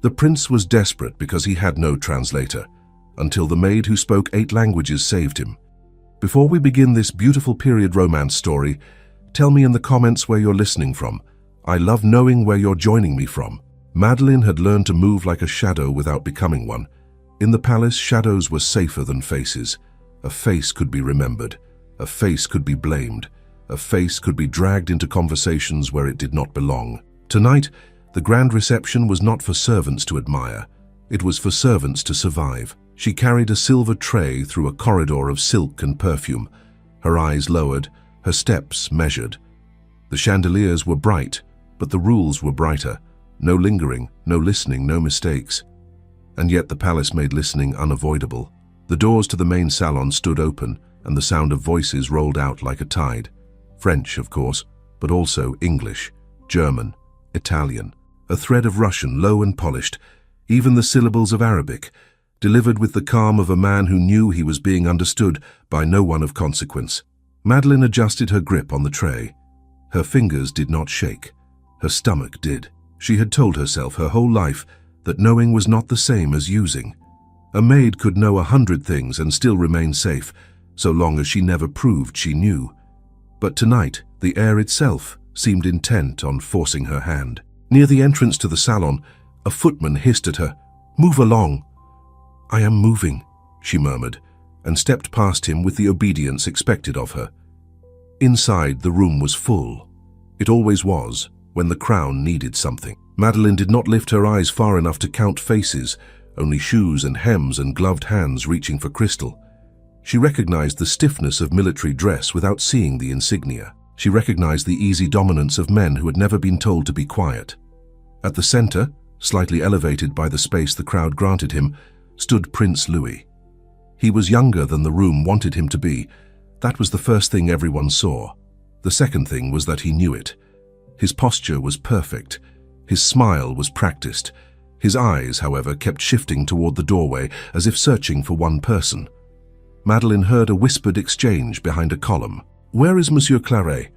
The prince was desperate because he had no translator, until the maid who spoke 8 languages saved him. Before we begin this beautiful period romance story, tell me in the comments where you're listening from. I love knowing where you're joining me from. Madeline had learned to move like a shadow without becoming one. In the palace, shadows were safer than faces. A face could be remembered. A face could be blamed. A face could be dragged into conversations where it did not belong. Tonight, the grand reception was not for servants to admire. It was for servants to survive. She carried a silver tray through a corridor of silk and perfume, her eyes lowered, her steps measured. The chandeliers were bright, but the rules were brighter. No lingering, no listening, no mistakes. And yet the palace made listening unavoidable. The doors to the main salon stood open, and the sound of voices rolled out like a tide. French, of course, but also English, German, Italian, a thread of Russian, low and polished, even the syllables of Arabic, delivered with the calm of a man who knew he was being understood by no one of consequence. Madeline adjusted her grip on the tray. Her fingers did not shake. Her stomach did. She had told herself her whole life that knowing was not the same as using. A maid could know 100 things and still remain safe, so long as she never proved she knew. But tonight, the air itself seemed intent on forcing her hand. Near the entrance to the salon, a footman hissed at her, "Move along." "I am moving," she murmured, and stepped past him with the obedience expected of her. Inside, the room was full. It always was, when the crown needed something. Madeline did not lift her eyes far enough to count faces, only shoes and hems and gloved hands reaching for crystal. She recognized the stiffness of military dress without seeing the insignia. She recognized the easy dominance of men who had never been told to be quiet. At the center, slightly elevated by the space the crowd granted him, stood Prince Louis. He was younger than the room wanted him to be. That was the first thing everyone saw. The second thing was that he knew it. His posture was perfect. His smile was practiced. His eyes, however, kept shifting toward the doorway, as if searching for one person. Madeline heard a whispered exchange behind a column. "Where is Monsieur Claret?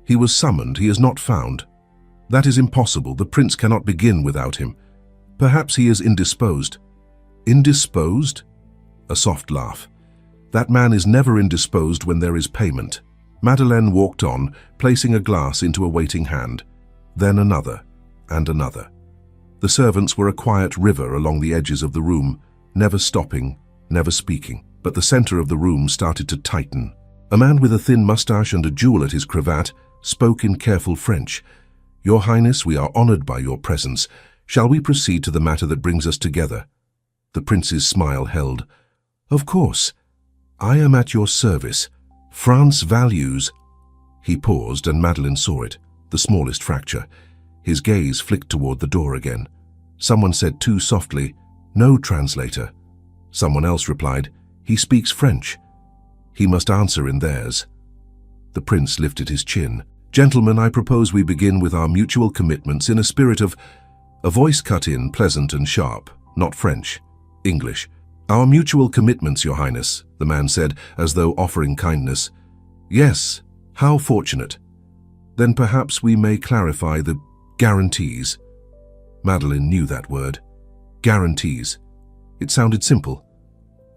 He was summoned, he is not found." "That is impossible, the prince cannot begin without him. Perhaps he is indisposed." "Indisposed?" A soft laugh. "That man is never indisposed when there is payment." Madeleine walked on, placing a glass into a waiting hand. Then another, and another. The servants were a quiet river along the edges of the room, never stopping, never speaking. But the center of the room started to tighten. A man with a thin mustache and a jewel at his cravat spoke in careful French. "Your Highness, we are honored by your presence. Shall we proceed to the matter that brings us together?" The prince's smile held. "Of course. I am at your service. France values—" He paused, and Madeline saw it, the smallest fracture. His gaze flicked toward the door again. Someone said too softly, "No, translator." Someone else replied, "He speaks French." He must answer in theirs. The prince lifted his chin. "Gentlemen, I propose we begin with our mutual commitments in a spirit of—" A voice cut in, pleasant and sharp, not French, English. "Our mutual commitments, Your Highness," the man said, as though offering kindness. "Yes, how fortunate. Then perhaps we may clarify the guarantees." Madeline knew that word. Guarantees. It sounded simple.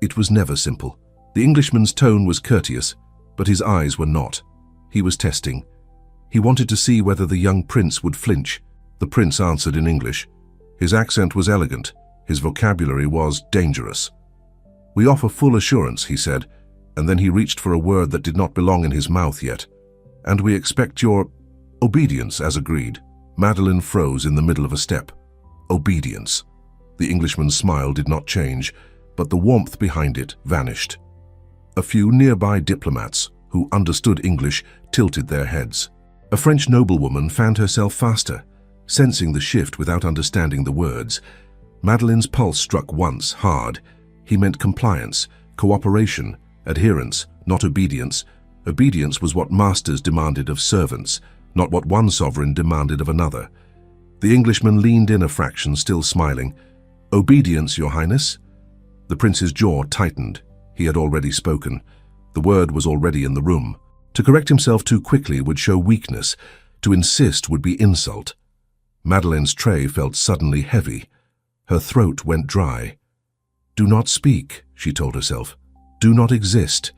It was never simple. The Englishman's tone was courteous, but his eyes were not. He was testing. He wanted to see whether the young prince would flinch. The prince answered in English. His accent was elegant. His vocabulary was dangerous. "We offer full assurance," he said, and then he reached for a word that did not belong in his mouth yet. "And we expect your obedience as agreed." Madeline froze in the middle of a step. Obedience. The Englishman's smile did not change, but the warmth behind it vanished. A few nearby diplomats, who understood English, tilted their heads. A French noblewoman fanned herself faster, sensing the shift without understanding the words. Madeline's pulse struck once, hard. He meant compliance, cooperation, adherence, not obedience. Obedience was what masters demanded of servants, not what one sovereign demanded of another. The Englishman leaned in a fraction, still smiling. "Obedience, Your Highness." The prince's jaw tightened. He had already spoken. The word was already in the room. To correct himself too quickly would show weakness. To insist would be insult. Madeline's tray felt suddenly heavy. Her throat went dry. "Do not speak," she told herself. "Do not exist."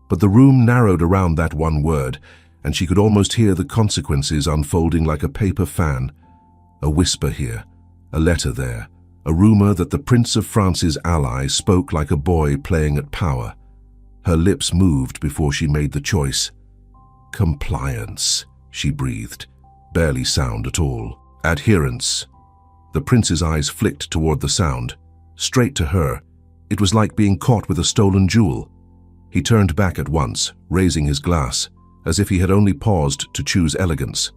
But the room narrowed around that one word, and she could almost hear the consequences unfolding like a paper fan. A whisper here, a letter there, a rumor that the Prince of France's ally spoke like a boy playing at power. Her lips moved before she made the choice. "Compliance," she breathed, barely sound at all. "Adherence." The prince's eyes flicked toward the sound, straight to her. It was like being caught with a stolen jewel. He turned back at once, raising his glass, as if he had only paused to choose elegance.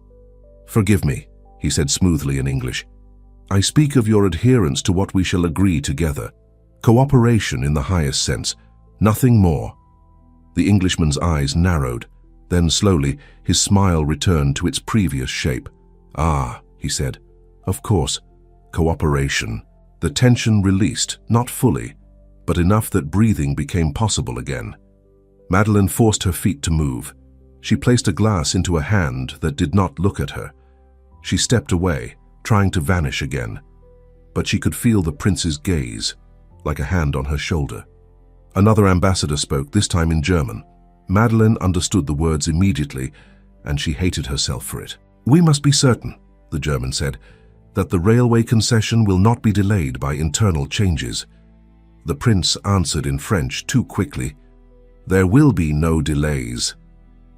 "Forgive me," he said smoothly in English. "I speak of your adherence to what we shall agree together. Cooperation in the highest sense, nothing more." The Englishman's eyes narrowed. Then slowly, his smile returned to its previous shape. "Ah," he said, "of course, cooperation." The tension released, not fully, but enough that breathing became possible again. Madeleine forced her feet to move. She placed a glass into a hand that did not look at her. She stepped away, trying to vanish again. But she could feel the prince's gaze, like a hand on her shoulder. Another ambassador spoke, this time in German. Madeleine understood the words immediately, and she hated herself for it. "We must be certain," the German said, "that the railway concession will not be delayed by internal changes." The prince answered in French too quickly. "There will be no delays."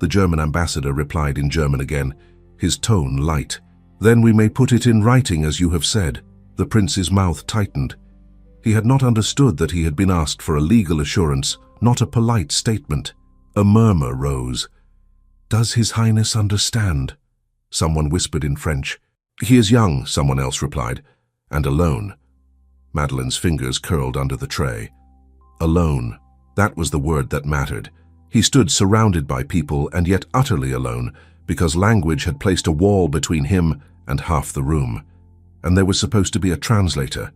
The German ambassador replied in German again, his tone light. "Then we may put it in writing as you have said." The prince's mouth tightened. He had not understood that he had been asked for a legal assurance, not a polite statement. A murmur rose. "Does His Highness understand?" Someone whispered in French. "He is young," someone else replied, "and alone." Madeleine's fingers curled under the tray. Alone. That was the word that mattered. He stood surrounded by people and yet utterly alone, because language had placed a wall between him and half the room. And there was supposed to be a translator.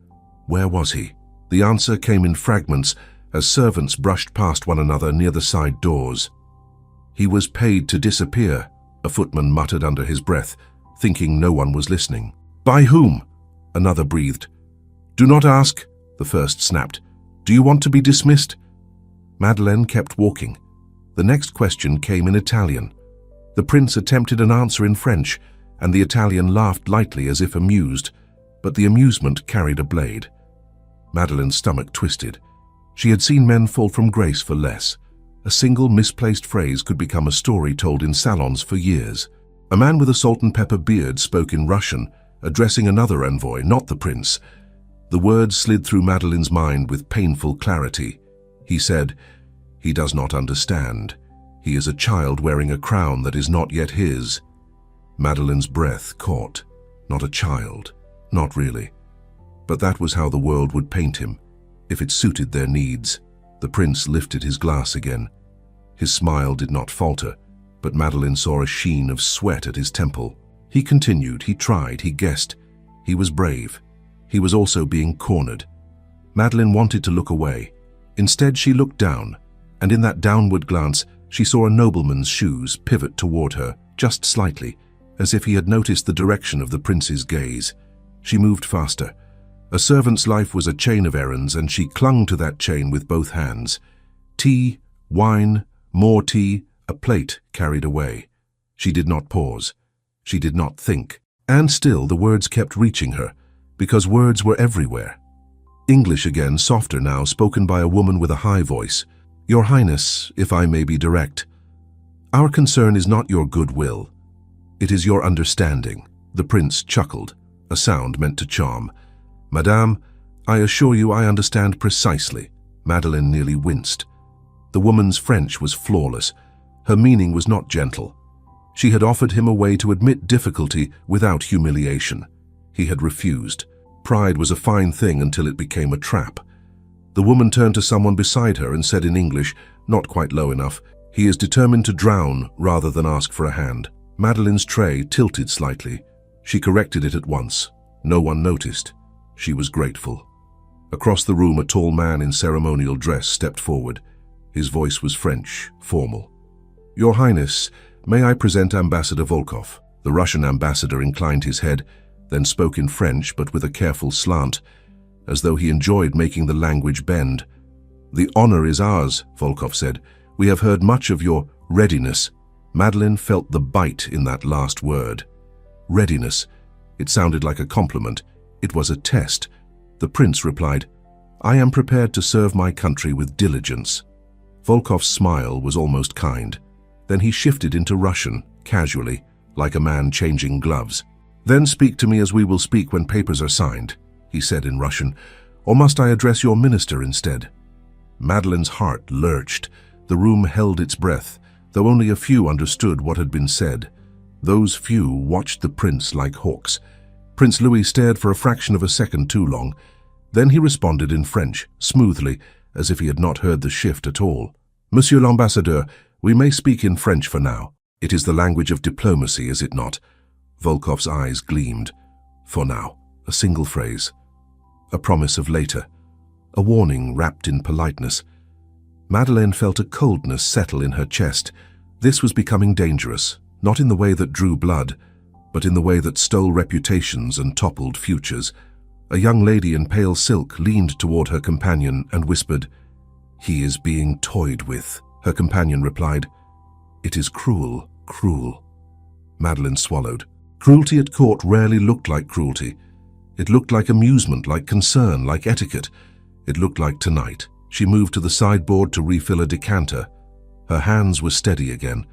Where was he? The answer came in fragments as servants brushed past one another near the side doors. "He was paid to disappear," a footman muttered under his breath, thinking no one was listening. "By whom?" another breathed. "Do not ask," the first snapped. "Do you want to be dismissed?" Madeleine kept walking. The next question came in Italian. The prince attempted an answer in French, and the Italian laughed lightly as if amused, but the amusement carried a blade. Madeleine's stomach twisted. She had seen men fall from grace for less. A single misplaced phrase could become a story told in salons for years. A man with a salt and pepper beard spoke in Russian, addressing another envoy, not the prince. The words slid through Madeleine's mind with painful clarity. He said, "He does not understand. He is a child wearing a crown that is not yet his." Madeleine's breath caught. Not a child. Not really. But that was how the world would paint him, if it suited their needs. The prince lifted his glass again. His smile did not falter, but Madeleine saw a sheen of sweat at his temple. He continued, he tried, he guessed. He was brave. He was also being cornered. Madeleine wanted to look away. Instead, she looked down, and in that downward glance, she saw a nobleman's shoes pivot toward her, just slightly, as if he had noticed the direction of the prince's gaze. She moved faster. A servant's life was a chain of errands, and she clung to that chain with both hands. Tea, wine, more tea, a plate carried away. She did not pause. She did not think. And still the words kept reaching her, because words were everywhere. English again, softer now, spoken by a woman with a high voice. "Your Highness, if I may be direct, our concern is not your goodwill. It is your understanding." The prince chuckled, a sound meant to charm. "Madame, I assure you I understand precisely." Madeleine nearly winced. The woman's French was flawless. Her meaning was not gentle. She had offered him a way to admit difficulty without humiliation. He had refused. Pride was a fine thing until it became a trap. The woman turned to someone beside her and said in English, not quite low enough, "He is determined to drown rather than ask for a hand." Madeleine's tray tilted slightly. She corrected it at once. No one noticed. She was grateful. Across the room, a tall man in ceremonial dress stepped forward. His voice was French, formal. "Your Highness, may I present Ambassador Volkov?" The Russian ambassador inclined his head, then spoke in French but with a careful slant. as though he enjoyed making the language bend. "The honor is ours," Volkov said. "We have heard much of your readiness." Madeleine felt the bite in that last word. Readiness. It sounded like a compliment. It was a test. The prince replied, "I am prepared to serve my country with diligence." Volkov's smile was almost kind. Then he shifted into Russian, casually, like a man changing gloves. "Then speak to me as we will speak when papers are signed," he said in Russian. "Or must I address your minister instead?" Madeleine's heart lurched. The room held its breath, though only a few understood what had been said. Those few watched the prince like hawks. Prince Louis stared for a fraction of a second too long. Then he responded in French, smoothly, as if he had not heard the shift at all. "Monsieur l'ambassadeur, we may speak in French for now. It is the language of diplomacy, is it not?" Volkov's eyes gleamed. For now, a single phrase. A promise of later. A warning wrapped in politeness. Madeleine felt a coldness settle in her chest. This was becoming dangerous, not in the way that drew blood, but in the way that stole reputations and toppled futures. A young lady in pale silk leaned toward her companion and whispered, "He is being toyed with." Her companion replied, "It is cruel, cruel." Madeleine swallowed. Cruelty at court rarely looked like cruelty. It looked like amusement, like concern, like etiquette. It looked like tonight. She moved to the sideboard to refill a decanter. Her hands were steady again.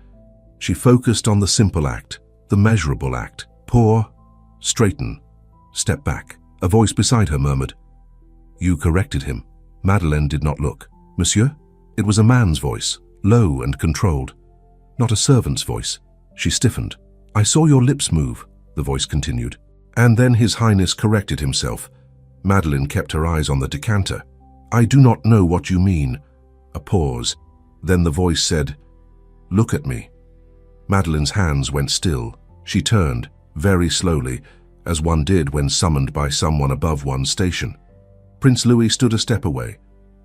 She focused on the simple act, the measurable act. Pour, straighten, step back. A voice beside her murmured, "You corrected him." Madeleine did not look. "Monsieur?" It was a man's voice, low and controlled. Not a servant's voice. She stiffened. "I saw your lips move," the voice continued. And then His Highness corrected himself. Madeleine kept her eyes on the decanter. "I do not know what you mean." A pause. Then the voice said, "Look at me." Madeleine's hands went still. She turned, very slowly, as one did when summoned by someone above one's station. Prince Louis stood a step away,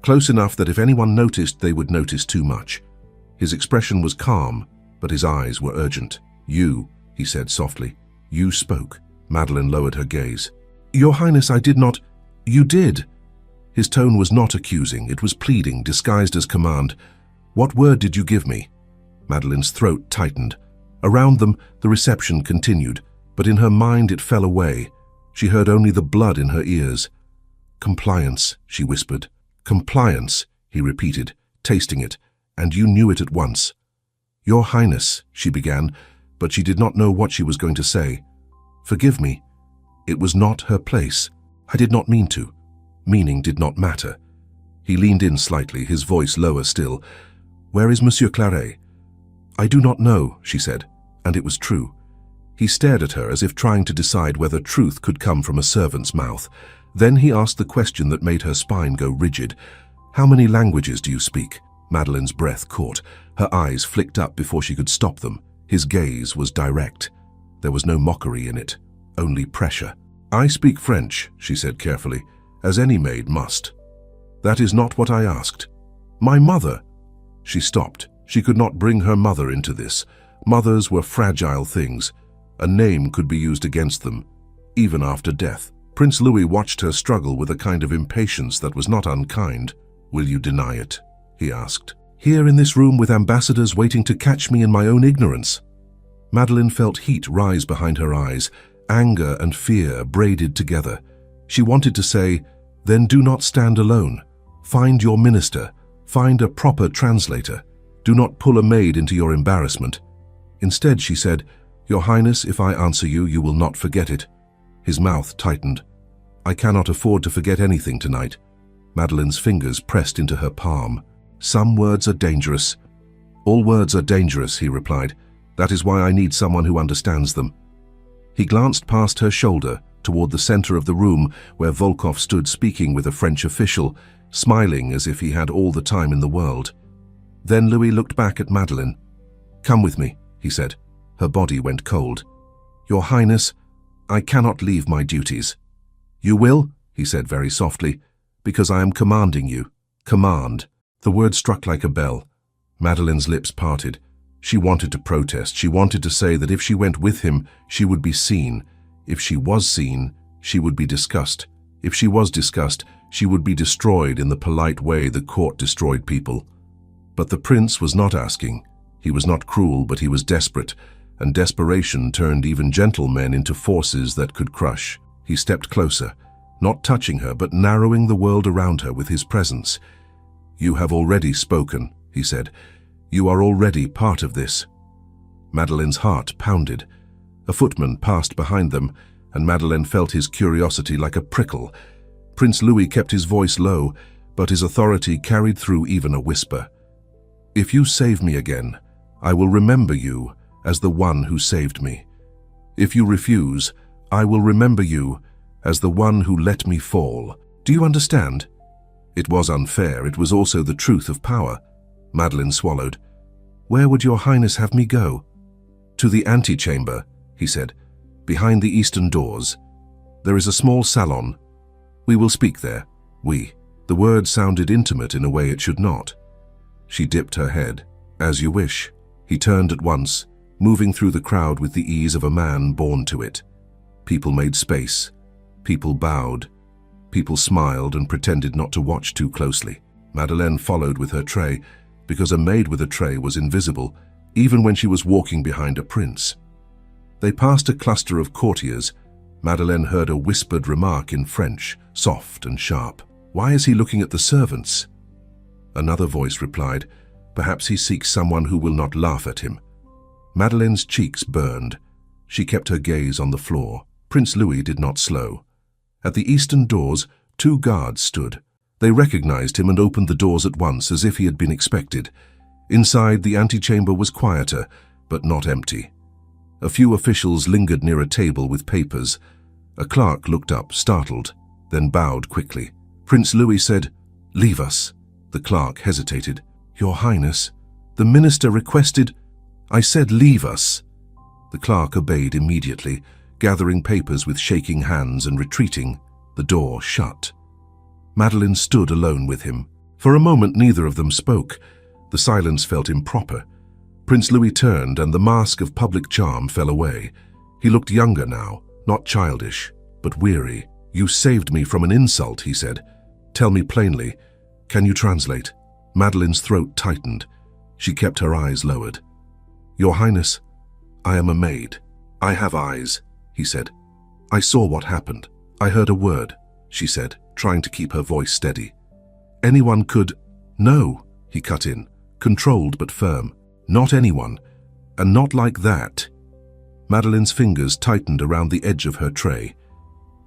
close enough that if anyone noticed, they would notice too much. His expression was calm, but his eyes were urgent. "You," he said softly. "You spoke." Madeleine lowered her gaze. "Your Highness, I did not—" "You did." His tone was not accusing, it was pleading, disguised as command. "What word did you give me?" Madeleine's throat tightened. Around them, the reception continued, but in her mind it fell away. She heard only the blood in her ears. "Compliance," she whispered. "Compliance," he repeated, tasting it, "and you knew it at once." "Your Highness," she began, but she did not know what she was going to say. "Forgive me. It was not her place. I did not mean to. Meaning did not matter." He leaned in slightly, his voice lower still. "Where is Monsieur Claret?" "I do not know," she said, and it was true. He stared at her as if trying to decide whether truth could come from a servant's mouth. Then he asked the question that made her spine go rigid. "How many languages do you speak?" Madeleine's breath caught. Her eyes flicked up before she could stop them. His gaze was direct. There was no mockery in it, only pressure. "I speak French," she said carefully, "as any maid must." "That is not what I asked." "My mother." She stopped. She could not bring her mother into this. Mothers were fragile things. A name could be used against them, even after death. Prince Louis watched her struggle with a kind of impatience that was not unkind. "Will you deny it?" he asked. "Here in this room with ambassadors waiting to catch me in my own ignorance." Madeleine felt heat rise behind her eyes, anger and fear braided together. She wanted to say, "Then do not stand alone. Find your minister. Find a proper translator. Do not pull a maid into your embarrassment." Instead, she said, "Your Highness, if I answer you, you will not forget it." His mouth tightened. "I cannot afford to forget anything tonight." Madeleine's fingers pressed into her palm. "Some words are dangerous." "All words are dangerous," he replied. "That is why I need someone who understands them." He glanced past her shoulder toward the center of the room where Volkov stood speaking with a French official, smiling as if he had all the time in the world. Then Louis looked back at Madeleine. "Come with me," he said. Her body went cold. "Your Highness, I cannot leave my duties." "You will," he said very softly, "because I am commanding you." Command. The word struck like a bell. Madeleine's lips parted. She wanted to protest. She wanted to say that if she went with him, she would be seen. If she was seen, she would be discussed. If she was discussed, she would be destroyed in the polite way the court destroyed people. But the prince was not asking. He was not cruel, but he was desperate, and desperation turned even gentle men into forces that could crush. He stepped closer, not touching her, but narrowing the world around her with his presence. "You have already spoken," he said. "You are already part of this." Madeleine's heart pounded. A footman passed behind them, and Madeleine felt his curiosity like a prickle. Prince Louis kept his voice low, but his authority carried through even a whisper. "If you save me again, I will remember you as the one who saved me. If you refuse, I will remember you as the one who let me fall. Do you understand?" It was unfair. It was also the truth of power. Madeleine swallowed. "Where would your highness have me go?" "To the antechamber," he said, "behind the eastern doors. There is a small salon. We will speak there. We." The word sounded intimate in a way it should not. She dipped her head. "As you wish." He turned at once, moving through the crowd with the ease of a man born to it. People made space. People bowed. People smiled and pretended not to watch too closely. Madeleine followed with her tray, because a maid with a tray was invisible, even when she was walking behind a prince. They passed a cluster of courtiers. Madeleine heard a whispered remark in French, soft and sharp. "Why is he looking at the servants?" Another voice replied, "Perhaps he seeks someone who will not laugh at him." Madeleine's cheeks burned. She kept her gaze on the floor. Prince Louis did not slow. At the eastern doors, 2 guards stood. They recognized him and opened the doors at once, as if he had been expected. Inside, the antechamber was quieter, but not empty. A few officials lingered near a table with papers. A clerk looked up, startled, then bowed quickly. Prince Louis said, "Leave us." The clerk hesitated. "Your Highness, the minister requested—" "I said leave us." The clerk obeyed immediately, gathering papers with shaking hands and retreating. The door shut. Madeleine stood alone with him. For a moment neither of them spoke. The silence felt improper. Prince Louis turned and the mask of public charm fell away. He looked younger now, not childish, but weary. "You saved me from an insult," he said. "Tell me plainly. Can you translate?" Madeleine's throat tightened. She kept her eyes lowered. "Your Highness, I am a maid. I have eyes," he said. "I saw what happened. I heard a word," she said, trying to keep her voice steady. "Anyone could—" "No," he cut in, controlled but firm. "Not anyone, and not like that." Madeleine's fingers tightened around the edge of her tray.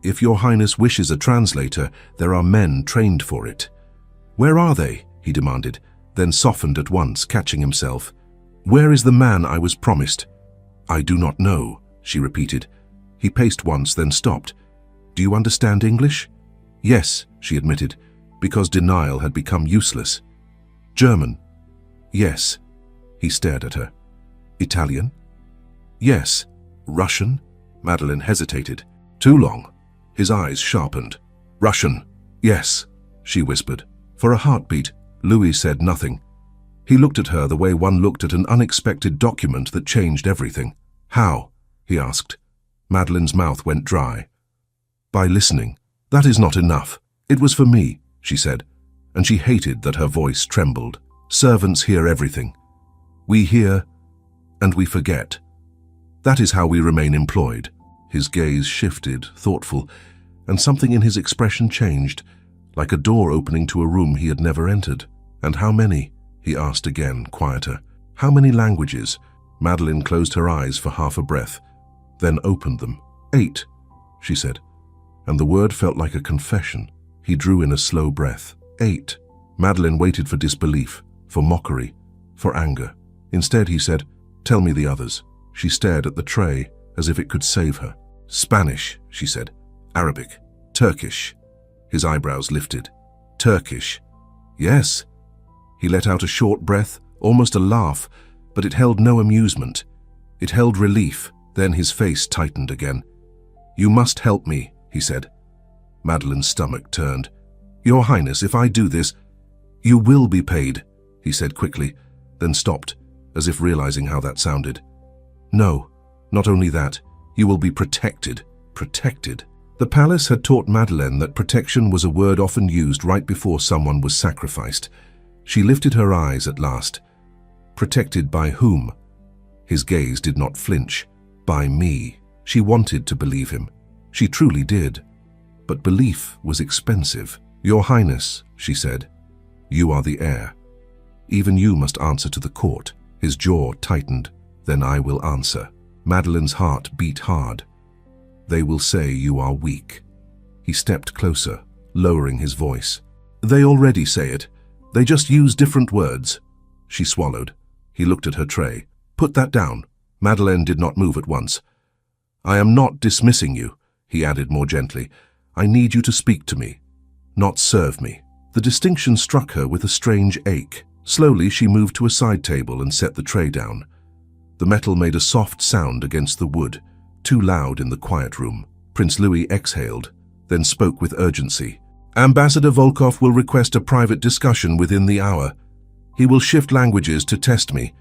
"If your Highness wishes a translator, there are men trained for it." "Where are they?" he demanded, then softened at once, catching himself. "Where is the man I was promised?" "I do not know," she repeated. He paced once, then stopped. "Do you understand English?" "Yes," she admitted, because denial had become useless. "German?" "Yes." He stared at her. "Italian?" "Yes." "Russian?" Madeleine hesitated. "Too long." His eyes sharpened. "Russian?" "Yes," she whispered. For a heartbeat, Louis said nothing. He looked at her the way one looked at an unexpected document that changed everything. "How?" he asked. Madeleine's mouth went dry. "By listening. That is not enough. It was for me," she said, and she hated that her voice trembled. "Servants hear everything. We hear, and we forget. That is how we remain employed." His gaze shifted, thoughtful, and something in his expression changed, like a door opening to a room he had never entered. "And how many?" he asked again, quieter. "How many languages?" Madeleine closed her eyes for half a breath, then opened them. 8, she said, and the word felt like a confession. He drew in a slow breath. 8. Madeleine waited for disbelief, for mockery, for anger. Instead, he said, "Tell me the others." She stared at the tray as if it could save her. "Spanish," she said. "Arabic. Turkish." His eyebrows lifted. "Turkish." "Yes." He let out a short breath, almost a laugh, but it held no amusement. It held relief. Then his face tightened again. "You must help me," he said. Madeleine's stomach turned. "Your Highness, if I do this—" "You will be paid," he said quickly, then stopped, as if realizing how that sounded. "No, not only that, you will be protected." Protected? The palace had taught Madeleine that protection was a word often used right before someone was sacrificed. She lifted her eyes at last. Protected by whom? His gaze did not flinch. By me. She wanted to believe him. She truly did. But belief was expensive. Your Highness, she said, you are the heir. Even you must answer to the court. His jaw tightened. Then I will answer. Madeleine's heart beat hard. They will say you are weak. He stepped closer, lowering his voice. They already say it. They just use different words. She swallowed. He looked at her tray. Put that down. Madeleine did not move at once. I am not dismissing you, he added more gently. I need you to speak to me, not serve me. The distinction struck her with a strange ache. Slowly she moved to a side table and set the tray down. The metal made a soft sound against the wood, too loud in the quiet room. Prince Louis exhaled, then spoke with urgency. Ambassador Volkov will request a private discussion within the hour. He will shift languages to test me.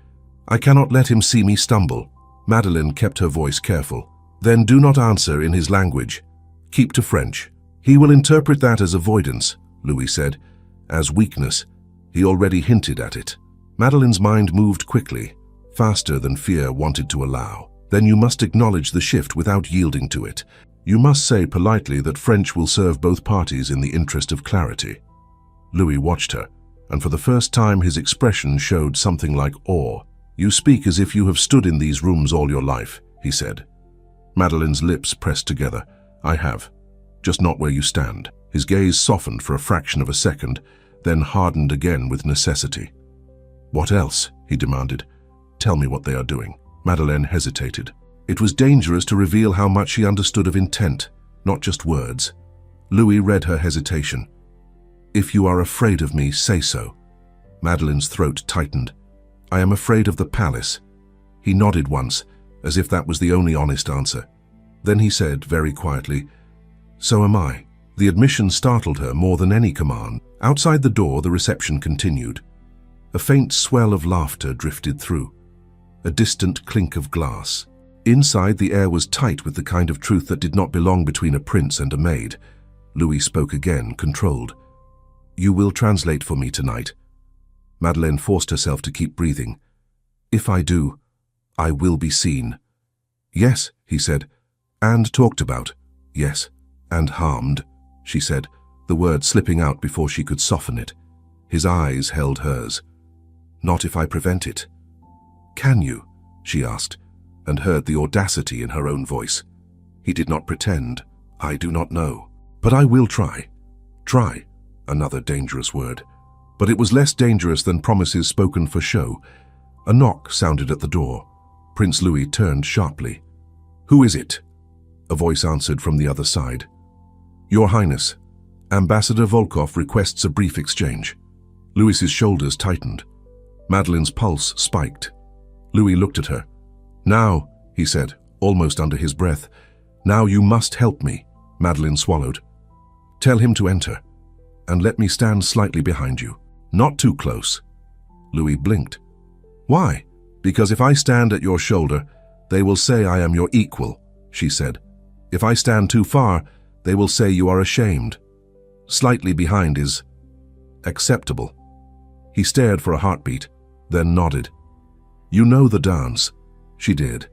I cannot let him see me stumble. Madeleine kept her voice careful. Then do not answer in his language. Keep to French. He will interpret that as avoidance, Louis said, as weakness. He already hinted at it. Madeleine's mind moved quickly, faster than fear wanted to allow. Then you must acknowledge the shift without yielding to it. You must say politely that French will serve both parties in the interest of clarity. Louis watched her, and for the first time his expression showed something like awe. You speak as if you have stood in these rooms all your life, he said. Madeleine's lips pressed together. I have. Just not where you stand. His gaze softened for a fraction of a second, then hardened again with necessity. What else? He demanded. Tell me what they are doing. Madeleine hesitated. It was dangerous to reveal how much she understood of intent, not just words. Louis read her hesitation. If you are afraid of me, say so. Madeleine's throat tightened. I am afraid of the palace. He nodded once, as if that was the only honest answer. Then he said, very quietly, So am I. The admission startled her more than any command. Outside the door, the reception continued. A faint swell of laughter drifted through. A distant clink of glass. Inside, the air was tight with the kind of truth that did not belong between a prince and a maid. Louis spoke again, controlled. You will translate for me tonight. Madeleine forced herself to keep breathing. If I do, I will be seen. Yes, he said. And talked about. Yes. And harmed, she said, the word slipping out before she could soften it. His eyes held hers. Not if I prevent it. Can you? She asked, and heard the audacity in her own voice. He did not pretend. I do not know. But I will try. Try. Another dangerous word. But it was less dangerous than promises spoken for show. A knock sounded at the door. Prince Louis turned sharply. Who is it? A voice answered from the other side. Your Highness, Ambassador Volkov requests a brief exchange. Louis's shoulders tightened. Madeleine's pulse spiked. Louis looked at her. Now, he said, almost under his breath, now you must help me. Madeleine swallowed. Tell him to enter, and let me stand slightly behind you. Not too close. Louis blinked. Why? Because if I stand at your shoulder, they will say I am your equal, she said. If I stand too far, they will say you are ashamed. Slightly behind is acceptable. He stared for a heartbeat, then nodded. You know the dance. She did.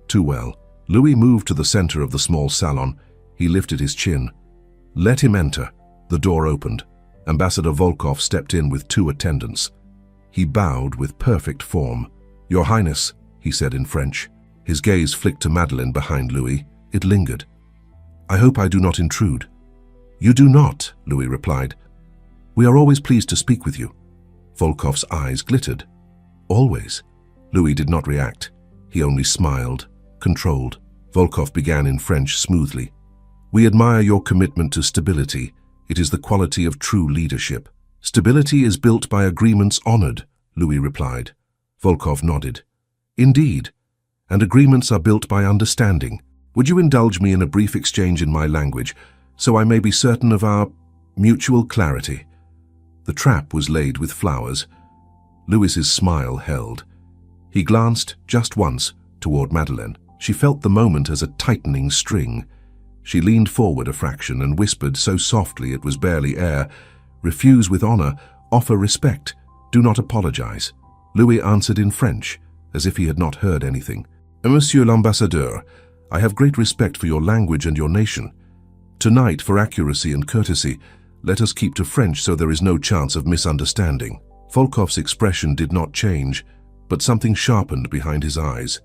Too well. Louis moved to the center of the small salon. He lifted his chin. Let him enter. The door opened. Ambassador Volkov stepped in with 2 attendants. He bowed with perfect form. Your Highness, he said in French. His gaze flicked to Madeleine behind Louis. It lingered. I hope I do not intrude. You do not, Louis replied. We are always pleased to speak with you. Volkov's eyes glittered. Always. Louis did not react. He only smiled, controlled. Volkov began in French smoothly. We admire your commitment to stability. It is the quality of true leadership. Stability is built by agreements honored, Louis replied. Volkov nodded. Indeed. And agreements are built by understanding. Would you indulge me in a brief exchange in my language, so I may be certain of our mutual clarity? The trap was laid with flowers. Louis's smile held. He glanced just once toward Madeleine. She felt the moment as a tightening string. She leaned forward a fraction and whispered so softly it was barely air, "Refuse with honor, offer respect, do not apologize." Louis answered in French, as if he had not heard anything. "Monsieur l'ambassadeur, I have great respect for your language and your nation. Tonight, for accuracy and courtesy, let us keep to French so there is no chance of misunderstanding." Volkov's expression did not change, but something sharpened behind his eyes.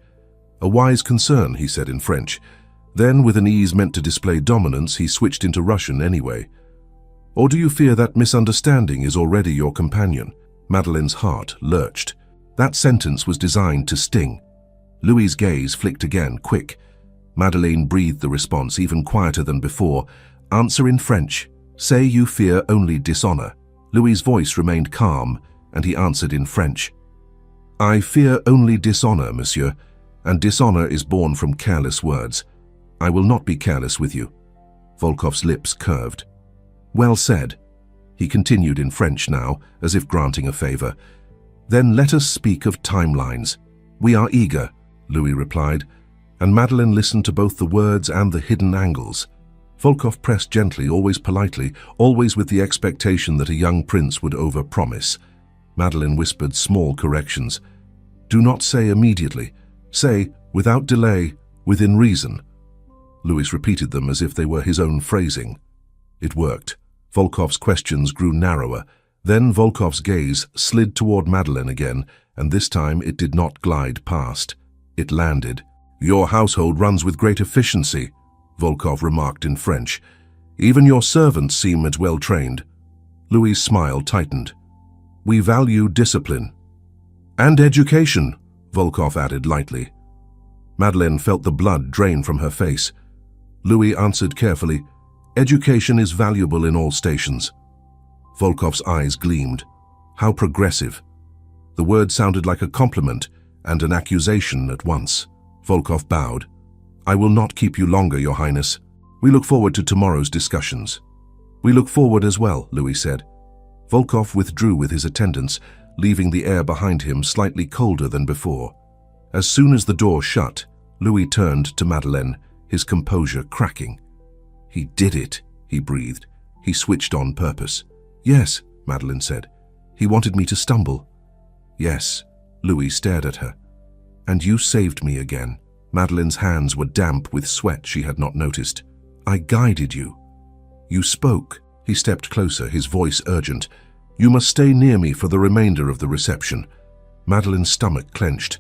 "A wise concern," he said in French. Then, with an ease meant to display dominance, he switched into Russian anyway. "Or do you fear that misunderstanding is already your companion?" Madeleine's heart lurched. That sentence was designed to sting. Louis's gaze flicked again, quick. Madeleine breathed the response, even quieter than before. "Answer in French. Say you fear only dishonor." Louis's voice remained calm, and he answered in French. "I fear only dishonor, monsieur, and dishonor is born from careless words. I will not be careless with you." Volkov's lips curved. "Well said." He continued in French now, as if granting a favor. "Then let us speak of timelines." "We are eager," Louis replied, and Madeleine listened to both the words and the hidden angles. Volkov pressed gently, always politely, always with the expectation that a young prince would over-promise. Madeleine whispered small corrections. "Do not say immediately. Say, without delay, within reason." Louis repeated them as if they were his own phrasing. It worked. Volkov's questions grew narrower. Then Volkov's gaze slid toward Madeleine again, and this time it did not glide past. It landed. "Your household runs with great efficiency," Volkov remarked in French. "Even your servants seem as well trained." Louis' smile tightened. "We value discipline." "And education," Volkov added lightly. Madeleine felt the blood drain from her face. Louis answered carefully, "Education is valuable in all stations." Volkov's eyes gleamed. How progressive. The word sounded like a compliment and an accusation at once. Volkov bowed. "I will not keep you longer, Your Highness. We look forward to tomorrow's discussions." "We look forward as well," Louis said. Volkov withdrew with his attendants, leaving the air behind him slightly colder than before. As soon as the door shut, Louis turned to Madeleine, his composure cracking. "He did it," he breathed. "He switched on purpose." "Yes," Madeleine said. "He wanted me to stumble." "Yes," Louis stared at her. "And you saved me again." Madeleine's hands were damp with sweat she had not noticed. "I guided you." "You spoke." He stepped closer, his voice urgent. "You must stay near me for the remainder of the reception." Madeleine's stomach clenched.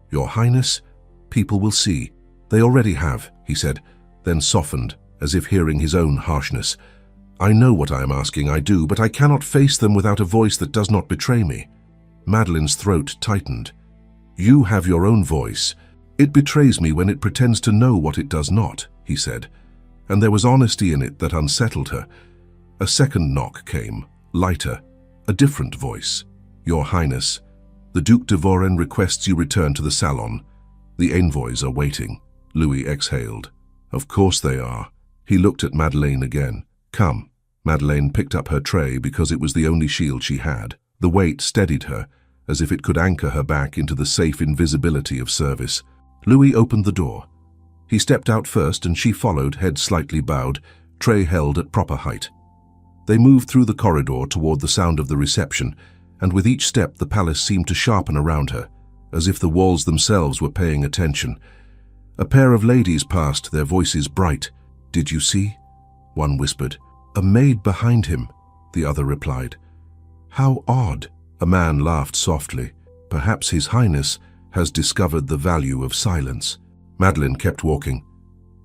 "Your Highness, people will see." "They already have," he said, then softened, as if hearing his own harshness. "I know what I am asking, I do, but I cannot face them without a voice that does not betray me." Madeleine's throat tightened. "You have your own voice. It betrays me when it pretends to know what it does not," he said, and there was honesty in it that unsettled her. A second knock came, lighter, a different voice. "Your Highness, the Duc de Voren requests you return to the salon. The envoys are waiting." Louis exhaled. "Of course they are." He looked at Madeleine again. "Come." Madeleine picked up her tray because it was the only shield she had. The weight steadied her, as if it could anchor her back into the safe invisibility of service. Louis opened the door. He stepped out first and she followed, head slightly bowed, tray held at proper height. They moved through the corridor toward the sound of the reception, and with each step the palace seemed to sharpen around her, as if the walls themselves were paying attention. A pair of ladies passed, their voices bright. "Did you see?" one whispered. "A maid behind him," the other replied. "How odd." A man laughed softly. "Perhaps His Highness has discovered the value of silence." Madeleine kept walking.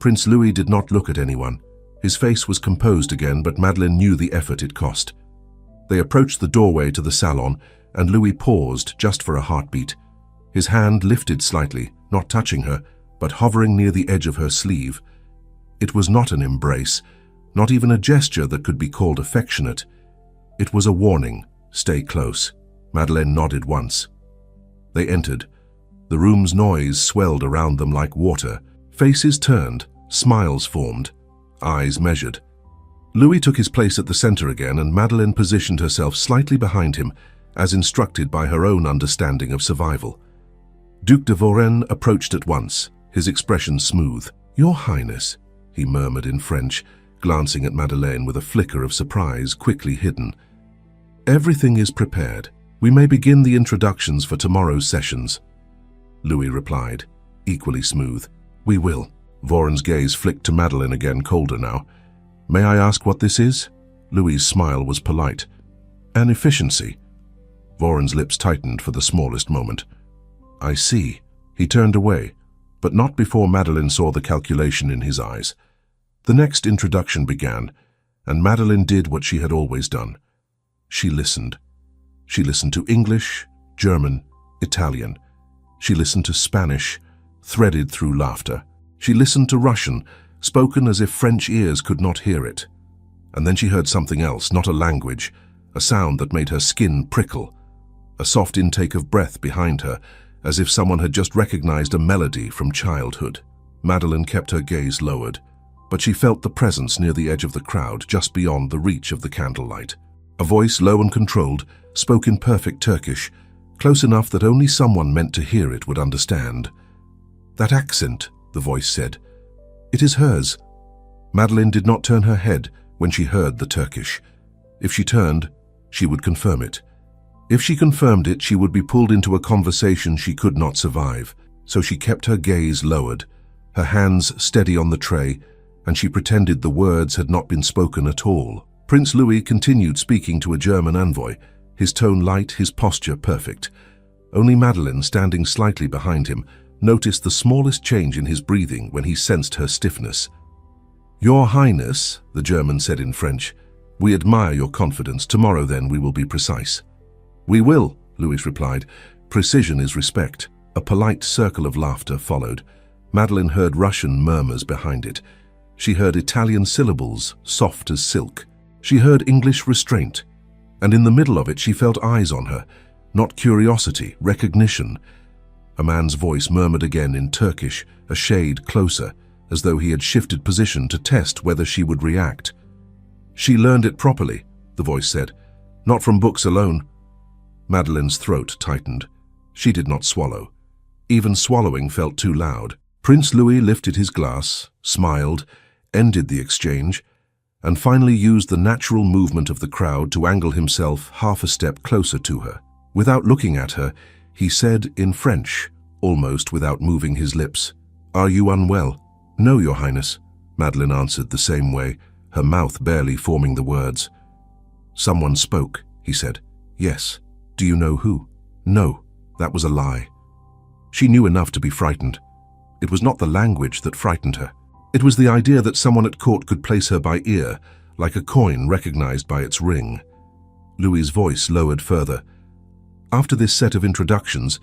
Prince Louis did not look at anyone. His face was composed again, but Madeleine knew the effort it cost. They approached the doorway to the salon, and Louis paused just for a heartbeat. His hand lifted slightly, not touching her, but hovering near the edge of her sleeve. It was not an embrace, not even a gesture that could be called affectionate. It was a warning, "Stay close." Madeleine nodded once. They entered. The room's noise swelled around them like water. Faces turned, smiles formed, eyes measured. Louis took his place at the center again, and Madeleine positioned herself slightly behind him, as instructed by her own understanding of survival. Duc de Voren approached at once, his expression smooth. "Your Highness, he murmured in French, glancing at Madeleine with a flicker of surprise quickly hidden. Everything is prepared. We may begin the introductions for tomorrow's sessions. Louis replied, equally smooth. We will. Voren's gaze flicked to Madeleine again, colder now. May I ask what this is? Louis's smile was polite. An efficiency. Voren's lips tightened for the smallest moment. I see. He turned away, but not before Madeleine saw the calculation in his eyes. The next introduction began, and Madeleine did what she had always done. She listened. She listened to English, German, Italian. She listened to Spanish, threaded through laughter. She listened to Russian, spoken as if French ears could not hear it. And then she heard something else, not a language, a sound that made her skin prickle, a soft intake of breath behind her, as if someone had just recognized a melody from childhood. Madeleine kept her gaze lowered, but she felt the presence near the edge of the crowd, just beyond the reach of the candlelight. A voice, low and controlled, spoke in perfect Turkish, close enough that only someone meant to hear it would understand. That accent, the voice said. It is hers. Madeleine did not turn her head when she heard the Turkish. If she turned, she would confirm it. If she confirmed it, she would be pulled into a conversation she could not survive. So she kept her gaze lowered, her hands steady on the tray, and she pretended the words had not been spoken at all. Prince Louis continued speaking to a German envoy, his tone light, his posture perfect. Only Madeleine, standing slightly behind him, noticed the smallest change in his breathing when he sensed her stiffness. Your Highness, the German said in French, we admire your confidence. Tomorrow then we will be precise. We will, Louis replied. Precision is respect. A polite circle of laughter followed. Madeleine heard Russian murmurs behind it. She heard Italian syllables, soft as silk. She heard English restraint. And in the middle of it she felt eyes on her, not curiosity, recognition. A man's voice murmured again in Turkish, a shade closer, as though he had shifted position to test whether she would react. She learned it properly, the voice said, not from books alone. Madeleine's throat tightened. She did not swallow. Even swallowing felt too loud. Prince Louis lifted his glass, smiled, ended the exchange, and finally used the natural movement of the crowd to angle himself half a step closer to her. Without looking at her, he said in French, almost without moving his lips, Are you unwell? No, Your Highness, Madeleine answered the same way, her mouth barely forming the words. Someone spoke, he said. Yes. Do you know who? No, that was a lie. She knew enough to be frightened. It was not the language that frightened her. It was the idea that someone at court could place her by ear, like a coin recognized by its ring. Louis's voice lowered further. After this set of introductions,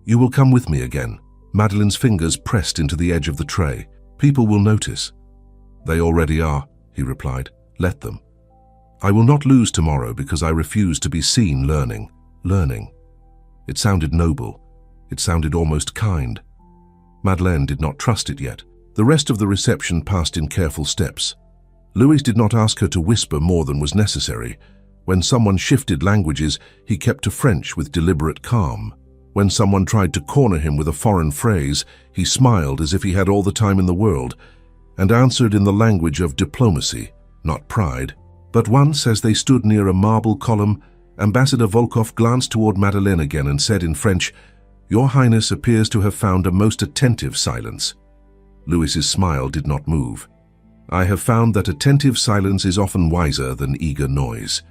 you will come with me again. Madeleine's fingers pressed into the edge of the tray. People will notice. They already are, he replied. Let them. I will not lose tomorrow because I refuse to be seen learning. It sounded noble. It sounded almost kind. Madeleine did not trust it yet. The rest of the reception passed in careful steps. Louis did not ask her to whisper more than was necessary. When someone shifted languages, he kept to French with deliberate calm. When someone tried to corner him with a foreign phrase, he smiled as if he had all the time in the world, and answered in the language of diplomacy, not pride. But once, as they stood near a marble column, Ambassador Volkov glanced toward Madeleine again and said in French, Your Highness appears to have found a most attentive silence. Louis's smile did not move. I have found that attentive silence is often wiser than eager noise.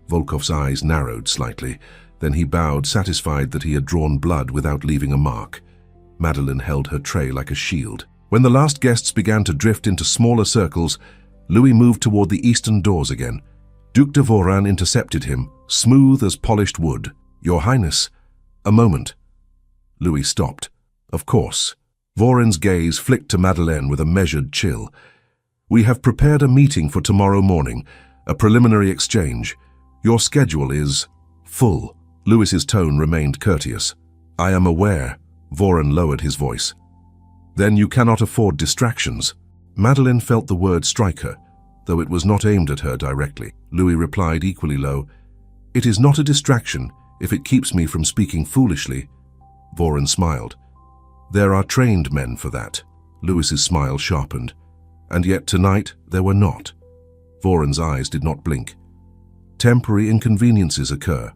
Volkov's eyes narrowed slightly. Then he bowed, satisfied that he had drawn blood without leaving a mark. Madeleine held her tray like a shield. When the last guests began to drift into smaller circles, Louis moved toward the eastern doors again. Duc de Voran intercepted him, smooth as polished wood. Your Highness, a moment. Louis stopped. Of course. Voran's gaze flicked to Madeleine with a measured chill. We have prepared a meeting for tomorrow morning, a preliminary exchange. Your schedule is full. Louis's tone remained courteous. I am aware. Voran lowered his voice. Then you cannot afford distractions. Madeleine felt the word strike her, though it was not aimed at her directly. Louis replied equally low, It is not a distraction if it keeps me from speaking foolishly. Voran smiled. There are trained men for that. Louis's smile sharpened. And yet tonight there were not. Voron's eyes did not blink. Temporary inconveniences occur.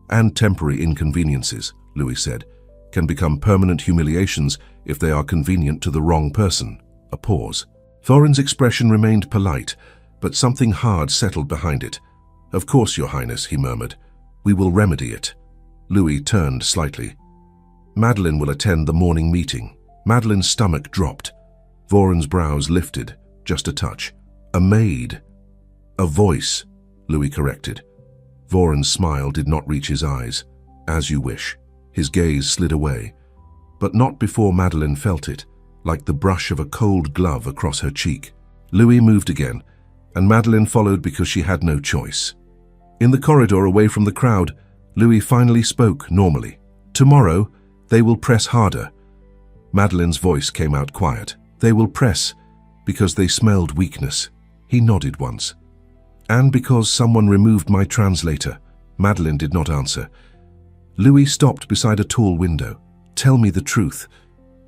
And temporary inconveniences, Louis said, can become permanent humiliations if they are convenient to the wrong person. A pause. Voron's expression remained polite, but something hard settled behind it. Of course, Your Highness, he murmured. We will remedy it. Louis turned slightly. Madeleine will attend the morning meeting. Madeleine's stomach dropped. Voron's brows lifted, just a touch. A maid. A voice, Louis corrected. Voron's smile did not reach his eyes. As you wish. His gaze slid away, but not before Madeleine felt it, like the brush of a cold glove across her cheek. Louis moved again, and Madeleine followed because she had no choice. In the corridor away from the crowd, Louis finally spoke normally. Tomorrow, they will press harder. Madeleine's voice came out quiet. They will press because they smelled weakness. He nodded once. And because someone removed my translator. Madeleine did not answer. Louis stopped beside a tall window. Tell me the truth.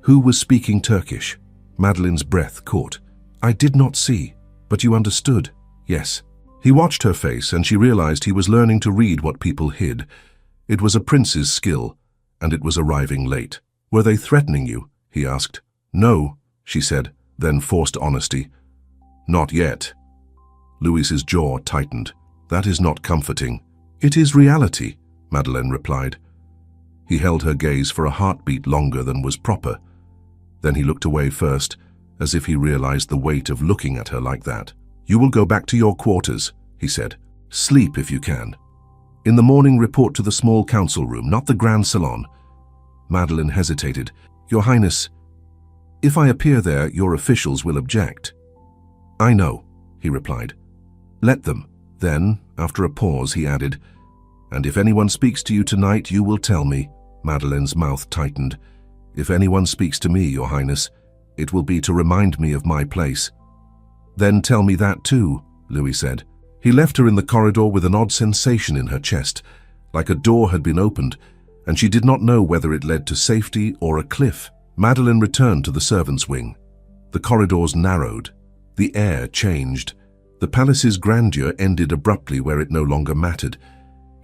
Who was speaking Turkish? Madeleine's breath caught. I did not see, but you understood. Yes. He watched her face and she realized he was learning to read what people hid. It was a prince's skill, and it was arriving late. Were they threatening you? He asked. No, she said, then forced honesty. Not yet. Louis's jaw tightened. That is not comforting. It is reality, Madeleine replied. He held her gaze for a heartbeat longer than was proper. Then he looked away first, as if he realized the weight of looking at her like that. You will go back to your quarters, he said. Sleep if you can. In the morning, report to the small council room, not the grand salon. Madeleine hesitated. Your Highness, if I appear there, your officials will object. I know, he replied. Let them. Then, after a pause, he added, and if anyone speaks to you tonight, you will tell me. Madeleine's mouth tightened. If anyone speaks to me, Your Highness, it will be to remind me of my place. Then tell me that too, Louis said. He left her in the corridor with an odd sensation in her chest, like a door had been opened, and she did not know whether it led to safety or a cliff. Madeleine returned to the servants' wing. The corridors narrowed. The air changed. The palace's grandeur ended abruptly where it no longer mattered.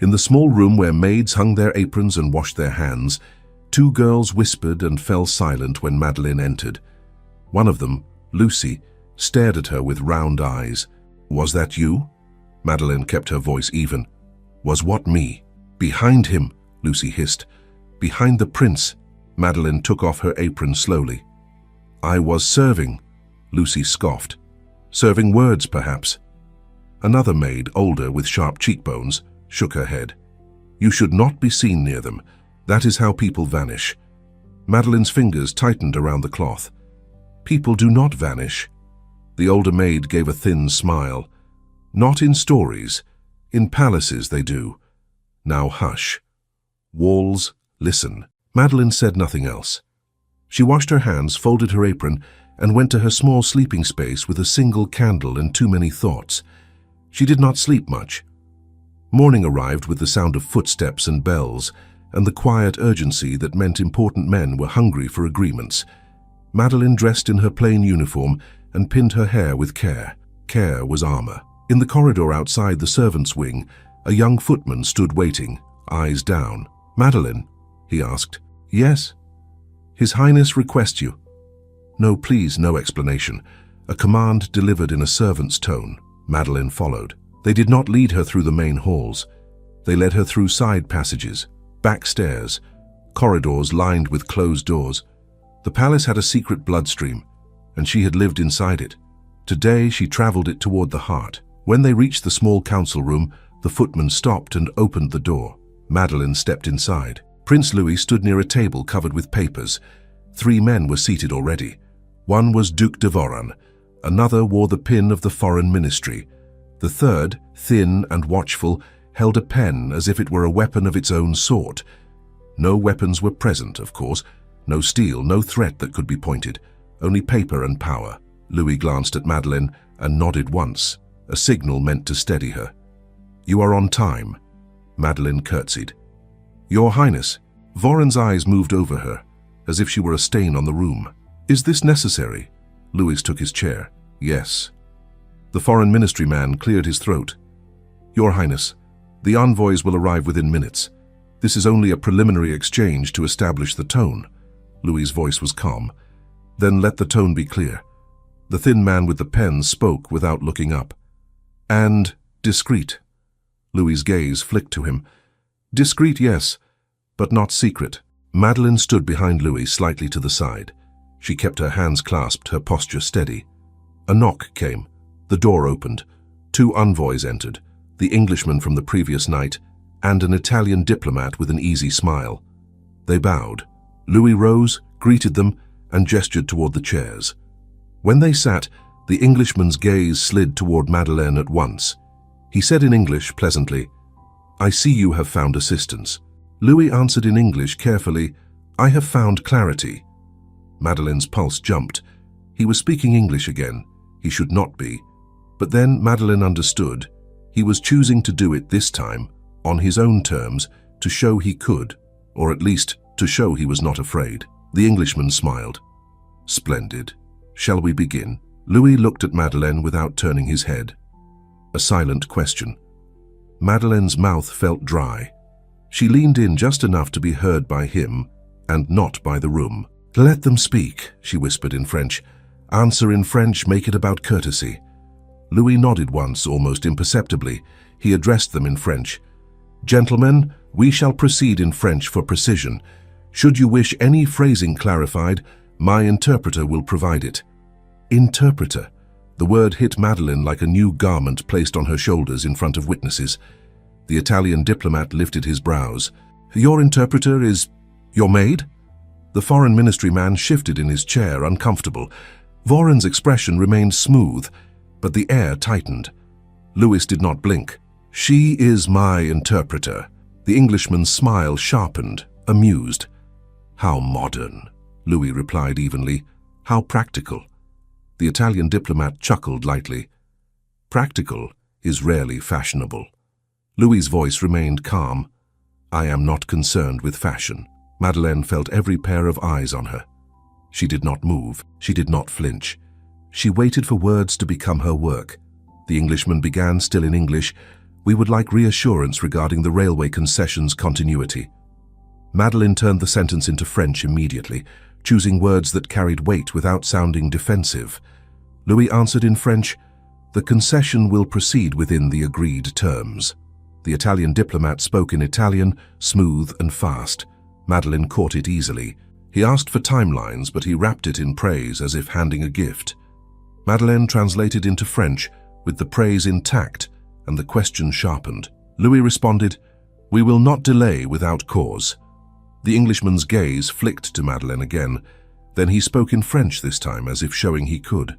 In the small room where maids hung their aprons and washed their hands, two girls whispered and fell silent when Madeleine entered. One of them, Lucy, stared at her with round eyes. Was that you? Madeleine kept her voice even. Was what me? Behind him, Lucy hissed. Behind the prince. Madeleine took off her apron slowly. I was serving, Lucy scoffed. Serving words, perhaps. Another maid, older with sharp cheekbones, shook her head. You should not be seen near them. That is how people vanish. Madeleine's fingers tightened around the cloth. People do not vanish. The older maid gave a thin smile. Not in stories. In palaces they do. Now hush. Walls, listen. Madeleine said nothing else. She washed her hands, folded her apron, and went to her small sleeping space with a single candle and too many thoughts. She did not sleep much. Morning arrived with the sound of footsteps and bells, and the quiet urgency that meant important men were hungry for agreements. Madeleine dressed in her plain uniform and pinned her hair with care. Care was armor. In the corridor outside the servants' wing, a young footman stood waiting, eyes down. Madeleine, he asked. Yes. His Highness requests you. No, please, no explanation. A command delivered in a servant's tone. Madeleine followed. They did not lead her through the main halls. They led her through side passages, back stairs, corridors lined with closed doors. The palace had a secret bloodstream, and she had lived inside it. Today she traveled it toward the heart. When they reached the small council room, the footman stopped and opened the door. Madeleine stepped inside. Prince Louis stood near a table covered with papers. 3 men were seated already. One was Duc de Voron. Another wore the pin of the foreign ministry. The third, thin and watchful, held a pen as if it were a weapon of its own sort. No weapons were present, of course. No steel, no threat that could be pointed. Only paper and power. Louis glanced at Madeleine and nodded once, a signal meant to steady her. You are on time. Madeleine curtsied. Your Highness. Voron's eyes moved over her, as if she were a stain on the room. Is this necessary? Louis took his chair. Yes. The foreign ministry man cleared his throat. Your Highness, the envoys will arrive within minutes. This is only a preliminary exchange to establish the tone. Louis's voice was calm. Then let the tone be clear. The thin man with the pen spoke without looking up. And discreet. Louis's gaze flicked to him. Discreet, yes, but not secret. Madeleine stood behind Louis, slightly to the side. She kept her hands clasped, her posture steady. A knock came. The door opened. 2 envoys entered, the Englishman from the previous night and an Italian diplomat with an easy smile. They bowed. Louis rose, greeted them, and gestured toward the chairs. When they sat, the Englishman's gaze slid toward Madeleine at once. He said in English pleasantly, I see you have found assistance. Louis answered in English carefully, I have found clarity. Madeleine's pulse jumped. He was speaking English again. He should not be. But then Madeleine understood. He was choosing to do it this time, on his own terms, to show he could, or at least to show he was not afraid. The Englishman smiled. Splendid. Shall we begin? Louis looked at Madeleine without turning his head. A silent question. Madeleine's mouth felt dry. She leaned in just enough to be heard by him and not by the room. Let them speak, she whispered in French. Answer in French, make it about courtesy. Louis nodded once, almost imperceptibly. He addressed them in French. Gentlemen, we shall proceed in French for precision. Should you wish any phrasing clarified, my interpreter will provide it. Interpreter. The word hit Madeleine like a new garment placed on her shoulders in front of witnesses. The Italian diplomat lifted his brows. Your interpreter is your maid? The foreign ministry man shifted in his chair, uncomfortable. Voren's expression remained smooth, but the air tightened. Louis did not blink. She is my interpreter. The Englishman's smile sharpened, amused. How modern, Louis replied evenly. How practical. The Italian diplomat chuckled lightly. Practical is rarely fashionable. Louis's voice remained calm. I am not concerned with fashion. Madeleine felt every pair of eyes on her. She did not move. She did not flinch. She waited for words to become her work. The Englishman began, still in English. We would like reassurance regarding the railway concessions continuity. Madeleine turned the sentence into French immediately, choosing words that carried weight without sounding defensive. Louis answered in French, the concession will proceed within the agreed terms. The Italian diplomat spoke in Italian, smooth and fast. Madeleine caught it easily. He asked for timelines, but he wrapped it in praise as if handing a gift. Madeleine translated into French, with the praise intact and the question sharpened. Louis responded, we will not delay without cause. The Englishman's gaze flicked to Madeleine again. Then he spoke in French this time, as if showing he could.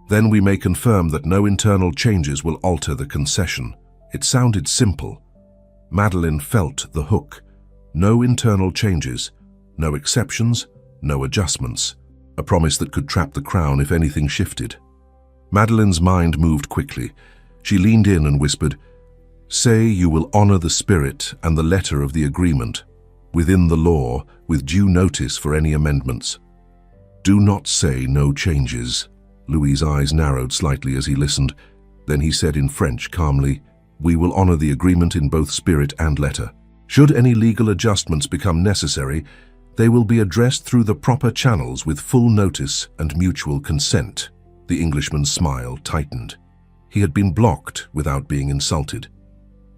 Then we may confirm that no internal changes will alter the concession. It sounded simple. Madeleine felt the hook. No internal changes, no exceptions, no adjustments. A promise that could trap the crown if anything shifted. Madeleine's mind moved quickly. She leaned in and whispered, say you will honor the spirit and the letter of the agreement, within the law, with due notice for any amendments. Do not say no changes. Louis's eyes narrowed slightly as he listened. Then he said in French calmly, we will honor the agreement in both spirit and letter. Should any legal adjustments become necessary, they will be addressed through the proper channels with full notice and mutual consent. The Englishman's smile tightened. He had been blocked without being insulted.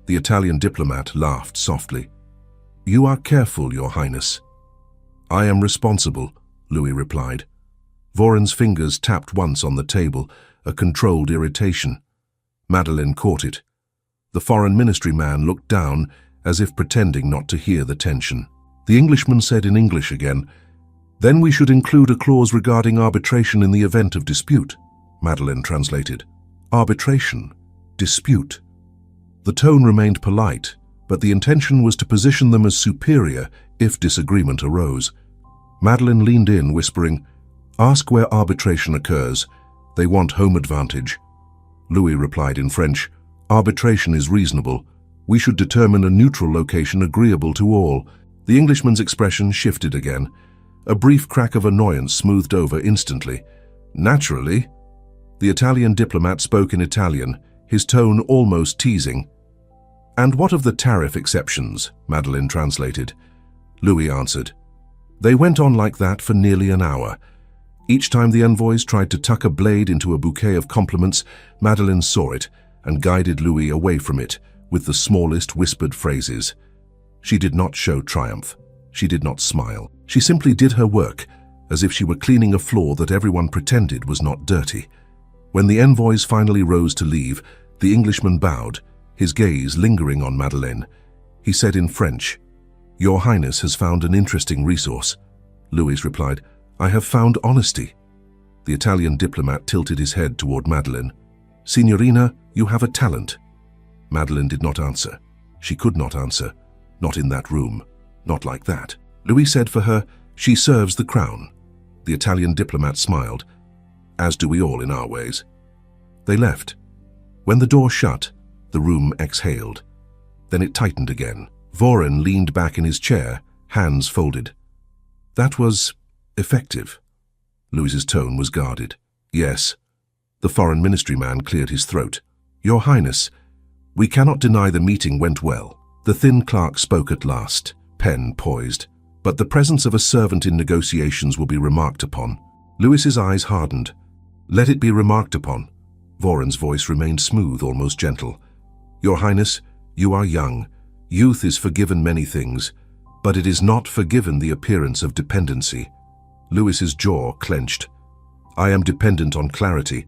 The Italian diplomat laughed softly. You are careful, Your Highness. I am responsible, Louis replied. Voren's fingers tapped once on the table, a controlled irritation. Madeleine caught it. The foreign ministry man looked down, as if pretending not to hear the tension. The Englishman said in English again, then we should include a clause regarding arbitration in the event of dispute. Madeleine translated. Arbitration. Dispute. The tone remained polite, but the intention was to position them as superior if disagreement arose. Madeleine leaned in, whispering, ask where arbitration occurs. They want home advantage. Louis replied in French, arbitration is reasonable. We should determine a neutral location agreeable to all. The Englishman's expression shifted again. A brief crack of annoyance smoothed over instantly. Naturally. The Italian diplomat spoke in Italian, his tone almost teasing. "And what of the tariff exceptions?" Madeleine translated. Louis answered. They went on like that for nearly an hour. Each time the envoys tried to tuck a blade into a bouquet of compliments, Madeleine saw it and guided Louis away from it with the smallest whispered phrases. She did not show triumph. She did not smile. She simply did her work, as if she were cleaning a floor that everyone pretended was not dirty. When the envoys finally rose to leave, the Englishman bowed, his gaze lingering on Madeleine. He said in French, "Your Highness has found an interesting resource." Louis replied, "I have found honesty." The Italian diplomat tilted his head toward Madeleine. "Signorina, you have a talent." Madeleine did not answer. She could not answer. Not in that room. Not like that. Louis said for her, "She serves the crown." The Italian diplomat smiled, as do we all in our ways. They left. When the door shut, the room exhaled. Then it tightened again. Voren leaned back in his chair, hands folded. "That was effective." Louis's tone was guarded. "Yes." The foreign ministry man cleared his throat. "Your Highness, we cannot deny the meeting went well." The thin clerk spoke at last, pen poised. "But the presence of a servant in negotiations will be remarked upon." Louis's eyes hardened. "Let it be remarked upon." Voren's voice remained smooth, almost gentle. "Your Highness, you are young. Youth is forgiven many things, but it is not forgiven the appearance of dependency." Louis's jaw clenched. "I am dependent on clarity,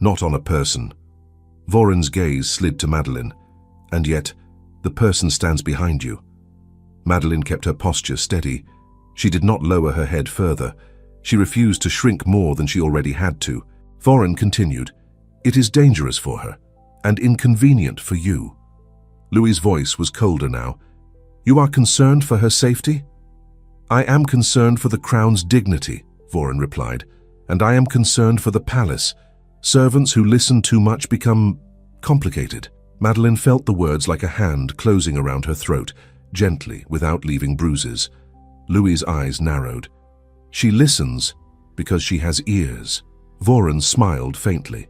not on a person." Voren's gaze slid to Madeleine. "And yet, the person stands behind you." Madeleine kept her posture steady. She did not lower her head further. She refused to shrink more than she already had to. Voren continued, "It is dangerous for her, and inconvenient for you." Louis's voice was colder now. "You are concerned for her safety?" "I am concerned for the crown's dignity," Voren replied, "and I am concerned for the palace. Servants who listen too much become complicated." Madeleine felt the words like a hand closing around her throat, gently, without leaving bruises. Louis's eyes narrowed. "She listens because she has ears." Voren smiled faintly.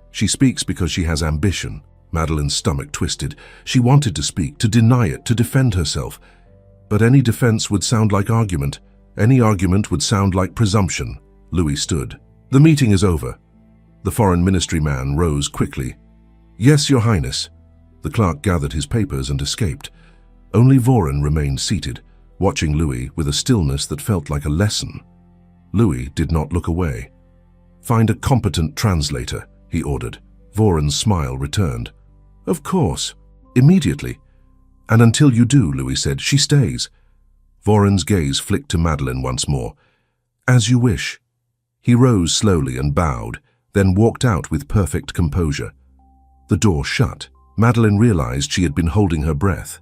"She speaks because she has ambition." Madeleine's stomach twisted. She wanted to speak, to deny it, to defend herself. But any defense would sound like argument. Any argument would sound like presumption. Louis stood. "The meeting is over." The foreign ministry man rose quickly. "Yes, Your Highness." The clerk gathered his papers and escaped. Only Voren remained seated, watching Louis with a stillness that felt like a lesson. Louis did not look away. "Find a competent translator," he ordered. Voren's smile returned. "Of course. Immediately." "And until you do," Louis said, "she stays." Voren's gaze flicked to Madeleine once more. "As you wish." He rose slowly and bowed, then walked out with perfect composure. The door shut. Madeleine realized she had been holding her breath.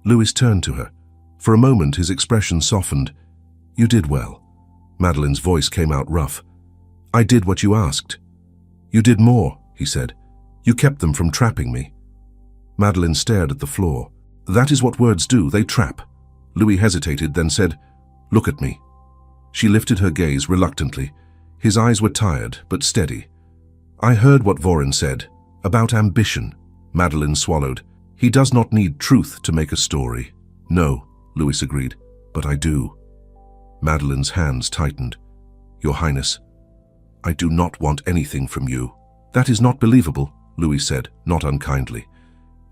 Louis turned to her. For a moment his expression softened. "You did well." Madeleine's voice came out rough. "I did what you asked." "You did more," he said. "You kept them from trapping me." Madeleine stared at the floor. "That is what words do, they trap." Louis hesitated, then said, "Look at me." She lifted her gaze reluctantly. His eyes were tired, but steady. "I heard what Voren said, about ambition." Madeleine swallowed. "He does not need truth to make a story." "No," Louis agreed, "but I do." Madeleine's hands tightened. "Your Highness, I do not want anything from you." "That is not believable," Louis said, not unkindly.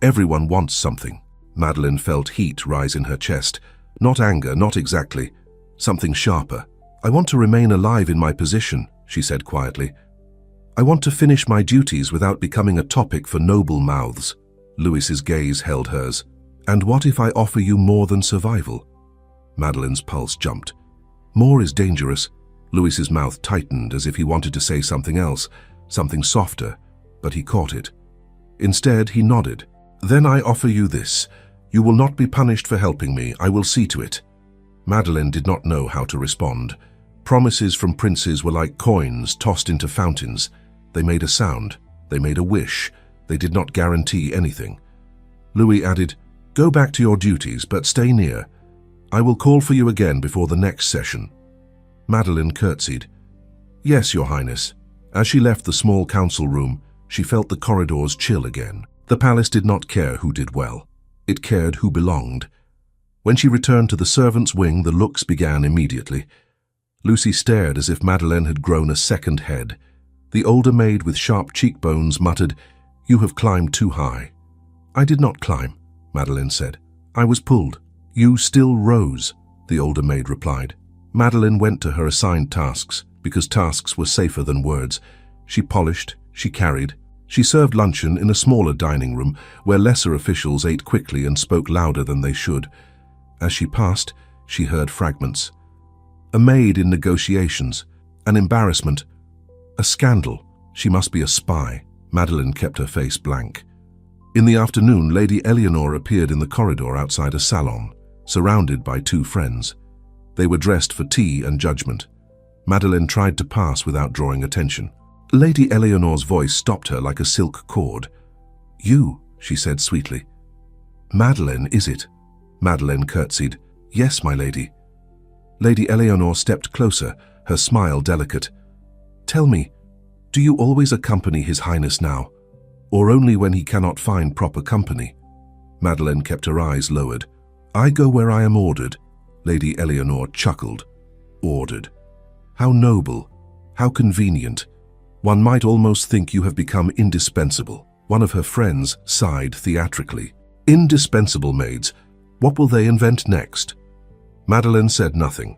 "Everyone wants something." Madeleine felt heat rise in her chest. Not anger, not exactly. Something sharper. "I want to remain alive in my position," she said quietly. "I want to finish my duties without becoming a topic for noble mouths." Louis's gaze held hers. "And what if I offer you more than survival?" Madeleine's pulse jumped. "More is dangerous." Louis's mouth tightened as if he wanted to say something else, something softer, but he caught it. Instead, he nodded. "Then I offer you this. You will not be punished for helping me. I will see to it." Madeleine did not know how to respond. Promises from princes were like coins tossed into fountains. They made a sound. They made a wish. They did not guarantee anything. Louis added, "Go back to your duties, but stay near. I will call for you again before the next session." Madeleine curtsied. "Yes, Your Highness. As she left the small council room, she felt the corridors chill again. The palace did not care who did well. It cared who belonged. When she returned to the servants' wing, the looks began immediately. Lucy stared as if Madeleine had grown a second head. The older maid with sharp cheekbones muttered, "You have climbed too high." "I did not climb," Madeleine said. "I was pulled." "You still rose," the older maid replied. Madeleine went to her assigned tasks, because tasks were safer than words. She polished, she carried. She served luncheon in a smaller dining room where lesser officials ate quickly and spoke louder than they should. As she passed, she heard fragments. A maid in negotiations, an embarrassment, a scandal. She must be a spy. Madeleine kept her face blank. In the afternoon, Lady Eleanor appeared in the corridor outside a salon, surrounded by two friends. They were dressed for tea and judgment. Madeleine tried to pass without drawing attention. Lady Eleanor's voice stopped her like a silk cord. "You," she said sweetly. "Madeleine, is it?" Madeleine curtsied. "Yes, my lady." Lady Eleanor stepped closer, her smile delicate. "Tell me, do you always accompany His Highness now, or only when he cannot find proper company?" Madeleine kept her eyes lowered. "I go where I am ordered." Lady Eleanor chuckled. "Ordered? How noble, how convenient. One might almost think you have become indispensable." One of her friends sighed theatrically. "Indispensable maids. What will they invent next?" Madeleine said nothing.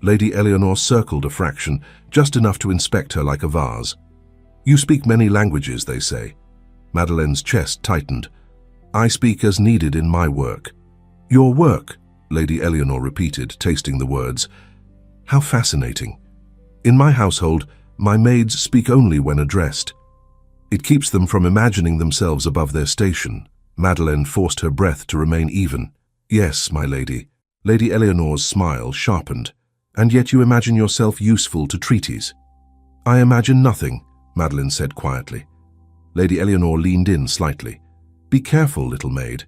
Lady Eleanor circled a fraction, just enough to inspect her like a vase. "You speak many languages, they say." Madeleine's chest tightened. "I speak as needed in my work." "Your work?" Lady Eleanor repeated, tasting the words. "How fascinating. In my household, my maids speak only when addressed. It keeps them from imagining themselves above their station." Madeleine forced her breath to remain even. "Yes, my lady." Lady Eleanor's smile sharpened. "And yet you imagine yourself useful to treaties." "I imagine nothing," Madeleine said quietly. Lady Eleanor leaned in slightly. "Be careful, little maid.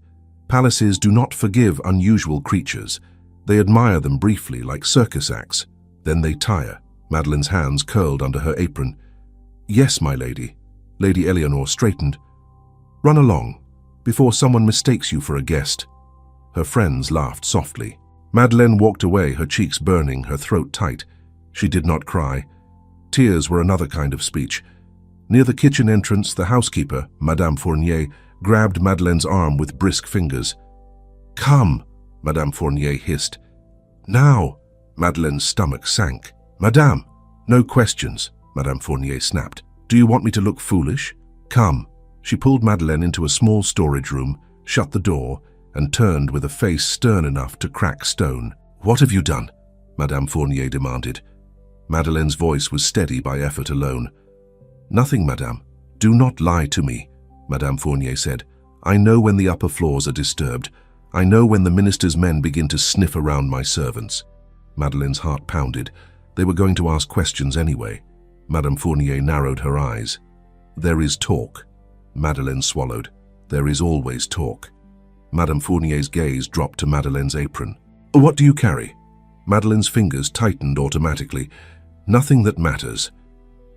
Palaces do not forgive unusual creatures. They admire them briefly, like circus acts. Then they tire." Madeleine's hands curled under her apron. "Yes, my lady." Lady Eleanor straightened. "Run along, before someone mistakes you for a guest." Her friends laughed softly. Madeleine walked away, her cheeks burning, her throat tight. She did not cry. Tears were another kind of speech. Near the kitchen entrance, the housekeeper, Madame Fournier, grabbed Madeleine's arm with brisk fingers. "Come," Madame Fournier hissed. "Now." Madeleine's stomach sank. "Madame." "No questions," Madame Fournier snapped. "Do you want me to look foolish? Come." She pulled Madeleine into a small storage room, shut the door, and turned with a face stern enough to crack stone. "What have you done?" Madame Fournier demanded. Madeleine's voice was steady by effort alone. "Nothing, madame. Do not lie to me," Madame Fournier said. "I know when the upper floors are disturbed. I know when the minister's men begin to sniff around my servants." Madeleine's heart pounded. They were going to ask questions anyway. Madame Fournier narrowed her eyes. "There is talk." Madeleine swallowed. "There is always talk." Madame Fournier's gaze dropped to Madeleine's apron. "What do you carry?" Madeleine's fingers tightened automatically. "Nothing that matters."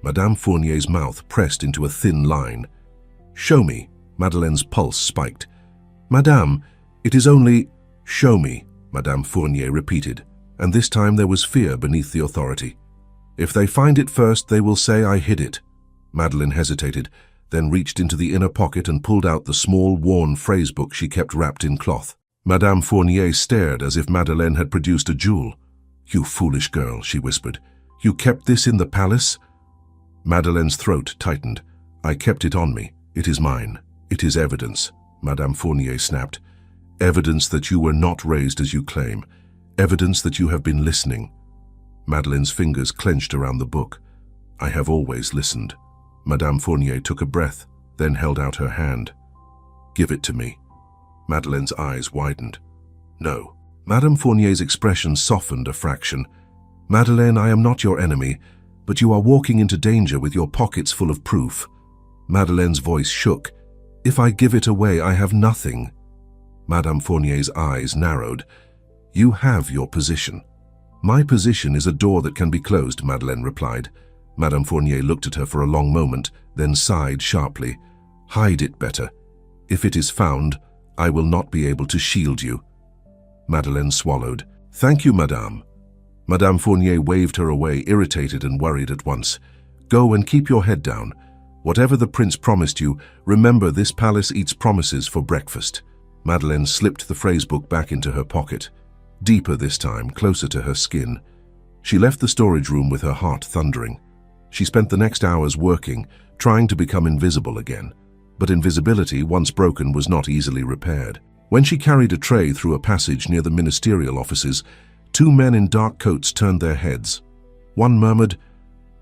Madame Fournier's mouth pressed into a thin line. "Show me." Madeleine's pulse spiked. "Madame, it is only—" "Show me," Madame Fournier repeated, and this time there was fear beneath the authority. "If they find it first, they will say I hid it." Madeleine hesitated, then reached into the inner pocket and pulled out the small, worn phrase book she kept wrapped in cloth. Madame Fournier stared as if Madeleine had produced a jewel. "You foolish girl," she whispered. "You kept this in the palace?" Madeleine's throat tightened. "I kept it on me. It is mine. It is evidence," Madame Fournier snapped. "Evidence that you were not raised as you claim. Evidence that you have been listening." Madeleine's fingers clenched around the book. "I have always listened." Madame Fournier took a breath, then held out her hand. "Give it to me." Madeleine's eyes widened. "No." Madame Fournier's expression softened a fraction. "Madeleine, I am not your enemy, but you are walking into danger with your pockets full of proof." Madeleine's voice shook. "If I give it away, I have nothing." Madame Fournier's eyes narrowed. "You have your position." "My position is a door that can be closed," Madeleine replied. Madame Fournier looked at her for a long moment, then sighed sharply. "Hide it better. If it is found, I will not be able to shield you." Madeleine swallowed. "Thank you, madame." Madame Fournier waved her away, irritated and worried at once. "Go and keep your head down. Whatever the prince promised you, remember this palace eats promises for breakfast." Madeleine slipped the phrasebook back into her pocket, deeper this time, closer to her skin. She left the storage room with her heart thundering. She spent the next hours working, trying to become invisible again. But invisibility, once broken, was not easily repaired. When she carried a tray through a passage near the ministerial offices, two men in dark coats turned their heads. One murmured,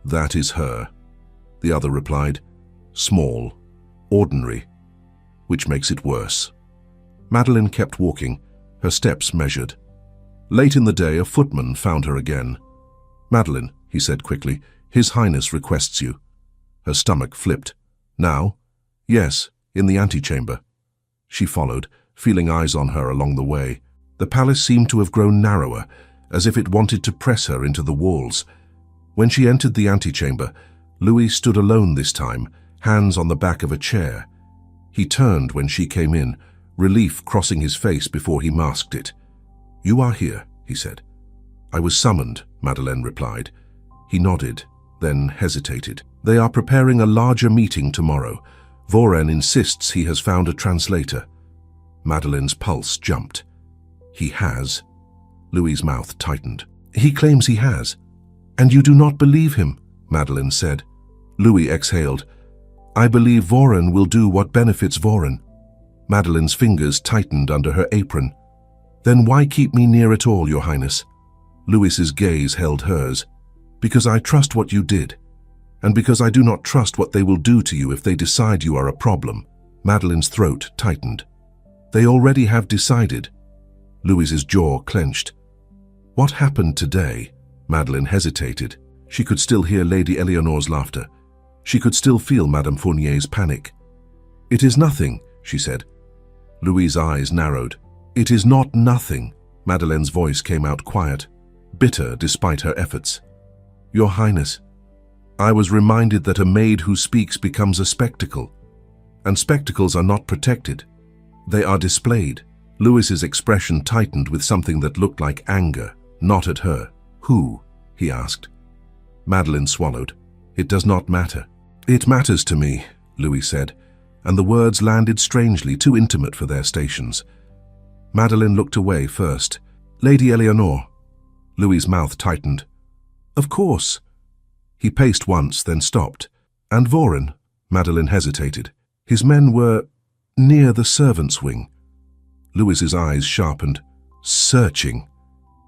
"That is her." The other replied, "Small, ordinary, which makes it worse." Madeleine kept walking, her steps measured. Late in the day, a footman found her again. "Madeleine," he said quickly, "His Highness requests you." Her stomach flipped. "Now?" "Yes, in the antechamber." She followed, feeling eyes on her along the way. The palace seemed to have grown narrower, as if it wanted to press her into the walls. When she entered the antechamber, Louis stood alone this time, hands on the back of a chair. He turned when she came in, relief crossing his face before he masked it. "You are here," he said. "I was summoned," Madeleine replied. He nodded, then hesitated. "They are preparing a larger meeting tomorrow. Voren insists he has found a translator." Madeleine's pulse jumped. "He has?" Louis's mouth tightened. "He claims he has." "And you do not believe him," Madeleine said. Louis exhaled. "I believe Voren will do what benefits Voren." Madeleine's fingers tightened under her apron. "Then why keep me near at all, Your Highness?" Louis's gaze held hers. "Because I trust what you did, and because I do not trust what they will do to you if they decide you are a problem." Madeleine's throat tightened. "They already have decided." Louis's jaw clenched. "What happened today?" Madeleine hesitated. She could still hear Lady Eleanor's laughter. She could still feel Madame Fournier's panic. "It is nothing," she said. Louis's eyes narrowed. "It is not nothing." Madeleine's voice came out quiet, bitter despite her efforts. "Your Highness, I was reminded that a maid who speaks becomes a spectacle, and spectacles are not protected. They are displayed." Louis's expression tightened with something that looked like anger, not at her. "Who?" he asked. Madeleine swallowed. "It does not matter." "It matters to me," Louis said, and the words landed strangely, too intimate for their stations. Madeleine looked away first. "Lady Eleanor." Louis's mouth tightened. "Of course." He paced once, then stopped. "And Voren?" Madeleine hesitated. "His men were near the servants' wing." Louis's eyes sharpened. "Searching."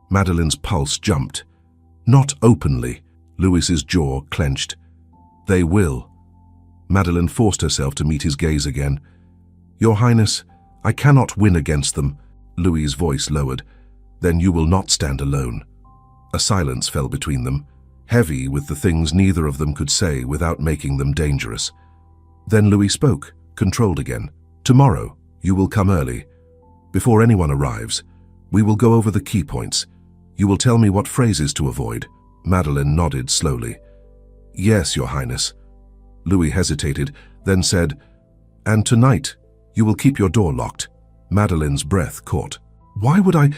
Madeleine's pulse jumped. "Not openly." Louis's jaw clenched. "They will." Madeleine forced herself to meet his gaze again. "Your Highness, I cannot win against them." Louis's voice lowered. "Then you will not stand alone." A silence fell between them, heavy with the things neither of them could say without making them dangerous. Then Louis spoke, controlled again. "Tomorrow, you will come early. Before anyone arrives, we will go over the key points. You will tell me what phrases to avoid." Madeleine nodded slowly. "Yes, Your Highness." Louis hesitated, then said, "And tonight, you will keep your door locked." Madeleine's breath caught. "Why would I?"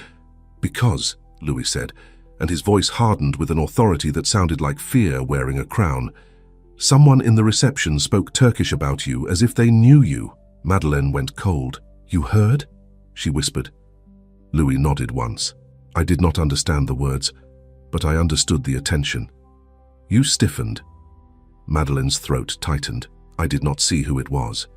"Because," Louis said, and his voice hardened with an authority that sounded like fear wearing a crown. "Someone in the reception spoke Turkish about you as if they knew you." Madeleine went cold. "You heard?" she whispered. Louis nodded once. "I did not understand the words, but I understood the attention." "You stiffened." Madeleine's throat tightened. "I did not see who it was."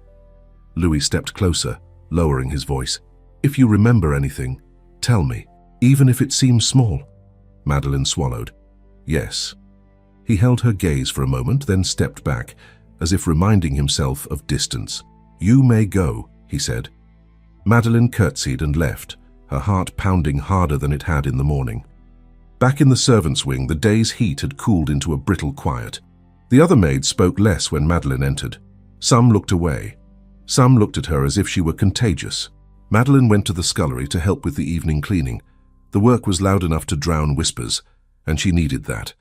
Louis stepped closer, lowering his voice. "If you remember anything, tell me, even if it seems small." Madeleine swallowed. "Yes." He held her gaze for a moment, then stepped back, as if reminding himself of distance. "You may go," he said. Madeleine curtsied and left, her heart pounding harder than it had in the morning. Back in the servants' wing, the day's heat had cooled into a brittle quiet. The other maids spoke less when Madeleine entered. Some looked away. Some looked at her as if she were contagious. Madeleine went to the scullery to help with the evening cleaning. The work was loud enough to drown whispers, and she needed that.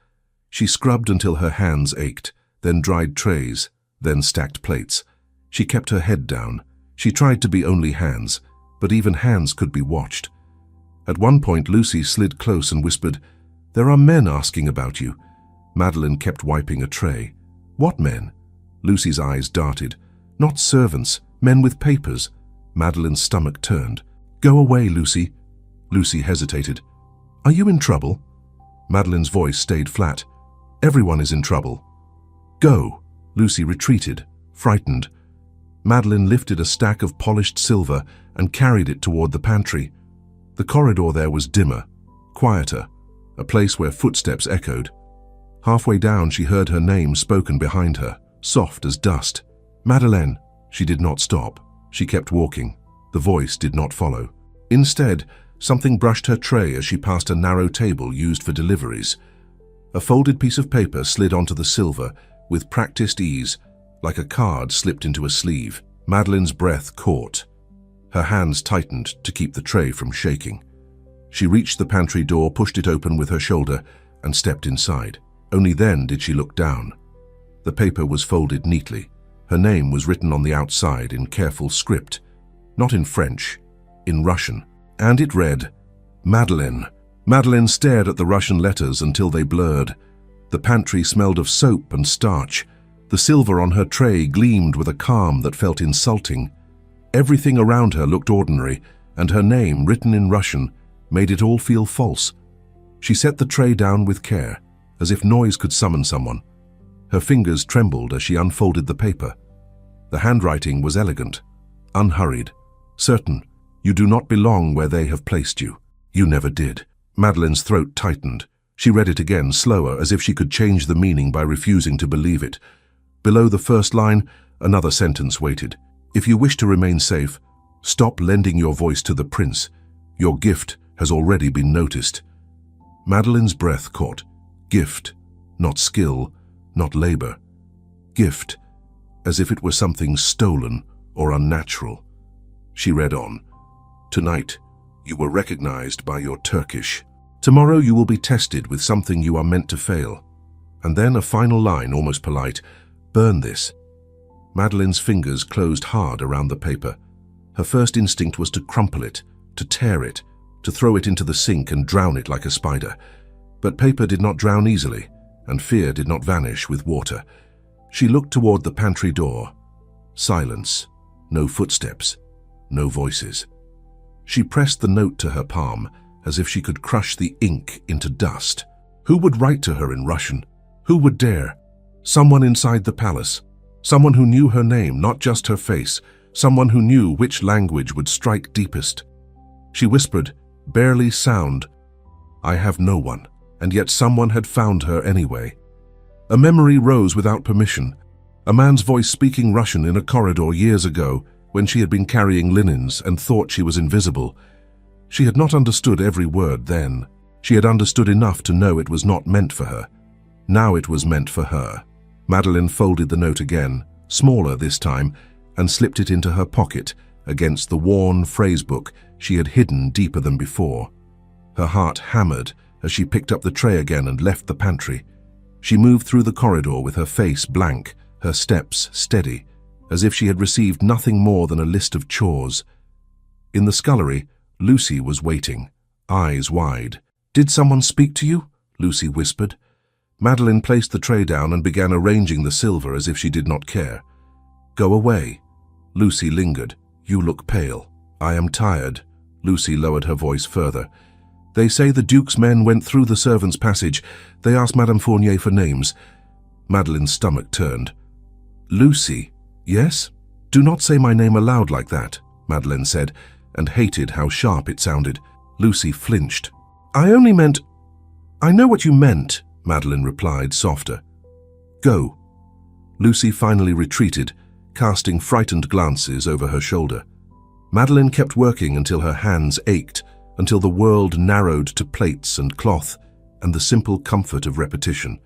She scrubbed until her hands ached, then dried trays, then stacked plates. She kept her head down. She tried to be only hands, but even hands could be watched. At one point, Lucy slid close and whispered, "There are men asking about you." Madeline kept wiping a tray. "What men?" Lucy's eyes darted. "Not servants, men with papers." Madeline's stomach turned. "Go away, Lucy." Lucy hesitated. "Are you in trouble?" Madeline's voice stayed flat. "Everyone is in trouble." "Go." Lucy retreated, frightened. Madeline lifted a stack of polished silver and carried it toward the pantry. The corridor there was dimmer, quieter, a place where footsteps echoed. Halfway down, she heard her name spoken behind her, soft as dust. "Madeleine." She did not stop. She kept walking. The voice did not follow. Instead, something brushed her tray as she passed a narrow table used for deliveries. A folded piece of paper slid onto the silver with practiced ease, like a card slipped into a sleeve. Madeline's breath caught. Her hands tightened to keep the tray from shaking. She reached the pantry door, pushed it open with her shoulder, and stepped inside. Only then did she look down. The paper was folded neatly. Her name was written on the outside in careful script, not in French, in Russian. And it read, "Madeleine." Madeleine stared at the Russian letters until they blurred. The pantry smelled of soap and starch. The silver on her tray gleamed with a calm that felt insulting. Everything around her looked ordinary, and her name, written in Russian, made it all feel false. She set the tray down with care, as if noise could summon someone. Her fingers trembled as she unfolded the paper. The handwriting was elegant, unhurried, certain. "You do not belong where they have placed you. You never did." Madeline's throat tightened. She read it again, slower, as if she could change the meaning by refusing to believe it. Below the first line, another sentence waited. "If you wish to remain safe, stop lending your voice to the prince. Your gift has already been noticed." Madeline's breath caught. Gift, not skill, not labor. Gift, as if it were something stolen or unnatural. She read on. "Tonight, you were recognized by your Turkish. Tomorrow you will be tested with something you are meant to fail." And then a final line, almost polite, "Burn this." Madeline's fingers closed hard around the paper. Her first instinct was to crumple it, to tear it, to throw it into the sink and drown it like a spider. But paper did not drown easily, and fear did not vanish with water. She looked toward the pantry door. Silence. No footsteps. No voices. She pressed the note to her palm, as if she could crush the ink into dust. Who would write to her in Russian? Who would dare? Someone inside the palace. Someone who knew her name, not just her face. Someone who knew which language would strike deepest. She whispered, barely sound, "I have no one." And yet someone had found her anyway. A memory rose without permission. A man's voice speaking Russian in a corridor years ago, when she had been carrying linens and thought she was invisible. She had not understood every word then. She had understood enough to know it was not meant for her. Now it was meant for her. Madeline folded the note again, smaller this time, and slipped it into her pocket against the worn phrasebook she had hidden deeper than before. Her heart hammered as she picked up the tray again and left the pantry. She moved through the corridor with her face blank, her steps steady, as if she had received nothing more than a list of chores. In the scullery, Lucy was waiting, eyes wide. "Did someone speak to you?" Lucy whispered. Madeline placed the tray down and began arranging the silver as if she did not care. "Go away." Lucy lingered. "You look pale." "I am tired." Lucy lowered her voice further. "They say the Duke's men went through the servants' passage. They asked Madame Fournier for names." Madeline's stomach turned. "Lucy." "Yes?" "Do not say my name aloud like that," Madeline said, and hated how sharp it sounded. Lucy flinched. "I only meant—" "I know what you meant," Madeline replied, softer. "Go." Lucy finally retreated, casting frightened glances over her shoulder. Madeline kept working until her hands ached, until the world narrowed to plates and cloth and the simple comfort of repetition.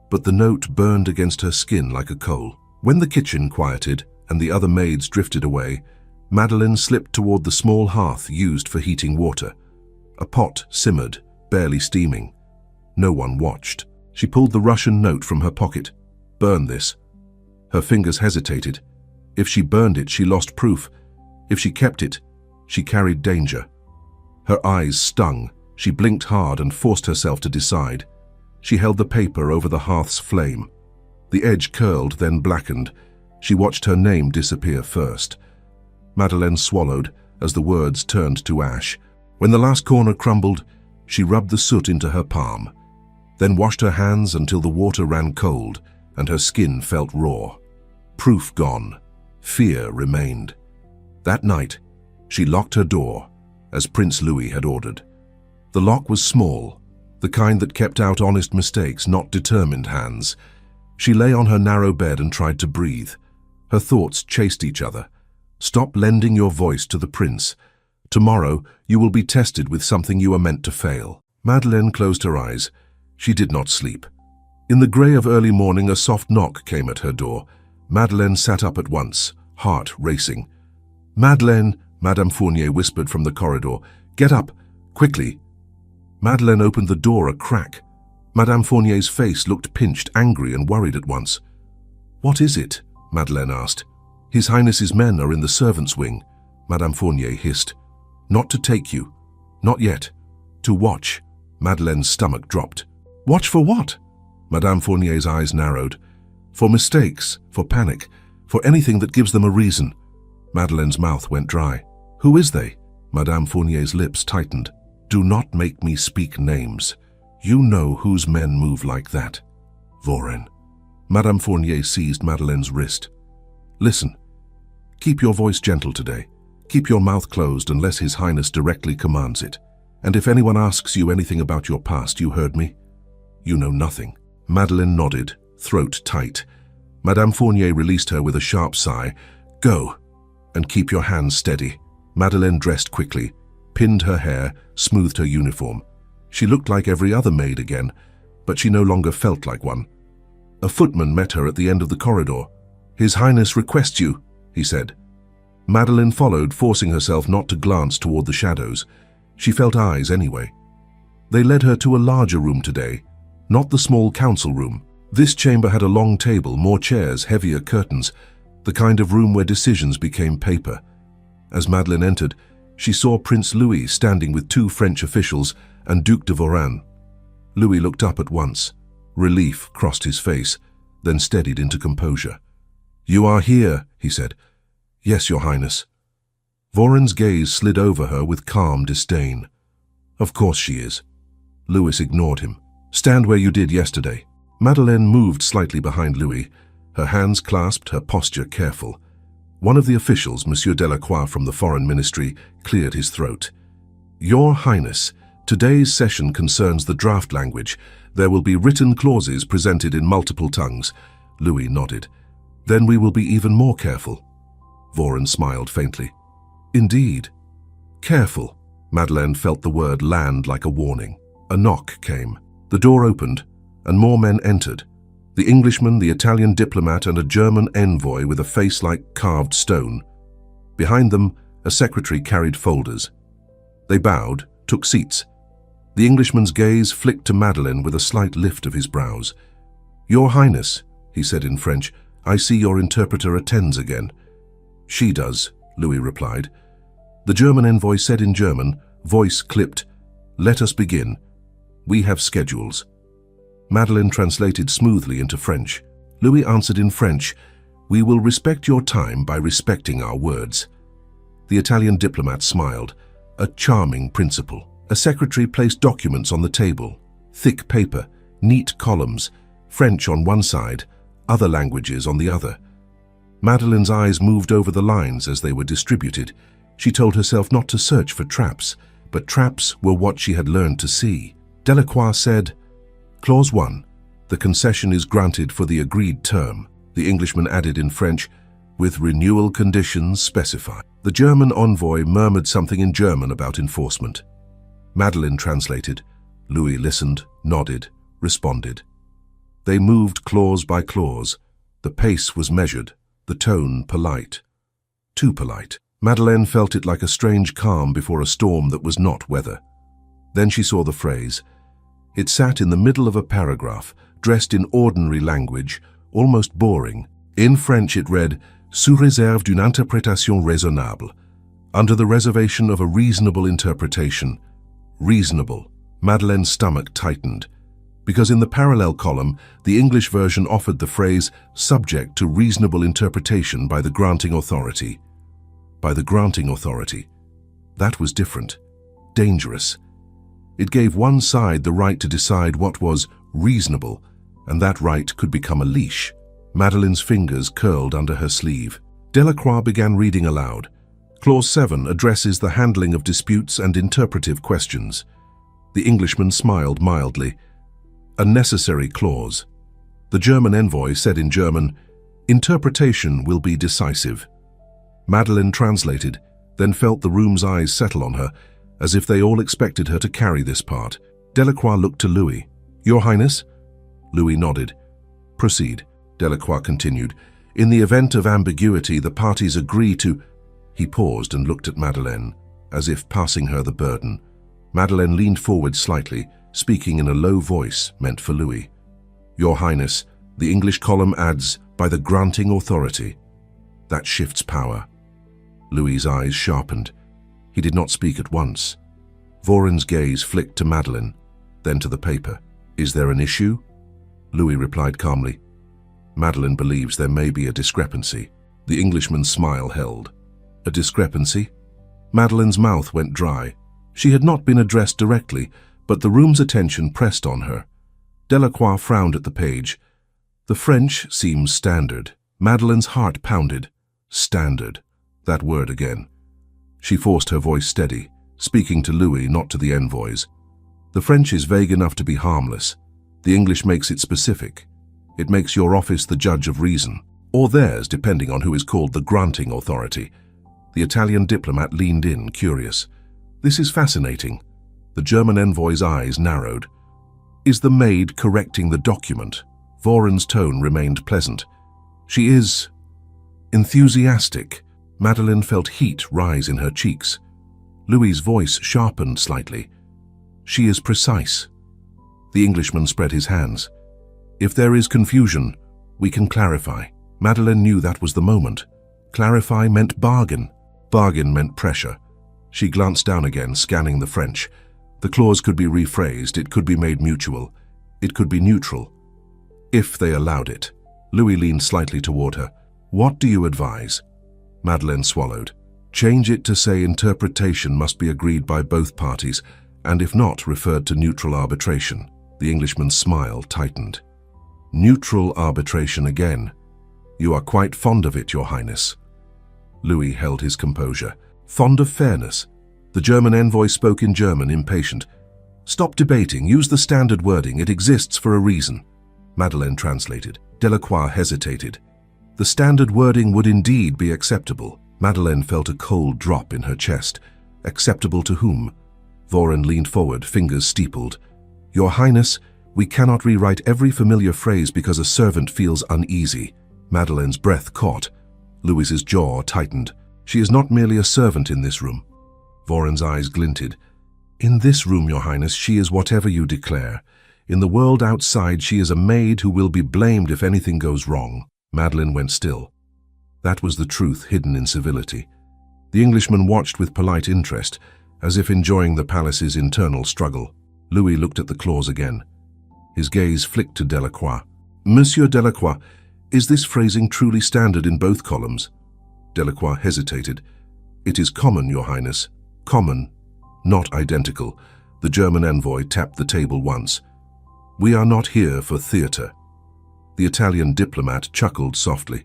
But the note burned against her skin like a coal. When the kitchen quieted and the other maids drifted away, Madeline slipped toward the small hearth used for heating water. A pot simmered, barely steaming. No one watched. She pulled the Russian note from her pocket. Burn this. Her fingers hesitated. If she burned it, she lost proof. If she kept it, she carried danger. Her eyes stung. She blinked hard and forced herself to decide. She held the paper over the hearth's flame. The edge curled, then blackened. She watched her name disappear first. Madeleine swallowed as the words turned to ash. When the last corner crumbled, she rubbed the soot into her palm, then washed her hands until the water ran cold and her skin felt raw. Proof gone. Fear remained. That night, she locked her door, as Prince Louis had ordered. The lock was small, the kind that kept out honest mistakes, not determined hands. She lay on her narrow bed and tried to breathe. Her thoughts chased each other. Stop lending your voice to the prince. Tomorrow, you will be tested with something you are meant to fail. Madeleine closed her eyes. She did not sleep. In the grey of early morning, a soft knock came at her door. Madeleine sat up at once, heart racing. "Madeleine," Madame Fournier whispered from the corridor. "Get up, quickly." Madeleine opened the door a crack. Madame Fournier's face looked pinched, angry and worried at once. "What is it?" Madeleine asked. "His Highness's men are in the servants' wing," Madame Fournier hissed. "Not to take you. Not yet. To watch." Madeleine's stomach dropped. "Watch for what?" Madame Fournier's eyes narrowed. "For mistakes, for panic, for anything that gives them a reason." Madeleine's mouth went dry. "Who is they?" Madame Fournier's lips tightened. "Do not make me speak names. You know whose men move like that." "Voren." Madame Fournier seized Madeleine's wrist. "Listen. Keep your voice gentle today. Keep your mouth closed unless His Highness directly commands it. And if anyone asks you anything about your past, you heard me? You know nothing." Madeleine nodded, throat tight. Madame Fournier released her with a sharp sigh. "Go, and keep your hands steady." Madeleine dressed quickly, pinned her hair, smoothed her uniform. She looked like every other maid again, but she no longer felt like one. A footman met her at the end of the corridor. "His Highness requests you," he said. Madeleine followed, forcing herself not to glance toward the shadows. She felt eyes anyway. They led her to a larger room today, not the small council room. This chamber had a long table, more chairs, heavier curtains, the kind of room where decisions became paper. As Madeleine entered, she saw Prince Louis standing with 2 French officials and Duc de Voran. Louis looked up at once. Relief crossed his face, then steadied into composure. "You are here," he said. "Yes, Your Highness." Voran's gaze slid over her with calm disdain. "Of course she is." Louis ignored him. "Stand where you did yesterday." Madeleine moved slightly behind Louis, her hands clasped, her posture careful. One of the officials, Monsieur Delacroix from the Foreign Ministry, cleared his throat. "Your Highness, today's session concerns the draft language. There will be written clauses presented in multiple tongues." Louis nodded. "Then we will be even more careful." Voran smiled faintly. "Indeed. Careful." Madeleine felt the word land like a warning. A knock came. The door opened, and more men entered. The Englishman, the Italian diplomat, and a German envoy with a face like carved stone. Behind them, a secretary carried folders. They bowed, took seats. The Englishman's gaze flicked to Madeleine with a slight lift of his brows. "Your Highness," he said in French, "I see your interpreter attends again." "She does," Louis replied. The German envoy said in German, voice clipped, "Let us begin. We have schedules." Madeleine translated smoothly into French. Louis answered in French, "We will respect your time by respecting our words." The Italian diplomat smiled. A charming principle. A secretary placed documents on the table. Thick paper, neat columns, French on one side, other languages on the other. Madeleine's eyes moved over the lines as they were distributed. She told herself not to search for traps, but traps were what she had learned to see. Delacroix said, "Clause 1. The concession is granted for the agreed term." The Englishman added in French, "with renewal conditions specified." The German envoy murmured something in German about enforcement. Madeleine translated. Louis listened, nodded, responded. They moved clause by clause. The pace was measured, the tone polite. Too polite. Madeleine felt it like a strange calm before a storm that was not weather. Then she saw the phrase, It sat in the middle of a paragraph, dressed in ordinary language, almost boring. In French it read, sous réserve d'une interprétation raisonnable, under the reservation of a reasonable interpretation. Reasonable. Madeleine's stomach tightened, because in the parallel column, the English version offered the phrase, subject to reasonable interpretation by the granting authority. By the granting authority. That was different. Dangerous. It gave one side the right to decide what was reasonable, and that right could become a leash. Madeleine's fingers curled under her sleeve. Delacroix began reading aloud. Clause 7 addresses the handling of disputes and interpretive questions. The Englishman smiled mildly. A necessary clause. The German envoy said in German, interpretation will be decisive. Madeleine translated, then felt the room's eyes settle on her, as if they all expected her to carry this part. Delacroix looked to Louis. Your Highness? Louis nodded. Proceed, Delacroix continued. In the event of ambiguity, the parties agree to... He paused and looked at Madeleine, as if passing her the burden. Madeleine leaned forward slightly, speaking in a low voice meant for Louis. Your Highness, the English column adds, by the granting authority. That shifts power. Louis's eyes sharpened. He did not speak at once. Voren's gaze flicked to Madeleine, then to the paper. Is there an issue? Louis replied calmly. Madeleine believes there may be a discrepancy. The Englishman's smile held. A discrepancy? Madeleine's mouth went dry. She had not been addressed directly, but the room's attention pressed on her. Delacroix frowned at the page. The French seems standard. Madeleine's heart pounded. Standard. That word again. She forced her voice steady, speaking to Louis, not to the envoys. The French is vague enough to be harmless. The English makes it specific. It makes your office the judge of reason, or theirs, depending on who is called the granting authority. The Italian diplomat leaned in, curious. This is fascinating. The German envoy's eyes narrowed. Is the maid correcting the document? Voren's tone remained pleasant. She is enthusiastic. Madeleine felt heat rise in her cheeks. Louis's voice sharpened slightly. She is precise. The Englishman spread his hands. If there is confusion, we can clarify. Madeleine knew that was the moment. Clarify meant bargain. Bargain meant pressure. She glanced down again, scanning the French. The clause could be rephrased, it could be made mutual. It could be neutral. If they allowed it. Louis leaned slightly toward her. What do you advise? Madeleine swallowed. Change it to say interpretation must be agreed by both parties, and if not, referred to neutral arbitration. The Englishman's smile tightened. Neutral arbitration again. You are quite fond of it, Your Highness. Louis held his composure. Fond of fairness. The German envoy spoke in German, impatient. Stop debating, use the standard wording, it exists for a reason. Madeleine translated. Delacroix hesitated. The standard wording would indeed be acceptable. Madeleine felt a cold drop in her chest. Acceptable to whom? Voren leaned forward, fingers steepled. Your Highness, we cannot rewrite every familiar phrase because a servant feels uneasy. Madeleine's breath caught. Louis's jaw tightened. She is not merely a servant in this room. Voren's eyes glinted. In this room, Your Highness, she is whatever you declare. In the world outside, she is a maid who will be blamed if anything goes wrong. Madeleine went still. That was the truth hidden in civility. The Englishman watched with polite interest, as if enjoying the palace's internal struggle. Louis looked at the clause again. His gaze flicked to Delacroix. Monsieur Delacroix, is this phrasing truly standard in both columns? Delacroix hesitated. It is common, Your Highness. Common, not identical. The German envoy tapped the table once. We are not here for theatre. The Italian diplomat chuckled softly.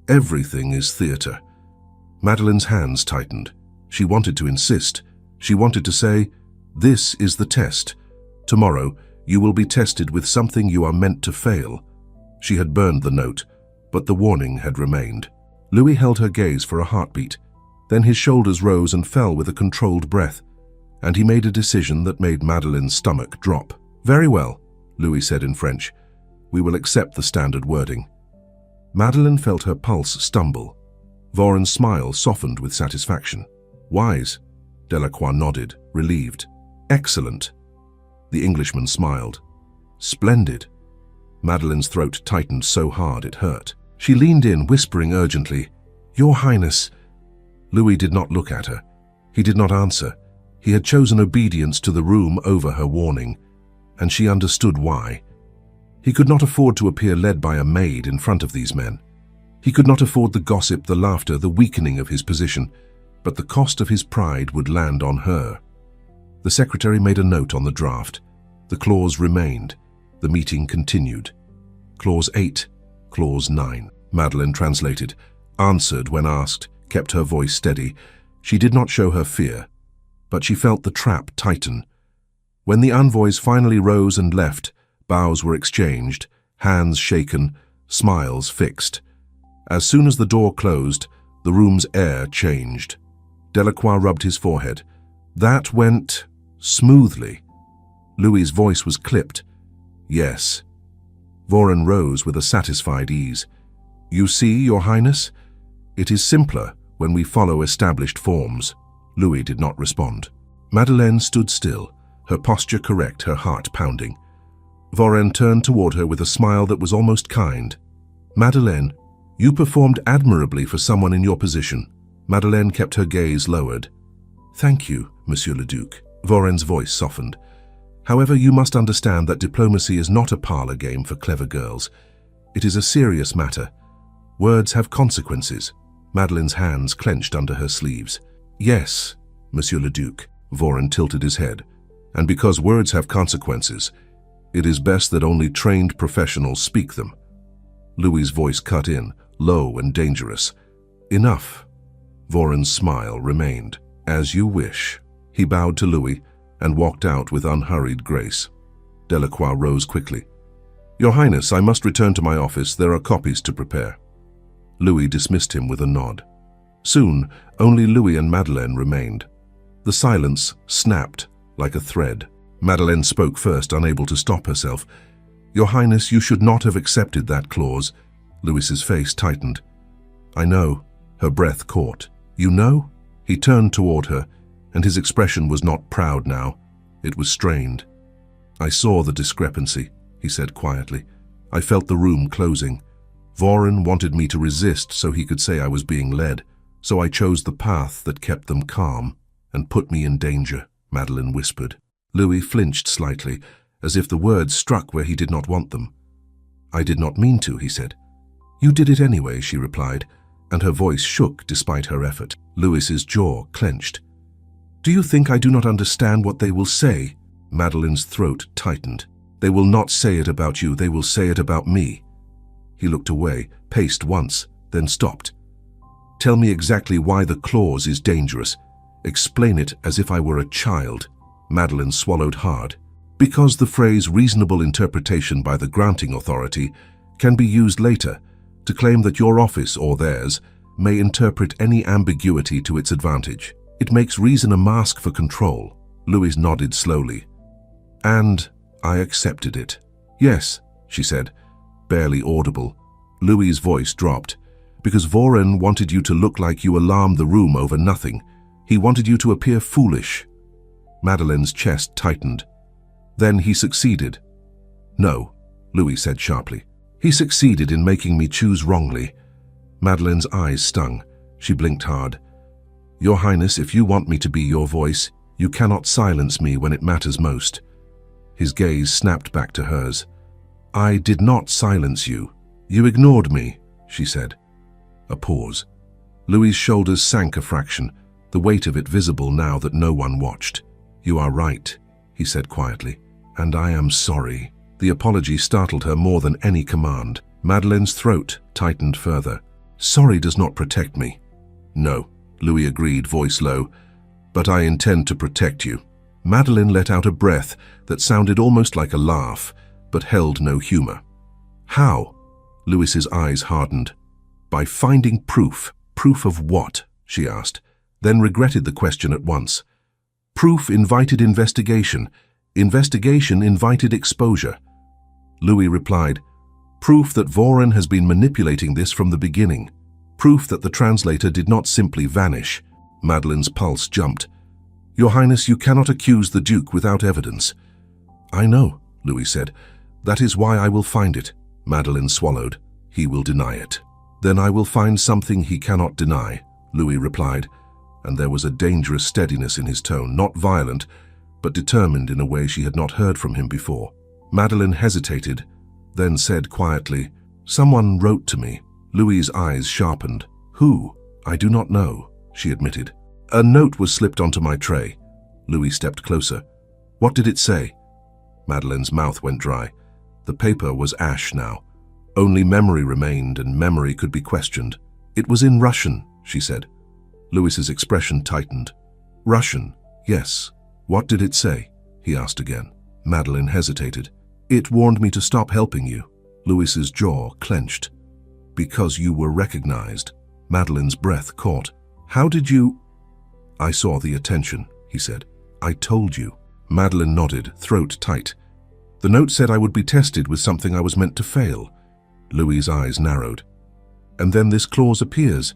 Everything is theatre. Madeleine's hands tightened. She wanted to insist. She wanted to say, this is the test. Tomorrow, you will be tested with something you are meant to fail. She had burned the note, but the warning had remained. Louis held her gaze for a heartbeat. Then his shoulders rose and fell with a controlled breath, and he made a decision that made Madeleine's stomach drop. Very well, Louis said in French. We will accept the standard wording. Madeleine felt her pulse stumble. Voren's smile softened with satisfaction. Wise. Delacroix nodded, relieved. Excellent. The Englishman smiled. Splendid. Madeleine's throat tightened so hard it hurt. She leaned in, whispering urgently, Your Highness. Louis did not look at her. He did not answer. He had chosen obedience to the room over her warning, and she understood why. He could not afford to appear led by a maid in front of these men. He could not afford the gossip, the laughter, the weakening of his position, but the cost of his pride would land on her. The secretary made a note on the draft. The clause remained. The meeting continued. Clause 8, Clause 9. Madeleine translated, answered when asked, kept her voice steady. She did not show her fear, but she felt the trap tighten. When the envoys finally rose and left, bows were exchanged, hands shaken, smiles fixed. As soon as the door closed, the room's air changed. Delacroix rubbed his forehead. That went smoothly. Louis's voice was clipped. Yes. Voren rose with a satisfied ease. You see, Your Highness? It is simpler when we follow established forms. Louis did not respond. Madeleine stood still, her posture correct, her heart pounding. Voren turned toward her with a smile that was almost kind. Madeleine, you performed admirably for someone in your position. Madeleine kept her gaze lowered. Thank you, Monsieur le Duc. Voren's voice softened. However, you must understand that diplomacy is not a parlor game for clever girls. It is a serious matter. Words have consequences. Madeleine's hands clenched under her sleeves. Yes, Monsieur le Duc. Voren tilted his head. And because words have consequences, it is best that only trained professionals speak them. Louis's voice cut in, low and dangerous. Enough. Voren's smile remained. As you wish. He bowed to Louis and walked out with unhurried grace. Delacroix rose quickly. Your Highness, I must return to my office. There are copies to prepare. Louis dismissed him with a nod. Soon, only Louis and Madeleine remained. The silence snapped like a thread. Madeleine spoke first, unable to stop herself. Your Highness, you should not have accepted that clause. Louis's face tightened. I know. Her breath caught. You know? He turned toward her, and his expression was not proud now. It was strained. I saw the discrepancy, he said quietly. I felt the room closing. Voren wanted me to resist so he could say I was being led, so I chose the path that kept them calm and put me in danger, Madeleine whispered. Louis flinched slightly, as if the words struck where he did not want them. I did not mean to, he said. You did it anyway, she replied, and her voice shook despite her effort. Louis's jaw clenched. Do you think I do not understand what they will say? Madeleine's throat tightened. They will not say it about you, they will say it about me. He looked away, paced once, then stopped. Tell me exactly why the clause is dangerous. Explain it as if I were a child. Madeleine swallowed hard. Because the phrase reasonable interpretation by the granting authority can be used later to claim that your office or theirs may interpret any ambiguity to its advantage. It makes reason a mask for control. Louis nodded slowly. And I accepted it. Yes, she said, barely audible. Louis's voice dropped. Because Voren wanted you to look like you alarmed the room over nothing. He wanted you to appear foolish. Madeleine's chest tightened. Then he succeeded. No, Louis said sharply. He succeeded in making me choose wrongly. Madeleine's eyes stung. She blinked hard. Your Highness, if you want me to be your voice, you cannot silence me when it matters most. His gaze snapped back to hers. I did not silence you. You ignored me, she said. A pause. Louis's shoulders sank a fraction, the weight of it visible now that no one watched. You are right, he said quietly, and I am sorry. The apology startled her more than any command. Madeleine's throat tightened further. Sorry does not protect me. No, Louis agreed, voice low, but I intend to protect you. Madeleine let out a breath that sounded almost like a laugh, but held no humor. How? Louis's eyes hardened. By finding proof. Proof of what? She asked, then regretted the question at once. Proof invited investigation. Investigation invited exposure. Louis replied, proof that Voren has been manipulating this from the beginning. Proof that the translator did not simply vanish. Madeleine's pulse jumped. Your Highness, you cannot accuse the Duke without evidence. I know, Louis said. That is why I will find it. Madeleine swallowed. He will deny it. Then I will find something he cannot deny, Louis replied, and there was a dangerous steadiness in his tone, not violent, but determined in a way she had not heard from him before. Madeleine hesitated, then said quietly, Someone wrote to me. Louis's eyes sharpened. Who? I do not know, she admitted. A note was slipped onto my tray. Louis stepped closer. What did it say? Madeleine's mouth went dry. The paper was ash now. Only memory remained, and memory could be questioned. It was in Russian, she said. Louis's expression tightened. Russian, yes. What did it say? He asked again. Madeleine hesitated. It warned me to stop helping you. Louis's jaw clenched. Because you were recognized. Madeleine's breath caught. How did you... I saw the attention, he said. I told you. Madeleine nodded, throat tight. The note said I would be tested with something I was meant to fail. Louis's eyes narrowed. And then this clause appears.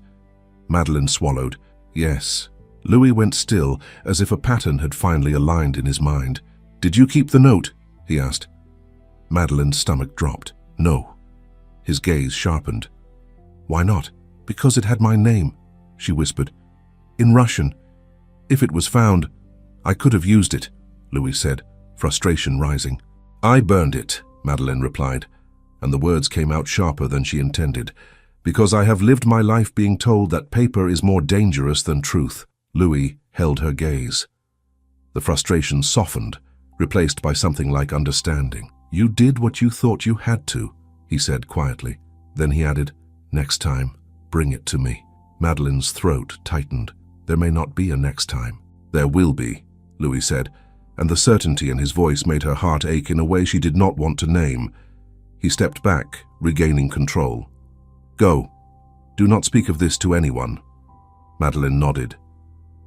Madeleine swallowed. Yes. Louis went still, as if a pattern had finally aligned in his mind. Did you keep the note? He asked. Madeleine's stomach dropped. No. His gaze sharpened. Why not? Because it had my name, she whispered. In Russian. If it was found, I could have used it, Louis said, frustration rising. I burned it, Madeleine replied, and the words came out sharper than she intended, because I have lived my life being told that paper is more dangerous than truth. Louis held her gaze. The frustration softened, replaced by something like understanding. You did what you thought you had to, he said quietly. Then he added, next time, bring it to me. Madeleine's throat tightened. There may not be a next time. There will be, Louis said, and the certainty in his voice made her heart ache in a way she did not want to name. He stepped back, regaining control. Go. Do not speak of this to anyone. Madeleine nodded.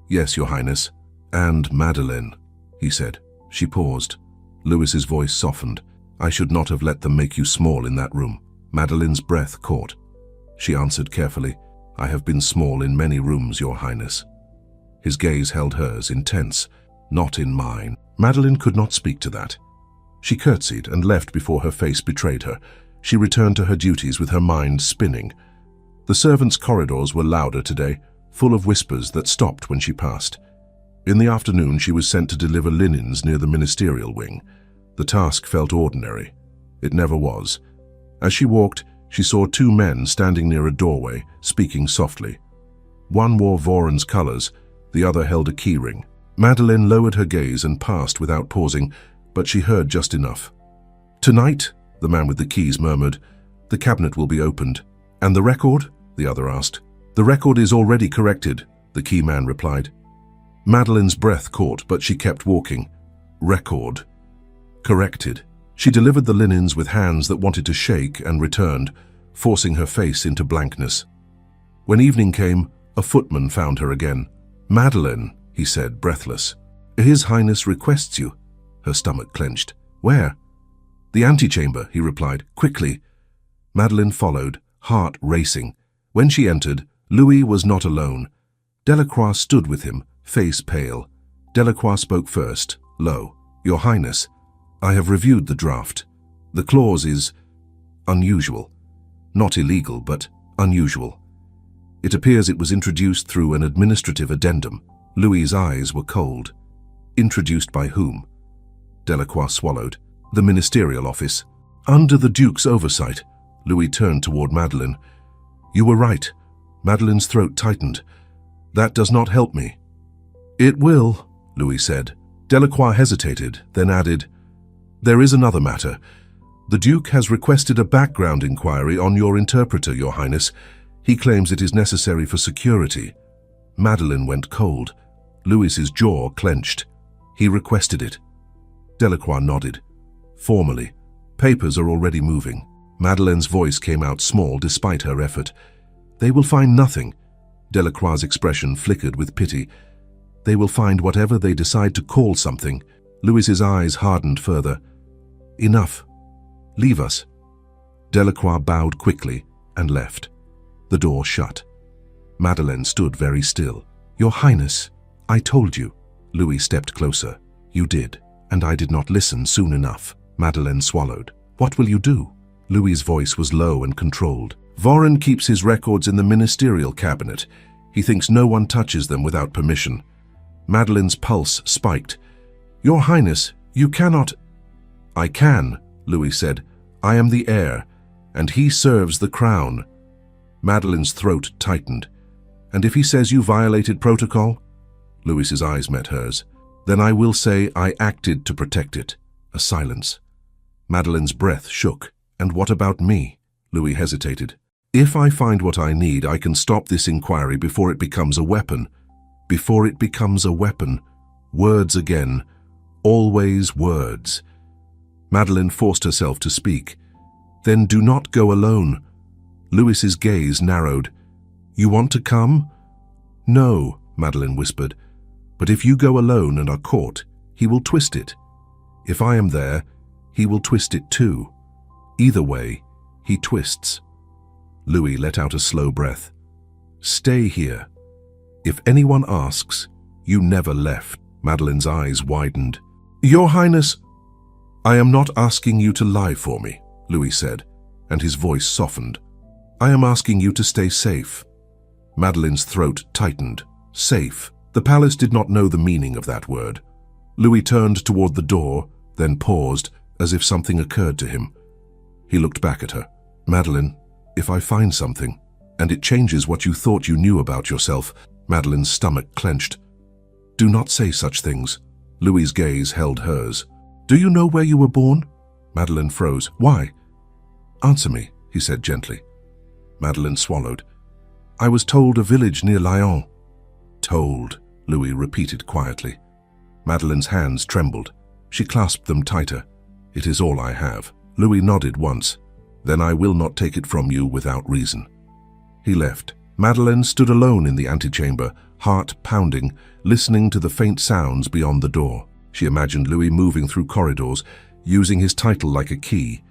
Yes, Your Highness. And Madeleine, he said. She paused. Louis's voice softened. I should not have let them make you small in that room. Madeleine's breath caught. She answered carefully, I have been small in many rooms, Your Highness. His gaze held hers, intense, not in mine. Madeleine could not speak to that. She curtsied and left before her face betrayed her. She returned to her duties with her mind spinning. The servants' corridors were louder today, full of whispers that stopped when she passed. In the afternoon, she was sent to deliver linens near the ministerial wing. The task felt ordinary. It never was. As she walked, she saw two men standing near a doorway, speaking softly. One wore Voron's colors, the other held a keyring. Madeleine lowered her gaze and passed without pausing, but she heard just enough. Tonight, the man with the keys murmured, the cabinet will be opened. And the record? The other asked. The record is already corrected, the key man replied. Madeleine's breath caught, but she kept walking. Record. Corrected. She delivered the linens with hands that wanted to shake and returned, forcing her face into blankness. When evening came, a footman found her again. Madeleine, he said, breathless. His Highness requests you. Her stomach clenched. Where? The antechamber, he replied. Quickly. Madeleine followed, heart racing. When she entered, Louis was not alone. Delacroix stood with him, face pale. Delacroix spoke first, low. Your Highness, I have reviewed the draft. The clause is unusual. Not illegal, but unusual. It appears it was introduced through an administrative addendum. Louis's eyes were cold. Introduced by whom? Delacroix swallowed. The ministerial office. Under the Duke's oversight. Louis turned toward Madeleine. You were right. Madeleine's throat tightened. That does not help me. It will, Louis said. Delacroix hesitated, then added, There is another matter. The Duke has requested a background inquiry on your interpreter, Your Highness. He claims it is necessary for security. Madeleine went cold. Louis's jaw clenched. He requested it. Delacroix nodded. Formally. Papers are already moving. Madeleine's voice came out small despite her effort. They will find nothing. Delacroix's expression flickered with pity. They will find whatever they decide to call something. Louis's eyes hardened further. Enough. Leave us. Delacroix bowed quickly and left. The door shut. Madeleine stood very still. Your Highness, I told you. Louis stepped closer. You did. And I did not listen soon enough. Madeleine swallowed. What will you do? Louis's voice was low and controlled. Voren keeps his records in the ministerial cabinet. He thinks no one touches them without permission. Madeleine's pulse spiked. Your Highness, you cannot... I can, Louis said. I am the heir, and he serves the crown. Madeleine's throat tightened. And if he says you violated protocol? Louis's eyes met hers. Then I will say I acted to protect it. A silence. Madeleine's breath shook. And what about me? Louis hesitated. If I find what I need, I can stop this inquiry before it becomes a weapon. Before it becomes a weapon. Words again. Always words. Madeleine forced herself to speak. Then do not go alone. Louis's gaze narrowed. You want to come? No, Madeleine whispered. But if you go alone and are caught, he will twist it. If I am there, he will twist it too. Either way, he twists. Louis let out a slow breath. Stay here. If anyone asks, you never left. Madeleine's eyes widened. Your Highness, I am not asking you to lie for me, Louis said, and his voice softened. I am asking you to stay safe. Madeleine's throat tightened. Safe. The palace did not know the meaning of that word. Louis turned toward the door, then paused, as if something occurred to him. He looked back at her. Madeleine, if I find something, and it changes what you thought you knew about yourself, Madeleine's stomach clenched. Do not say such things. Louis's gaze held hers. Do you know where you were born? Madeleine froze. Why? Answer me, he said gently. Madeleine swallowed. I was told a village near Lyon. Told, Louis repeated quietly. Madeleine's hands trembled. She clasped them tighter. It is all I have. Louis nodded once. Then I will not take it from you without reason. He left. Madeleine stood alone in the antechamber, heart pounding, listening to the faint sounds beyond the door. She imagined Louis moving through corridors, using his title like a key.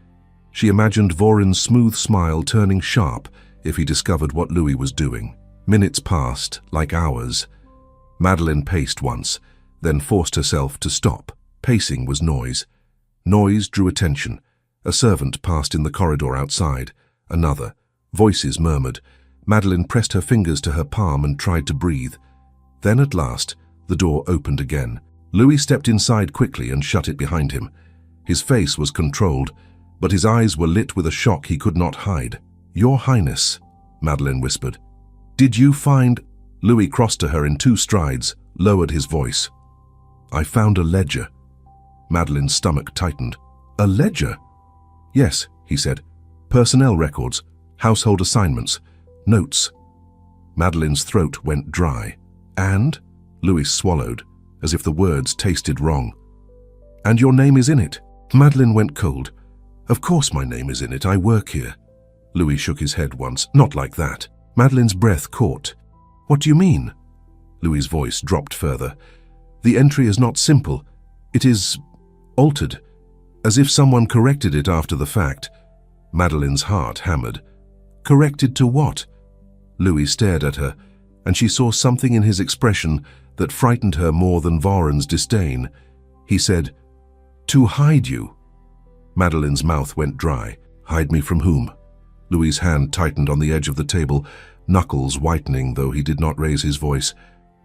She imagined Voren's smooth smile turning sharp if he discovered what Louis was doing. Minutes passed, like hours. Madeleine paced once, then forced herself to stop. Pacing was noise. Noise drew attention. A servant passed in the corridor outside. Another. Voices murmured. Madeleine pressed her fingers to her palm and tried to breathe. Then at last, the door opened again. Louis stepped inside quickly and shut it behind him. His face was controlled, but his eyes were lit with a shock he could not hide. Your Highness, Madeleine whispered. Did you find... Louis crossed to her in 2 strides, lowered his voice. I found a ledger. Madeleine's stomach tightened. A ledger? Yes, he said. Personnel records, household assignments, notes. Madeleine's throat went dry. And? Louis swallowed, as if the words tasted wrong. And your name is in it? Madeleine went cold. Of course my name is in it, I work here. Louis shook his head once. Not like that. Madeleine's breath caught. What do you mean? Louis's voice dropped further. The entry is not simple. It is altered, as if someone corrected it after the fact. Madeleine's heart hammered. Corrected to what? Louis stared at her, and she saw something in his expression that frightened her more than Voren's disdain. He said, To hide you. Madeleine's mouth went dry. Hide me from whom? Louis's hand tightened on the edge of the table, knuckles whitening, though he did not raise his voice.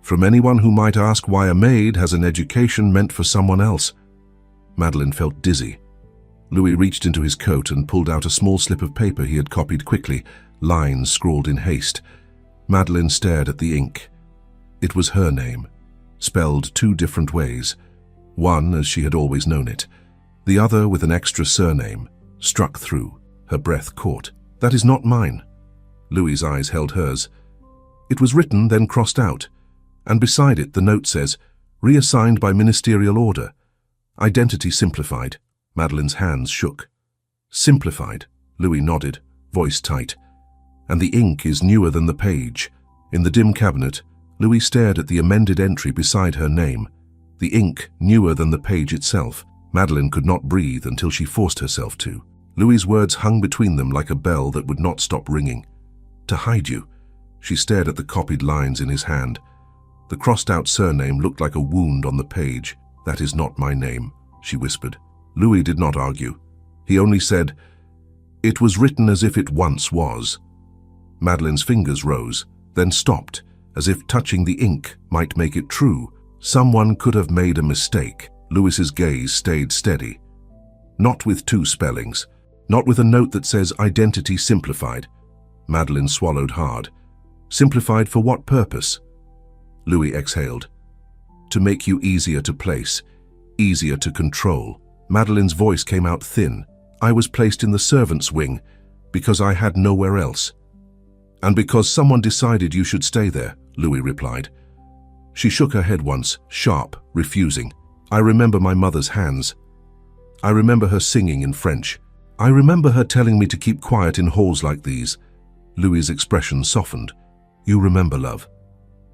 From anyone who might ask why a maid has an education meant for someone else. Madeleine felt dizzy. Louis reached into his coat and pulled out a small slip of paper he had copied quickly, lines scrawled in haste. Madeleine stared at the ink. It was her name, spelled 2 different ways. One as she had always known it, the other with an extra surname, struck through. Her breath caught. That is not mine. Louis's eyes held hers. It was written, then crossed out, and beside it the note says, reassigned by ministerial order. Identity simplified. Madeleine's hands shook. Simplified, Louis nodded, voice tight. And the ink is newer than the page. In the dim cabinet, Louis stared at the amended entry beside her name. The ink newer than the page itself. Madeleine could not breathe until she forced herself to. Louis's words hung between them like a bell that would not stop ringing. To hide you. She stared at the copied lines in his hand. The crossed-out surname looked like a wound on the page. That is not my name. she whispered. Louis did not argue. He only said, "It was written as if it once was." Madeleine's fingers rose, then stopped, as if touching the ink might make it true. Someone could have made a mistake. Louis's gaze stayed steady. Not with two spellings, not with a note that says identity simplified. Madeleine swallowed hard. Simplified for what purpose? Louis exhaled. To make you easier to place, easier to control. Madeleine's voice came out thin. I was placed in the servants' wing because I had nowhere else. And because someone decided you should stay there, Louis replied. She shook her head once, sharp, refusing. I remember my mother's hands. I remember her singing in French. I remember her telling me to keep quiet in halls like these. Louis's expression softened. You remember, love.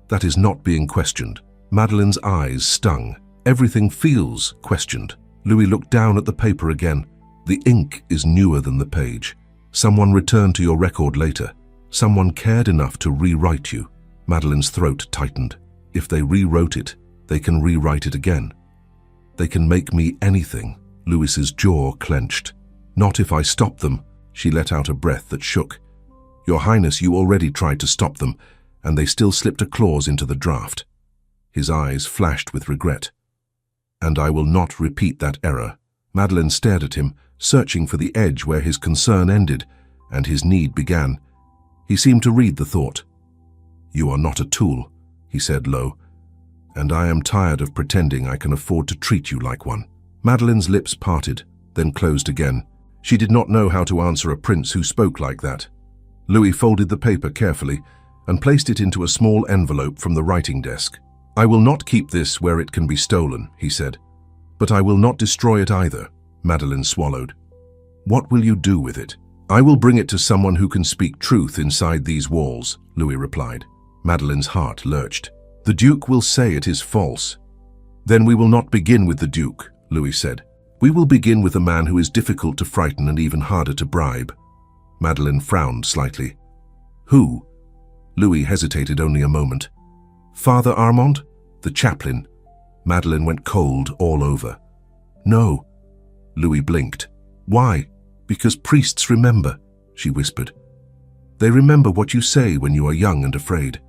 That is not being questioned. Madeleine's eyes stung. Everything feels questioned. Louis looked down at the paper again. The ink is newer than the page. Someone returned to your record later. Someone cared enough to rewrite you. Madeleine's throat tightened. If they rewrote it, they can rewrite it again. They can make me anything. Louis's jaw clenched. Not if I stop them. She let out a breath that shook. Your Highness, you already tried to stop them, and they still slipped a clause into the draft. His eyes flashed with regret. And I will not repeat that error. Madeleine stared at him, searching for the edge where his concern ended and his need began. He seemed to read the thought. You are not a tool, he said low, and I am tired of pretending I can afford to treat you like one. Madeleine's lips parted, then closed again. She did not know how to answer a prince who spoke like that. Louis folded the paper carefully and placed it into a small envelope from the writing desk. I will not keep this where it can be stolen, he said. But I will not destroy it either. Madeleine swallowed. What will you do with it? I will bring it to someone who can speak truth inside these walls, Louis replied. Madeleine's heart lurched. The Duke will say it is false. Then we will not begin with the Duke, Louis said. We will begin with a man who is difficult to frighten and even harder to bribe. Madeleine frowned slightly. Who? Louis hesitated only a moment. Father Armand? The chaplain. Madeleine went cold all over. No. Louis blinked. Why? Because priests remember, she whispered. They remember what you say when you are young and afraid.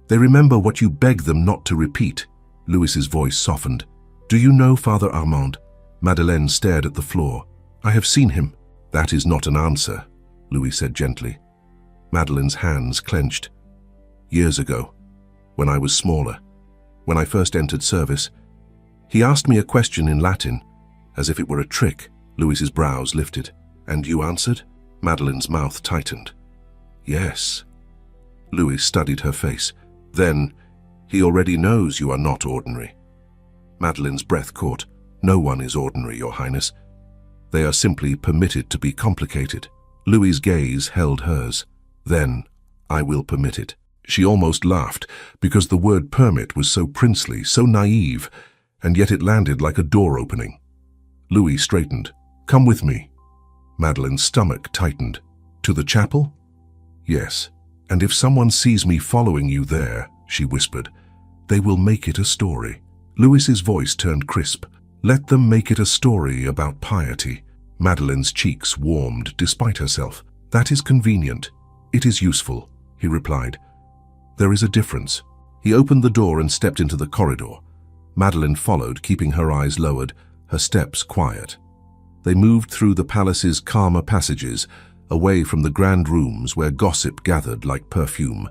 They remember what you beg them not to repeat. Louis's voice softened. Do you know Father Armand? Madeleine stared at the floor. I have seen him. That is not an answer, Louis said gently. Madeleine's hands clenched. Years ago, when I was smaller, when I first entered service, he asked me a question in Latin, as if it were a trick. Louis's brows lifted. And you answered? Madeleine's mouth tightened. Yes. Louis studied her face. Then, he already knows you are not ordinary. Madeleine's breath caught. No one is ordinary, Your Highness. They are simply permitted to be complicated. Louis's gaze held hers. Then, I will permit it. She almost laughed, because the word permit was so princely, so naive, and yet it landed like a door opening. Louis straightened. Come with me. Madeleine's stomach tightened. To the chapel? Yes. And if someone sees me following you there, she whispered, they will make it a story. Louis's voice turned crisp. Let them make it a story about piety. Madeleine's cheeks warmed despite herself. That is convenient. It is useful, he replied. There is a difference. He opened the door and stepped into the corridor. Madeleine followed, keeping her eyes lowered, her steps quiet. They moved through the palace's calmer passages, away from the grand rooms where gossip gathered like perfume.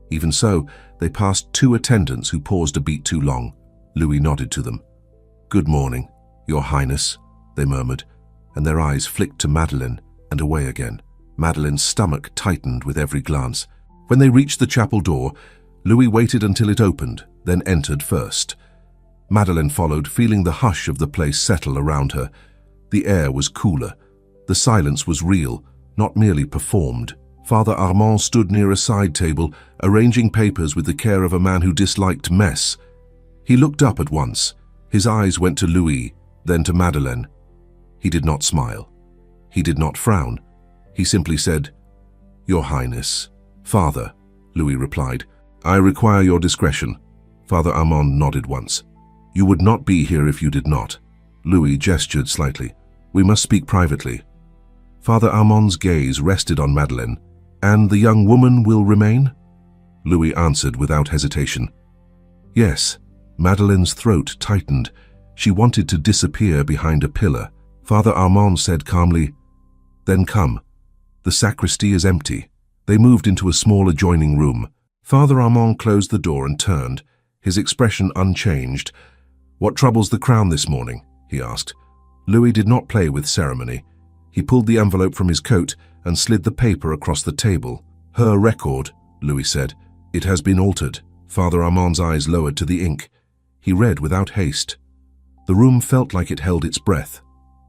Even so, they passed two attendants who paused a beat too long. Louis nodded to them. Good morning, Your Highness, they murmured, and their eyes flicked to Madeleine and away again. Madeleine's stomach tightened with every glance. When they reached the chapel door, Louis waited until it opened, then entered first. Madeleine followed, feeling the hush of the place settle around her. The air was cooler. The silence was real, not merely performed. Father Armand stood near a side table, arranging papers with the care of a man who disliked mess. He looked up at once. His eyes went to Louis, then to Madeleine. He did not smile. He did not frown. He simply said, Your Highness. Father, Louis replied, I require your discretion. Father Armand nodded once. You would not be here if you did not. Louis gestured slightly. "We must speak privately." Father Armand's gaze rested on Madeleine. "And the young woman will remain?" Louis answered without hesitation. "Yes." Madeleine's throat tightened. She wanted to disappear behind a pillar. Father Armand said calmly, "Then come. The sacristy is empty." They moved into a small adjoining room. Father Armand closed the door and turned, his expression unchanged. "What troubles the crown this morning?" he asked. Louis did not play with ceremony. He pulled the envelope from his coat and slid the paper across the table. "Her record," Louis said. "It has been altered." Father Armand's eyes lowered to the ink. He read without haste. The room felt like it held its breath.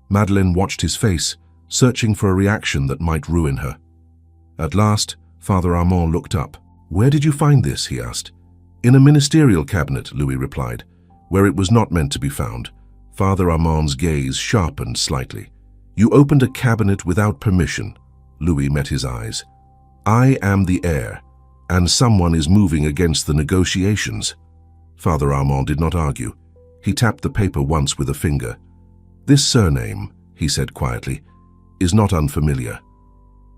Madeleine watched his face, searching for a reaction that might ruin her. At last, Father Armand looked up. "Where did you find this?" he asked. "In a ministerial cabinet," Louis replied, "where it was not meant to be found." Father Armand's gaze sharpened slightly. "You opened a cabinet without permission." Louis met his eyes. "I am the heir, and someone is moving against the negotiations." Father Armand did not argue. He tapped the paper once with a finger. "This surname," he said quietly, "is not unfamiliar."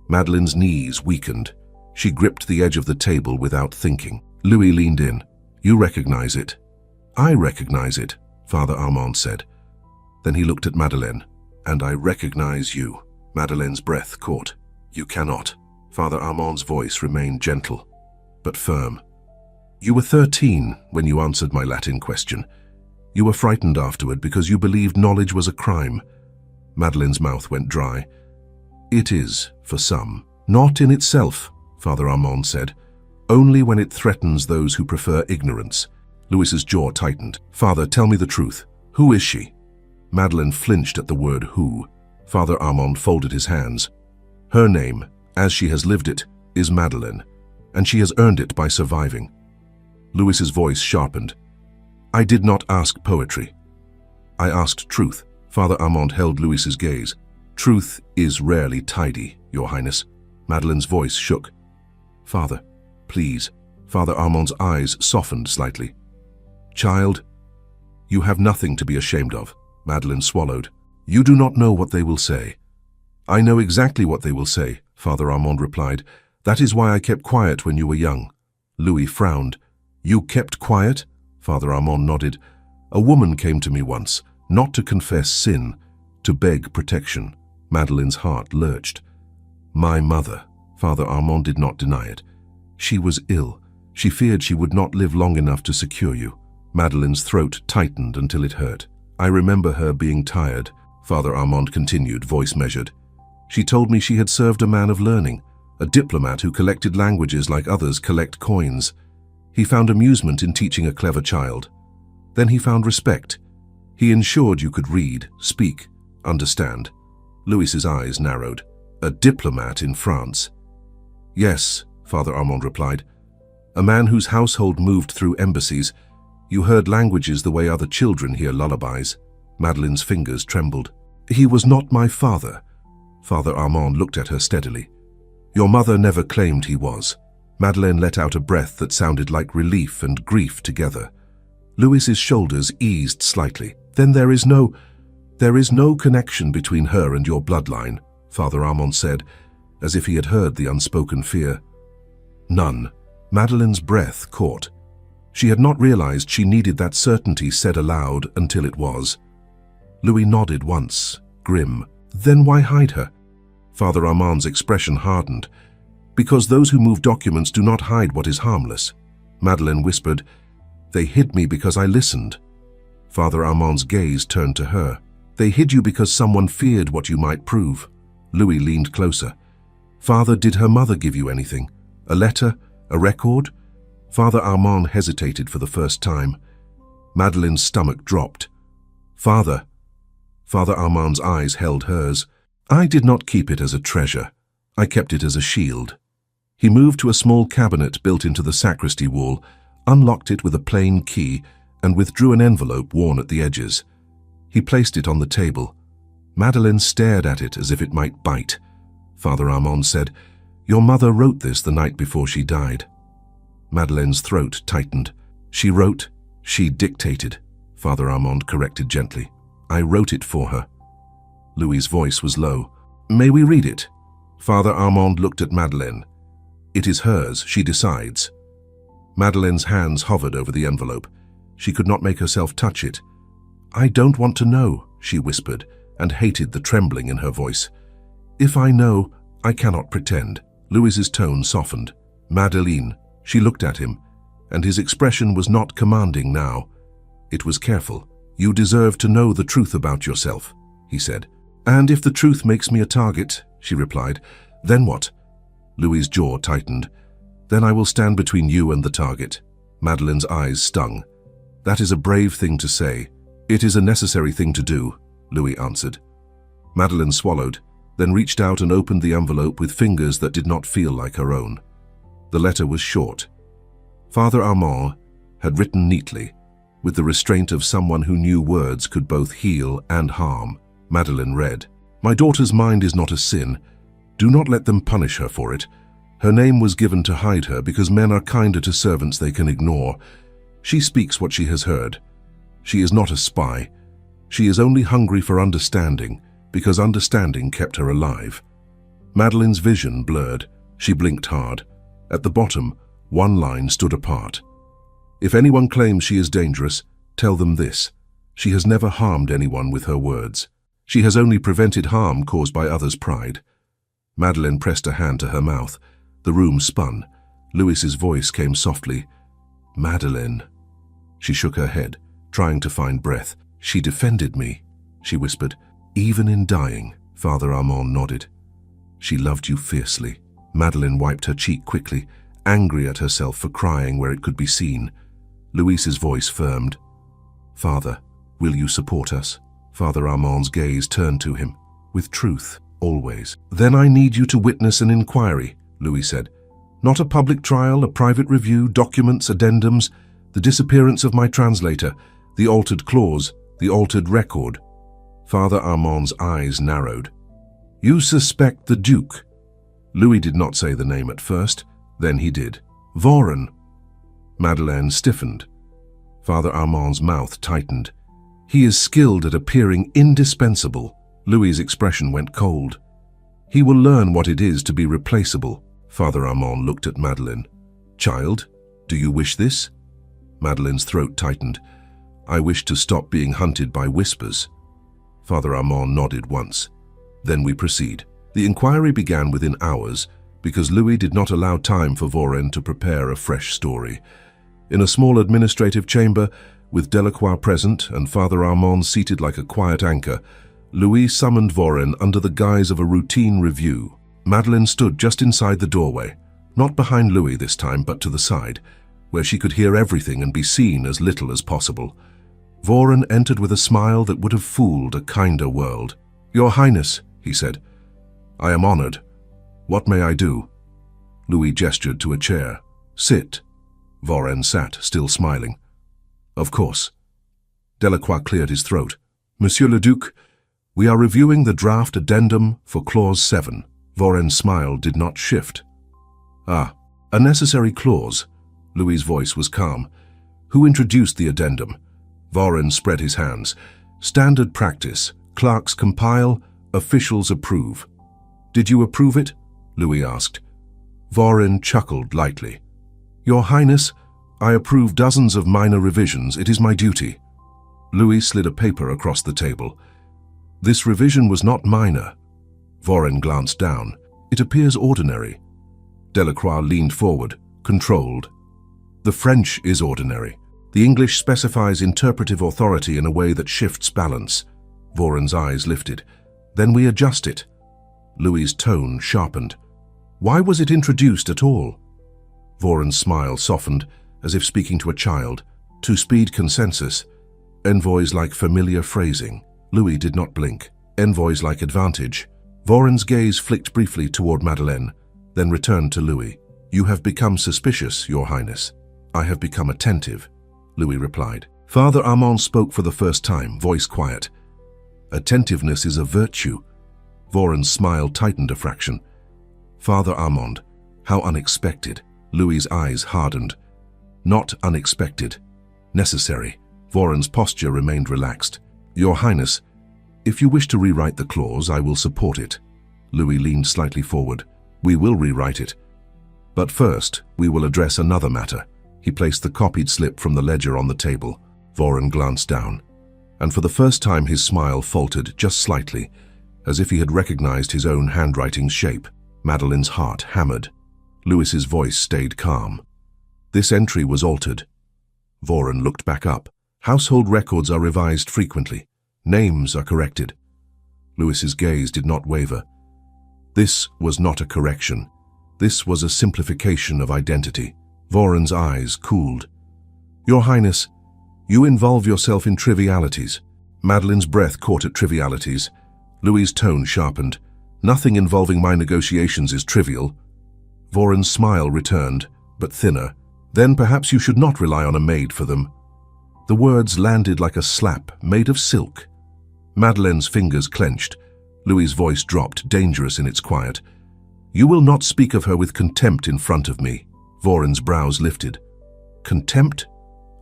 Madeleine's knees weakened. She gripped the edge of the table without thinking. Louis leaned in. "You recognize it." "I recognize it," Father Armand said. Then he looked at Madeleine. "And I recognize you." Madeleine's breath caught. "You cannot." Father Armand's voice remained gentle, but firm. "You were 13 when you answered my Latin question. You were frightened afterward because you believed knowledge was a crime." Madeleine's mouth went dry. "It is, for some. Not in itself," Father Armand said. "Only when it threatens those who prefer ignorance." Louis's jaw tightened. "Father, tell me the truth. Who is she?" Madeleine flinched at the word who. Father Armand folded his hands. "Her name, as she has lived it, is Madeleine, and she has earned it by surviving." Louis's voice sharpened. "I did not ask poetry. I asked truth." Father Armand held Louis's gaze. "Truth is rarely tidy, Your Highness." Madeleine's voice shook. "Father, please." Father Armand's eyes softened slightly. "Child, you have nothing to be ashamed of." Madeleine swallowed. "You do not know what they will say." "I know exactly what they will say," Father Armand replied. "That is why I kept quiet when you were young." Louis frowned. "You kept quiet?" Father Armand nodded. "A woman came to me once, not to confess sin, to beg protection." Madeleine's heart lurched. "My mother." Father Armand did not deny it. "She was ill. She feared she would not live long enough to secure you." Madeleine's throat tightened until it hurt. "I remember her being tired," Father Armand continued, voice measured. "She told me she had served a man of learning, a diplomat who collected languages like others collect coins. He found amusement in teaching a clever child. Then he found respect. He ensured you could read, speak, understand." Louis's eyes narrowed. "A diplomat in France?" "Yes," Father Armand replied. "A man whose household moved through embassies. You heard languages the way other children hear lullabies." Madeleine's fingers trembled. "He was not my father." Father Armand looked at her steadily. "Your mother never claimed he was." Madeleine let out a breath that sounded like relief and grief together. Louis's shoulders eased slightly. "Then there is no connection between her and your bloodline," Father Armand said, as if he had heard the unspoken fear. "None." Madeleine's breath caught. She had not realized she needed that certainty said aloud until it was. Louis nodded once, grim. "Then why hide her?" Father Armand's expression hardened. "Because those who move documents do not hide what is harmless." Madeleine whispered, "They hid me because I listened." Father Armand's gaze turned to her. "They hid you because someone feared what you might prove." Louis leaned closer. "Father, did her mother give you anything? A letter? A record?" Father Armand hesitated for the first time. Madeleine's stomach dropped. "Father." Father Armand's eyes held hers. "I did not keep it as a treasure. I kept it as a shield." He moved to a small cabinet built into the sacristy wall, unlocked it with a plain key, and withdrew an envelope worn at the edges. He placed it on the table. Madeleine stared at it as if it might bite. Father Armand said, "Your mother wrote this the night before she died." Madeleine's throat tightened. "She wrote, she dictated," Father Armand corrected gently. I wrote it for her. Louis's voice was low. May we read it? Father Armand looked at Madeleine. It is hers, she decides. Madeleine's hands hovered over the envelope. She could not make herself touch it. I don't want to know, she whispered, and hated the trembling in her voice. If I know, I cannot pretend. Louis's tone softened. Madeleine, she looked at him, and his expression was not commanding now. It was careful. You deserve to know the truth about yourself, he said. And if the truth makes me a target, she replied, then what? Louis's jaw tightened. Then I will stand between you and the target. Madeleine's eyes stung. That is a brave thing to say. It is a necessary thing to do, Louis answered. Madeleine swallowed, then reached out and opened the envelope with fingers that did not feel like her own. The letter was short. Father Armand had written neatly, with the restraint of someone who knew words could both heal and harm. Madeleine read, My daughter's mind is not a sin. Do not let them punish her for it. Her name was given to hide her because men are kinder to servants they can ignore. She speaks what she has heard. She is not a spy. She is only hungry for understanding, because understanding kept her alive. Madeleine's vision blurred. She blinked hard. At the bottom, one line stood apart. If anyone claims she is dangerous, tell them this. She has never harmed anyone with her words. She has only prevented harm caused by others' pride. Madeleine pressed a hand to her mouth. The room spun. Louis's voice came softly. Madeleine. She shook her head, trying to find breath. She defended me, she whispered. Even in dying, Father Armand nodded. She loved you fiercely. Madeleine wiped her cheek quickly, angry at herself for crying where it could be seen. Louis's voice firmed. Father, will you support us? Father Armand's gaze turned to him. With truth, always. Then I need you to witness an inquiry, Louis said. Not a public trial, a private review, documents, addendums, the disappearance of my translator, the altered clause, the altered record. Father Armand's eyes narrowed. You suspect the Duke. Louis did not say the name at first, then he did. Voren. Madeleine stiffened. Father Armand's mouth tightened. He is skilled at appearing indispensable. Louis's expression went cold. He will learn what it is to be replaceable. Father Armand looked at Madeleine. Child, do you wish this? Madeleine's throat tightened. I wish to stop being hunted by whispers. Father Armand nodded once. Then we proceed. The inquiry began within hours because Louis did not allow time for Voren to prepare a fresh story. In a small administrative chamber, with Delacroix present and Father Armand seated like a quiet anchor, Louis summoned Voren under the guise of a routine review. Madeleine stood just inside the doorway, not behind Louis this time, but to the side, where she could hear everything and be seen as little as possible. Voren entered with a smile that would have fooled a kinder world. Your Highness, he said. I am honored. What may I do? Louis gestured to a chair. Sit. Voren sat, still smiling. Of course. Delacroix cleared his throat. Monsieur le Duc, we are reviewing the draft addendum for Clause 7. Voren's smile did not shift. Ah, a necessary clause. Louis's voice was calm. Who introduced the addendum? Voren spread his hands. Standard practice. Clerks compile, officials approve. Did you approve it? Louis asked. Voren chuckled lightly. Your Highness, I approve dozens of minor revisions. It is my duty. Louis slid a paper across the table. This revision was not minor. Voren glanced down. It appears ordinary. Delacroix leaned forward, controlled. The French is ordinary. The English specifies interpretive authority in a way that shifts balance. Voren's eyes lifted. Then we adjust it. Louis's tone sharpened. Why was it introduced at all? Voren's smile softened, as if speaking to a child. To speed consensus. Envoys like familiar phrasing. Louis did not blink. Envoys like advantage. Voren's gaze flicked briefly toward Madeleine, then returned to Louis. You have become suspicious, Your Highness. I have become attentive, Louis replied. Father Armand spoke for the first time, voice quiet. Attentiveness is a virtue. Voren's smile tightened a fraction. Father Armand, how unexpected. Louis's eyes hardened. Not unexpected. Necessary. Voren's posture remained relaxed. Your Highness, if you wish to rewrite the clause, I will support it. Louis leaned slightly forward. We will rewrite it. But first, we will address another matter. He placed the copied slip from the ledger on the table. Voren glanced down, and for the first time his smile faltered just slightly, as if he had recognized his own handwriting's shape. Madeleine's heart hammered. Louis's voice stayed calm. This entry was altered. Voren looked back up. Household records are revised frequently. Names are corrected. Louis's gaze did not waver. This was not a correction. This was a simplification of identity. Voren's eyes cooled. Your Highness, you involve yourself in trivialities. Madeleine's breath caught at trivialities. Louis's tone sharpened. Nothing involving my negotiations is trivial. Voren's smile returned, but thinner. Then perhaps you should not rely on a maid for them. The words landed like a slap made of silk. Madeleine's fingers clenched. Louis's voice dropped, dangerous in its quiet. You will not speak of her with contempt in front of me. Voren's brows lifted. Contempt?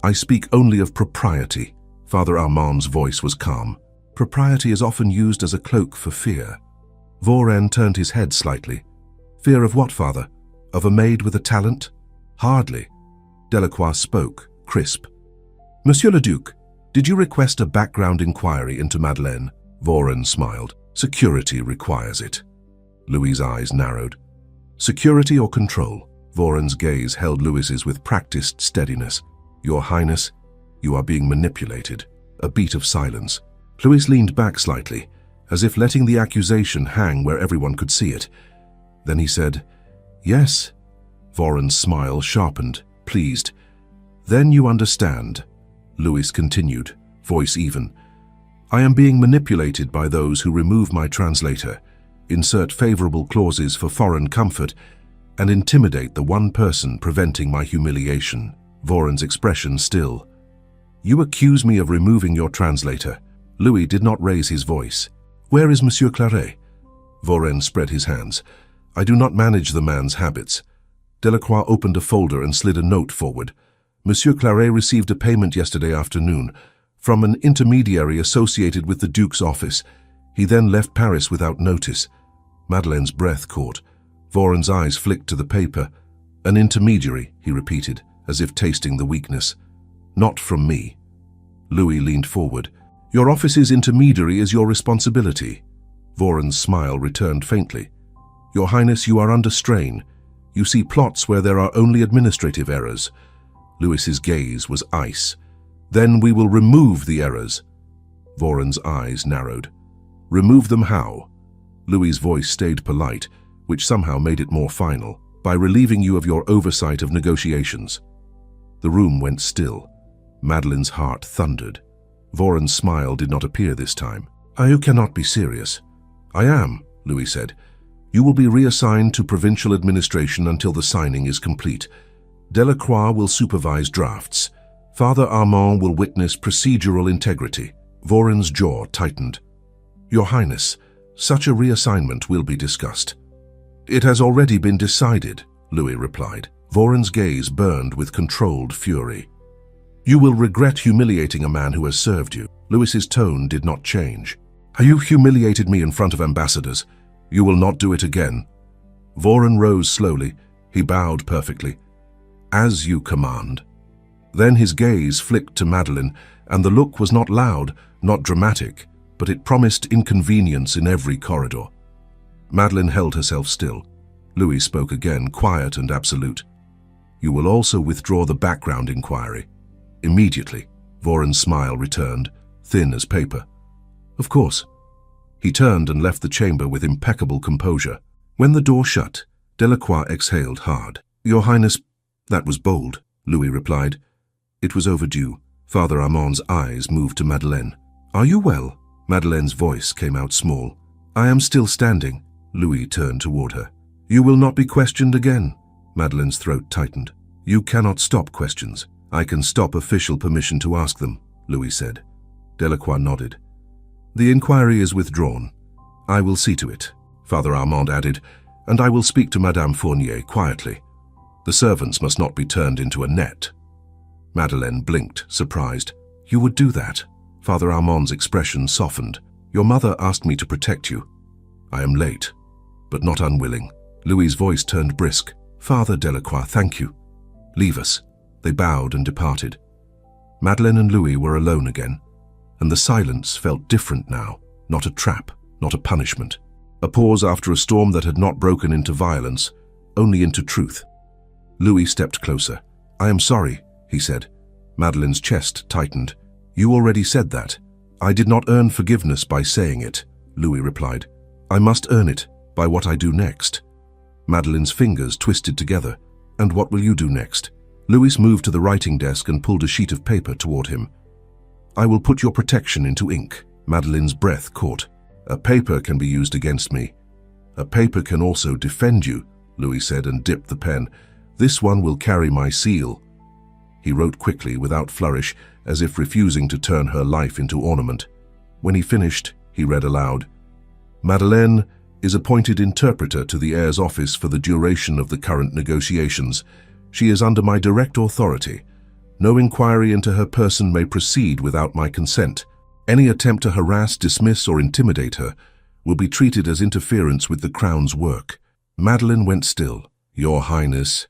I speak only of propriety. Father Armand's voice was calm. Propriety is often used as a cloak for fear. Voren turned his head slightly. Fear of what, Father? Of a maid with a talent? Hardly. Delacroix spoke, crisp. Monsieur le Duc, did you request a background inquiry into Madeleine? Voren smiled. Security requires it. Louis's eyes narrowed. Security or control? Voren's gaze held Louis's with practiced steadiness. Your Highness, you are being manipulated. A beat of silence. Louis leaned back slightly, as if letting the accusation hang where everyone could see it. Then he said, Yes. Voren's smile sharpened, pleased. Then you understand. Louis continued, voice even. I am being manipulated by those who remove my translator, insert favorable clauses for foreign comfort, and intimidate the one person preventing my humiliation. Voren's expression still. You accuse me of removing your translator. Louis did not raise his voice. Where is Monsieur Claret? Voren spread his hands. I do not manage the man's habits. Delacroix opened a folder and slid a note forward. Monsieur Claret received a payment yesterday afternoon from an intermediary associated with the Duke's office. He then left Paris without notice. Madeleine's breath caught. Voren's eyes flicked to the paper. An intermediary, he repeated, as if tasting the weakness. Not from me. Louis leaned forward. Your office's intermediary is your responsibility. Voren's smile returned faintly. Your Highness, you are under strain. You see plots where there are only administrative errors. Louis's gaze was ice. Then we will remove the errors. Voren's eyes narrowed. Remove them how? Louis's voice stayed polite, which somehow made it more final, by relieving you of your oversight of negotiations. The room went still. Madeleine's heart thundered. Voren's smile did not appear this time. You cannot be serious. I am, Louis said. You will be reassigned to provincial administration until the signing is complete. Delacroix will supervise drafts. Father Armand will witness procedural integrity. Voren's jaw tightened. Your Highness, such a reassignment will be discussed. It has already been decided, Louis replied. Voren's gaze burned with controlled fury. You will regret humiliating a man who has served you. Louis's tone did not change. You humiliated me in front of ambassadors. You will not do it again. Voren rose slowly. He bowed perfectly. As you command. Then his gaze flicked to Madeleine, and the look was not loud, not dramatic, but it promised inconvenience in every corridor. Madeleine held herself still. Louis spoke again, quiet and absolute. You will also withdraw the background inquiry. Immediately. Voren's smile returned, thin as paper. Of course. He turned and left the chamber with impeccable composure. When the door shut, Delacroix exhaled hard. Your Highness, that was bold, Louis replied. It was overdue. Father Armand's eyes moved to Madeleine. Are you well? Madeleine's voice came out small. I am still standing. Louis turned toward her. You will not be questioned again. Madeleine's throat tightened. You cannot stop questions. I can stop official permission to ask them, Louis said. Delacroix nodded. The inquiry is withdrawn. I will see to it, Father Armand added, and I will speak to Madame Fournier quietly. The servants must not be turned into a net. Madeleine blinked, surprised. You would do that? Father Armand's expression softened. Your mother asked me to protect you. I am late, but not unwilling. Louis's voice turned brisk. Father Delacroix, thank you. Leave us. They bowed and departed. Madeleine and Louis were alone again, and the silence felt different now, not a trap, not a punishment. A pause after a storm that had not broken into violence, only into truth. Louis stepped closer. I am sorry, he said. Madeleine's chest tightened. You already said that. I did not earn forgiveness by saying it, Louis replied. I must earn it by what I do next. Madeleine's fingers twisted together. And what will you do next? Louis moved to the writing desk and pulled a sheet of paper toward him. I will put your protection into ink. Madeleine's breath caught. A paper can be used against me. A paper can also defend you, Louis said and dipped the pen. This one will carry my seal. He wrote quickly, without flourish, as if refusing to turn her life into ornament. When he finished, he read aloud. Madeleine is appointed interpreter to the heir's office for the duration of the current negotiations. She is under my direct authority. No inquiry into her person may proceed without my consent. Any attempt to harass, dismiss, or intimidate her will be treated as interference with the Crown's work. Madeleine went still. Your Highness.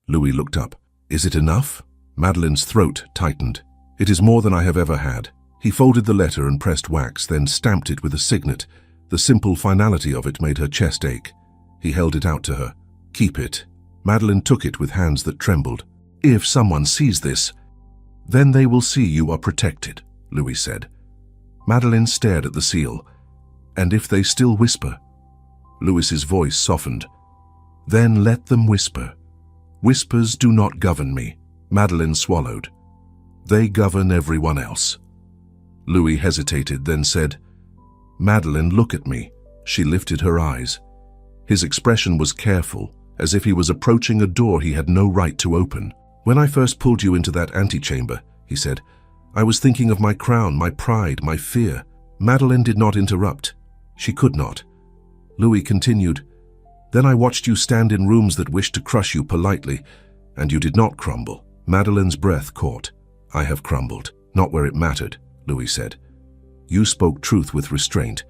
Louis looked up. Is it enough? Madeleine's throat tightened. It is more than I have ever had. He folded the letter and pressed wax, then stamped it with a signet. The simple finality of it made her chest ache. He held it out to her. Keep it. Madeleine took it with hands that trembled. If someone sees this, then they will see you are protected, Louis said. Madeleine stared at the seal. And if they still whisper? Louis's voice softened. Then let them whisper. Whispers do not govern me. Madeleine swallowed. They govern everyone else. Louis hesitated, then said, Madeleine, look at me. She lifted her eyes. His expression was careful, as if he was approaching a door he had no right to open. When I first pulled you into that antechamber, he said, I was thinking of my crown, my pride, my fear. Madeleine did not interrupt. She could not. Louis continued, Then I watched you stand in rooms that wished to crush you politely, and you did not crumble. Madeleine's breath caught. I have crumbled. Not where it mattered, Louis said. You spoke truth with restraint.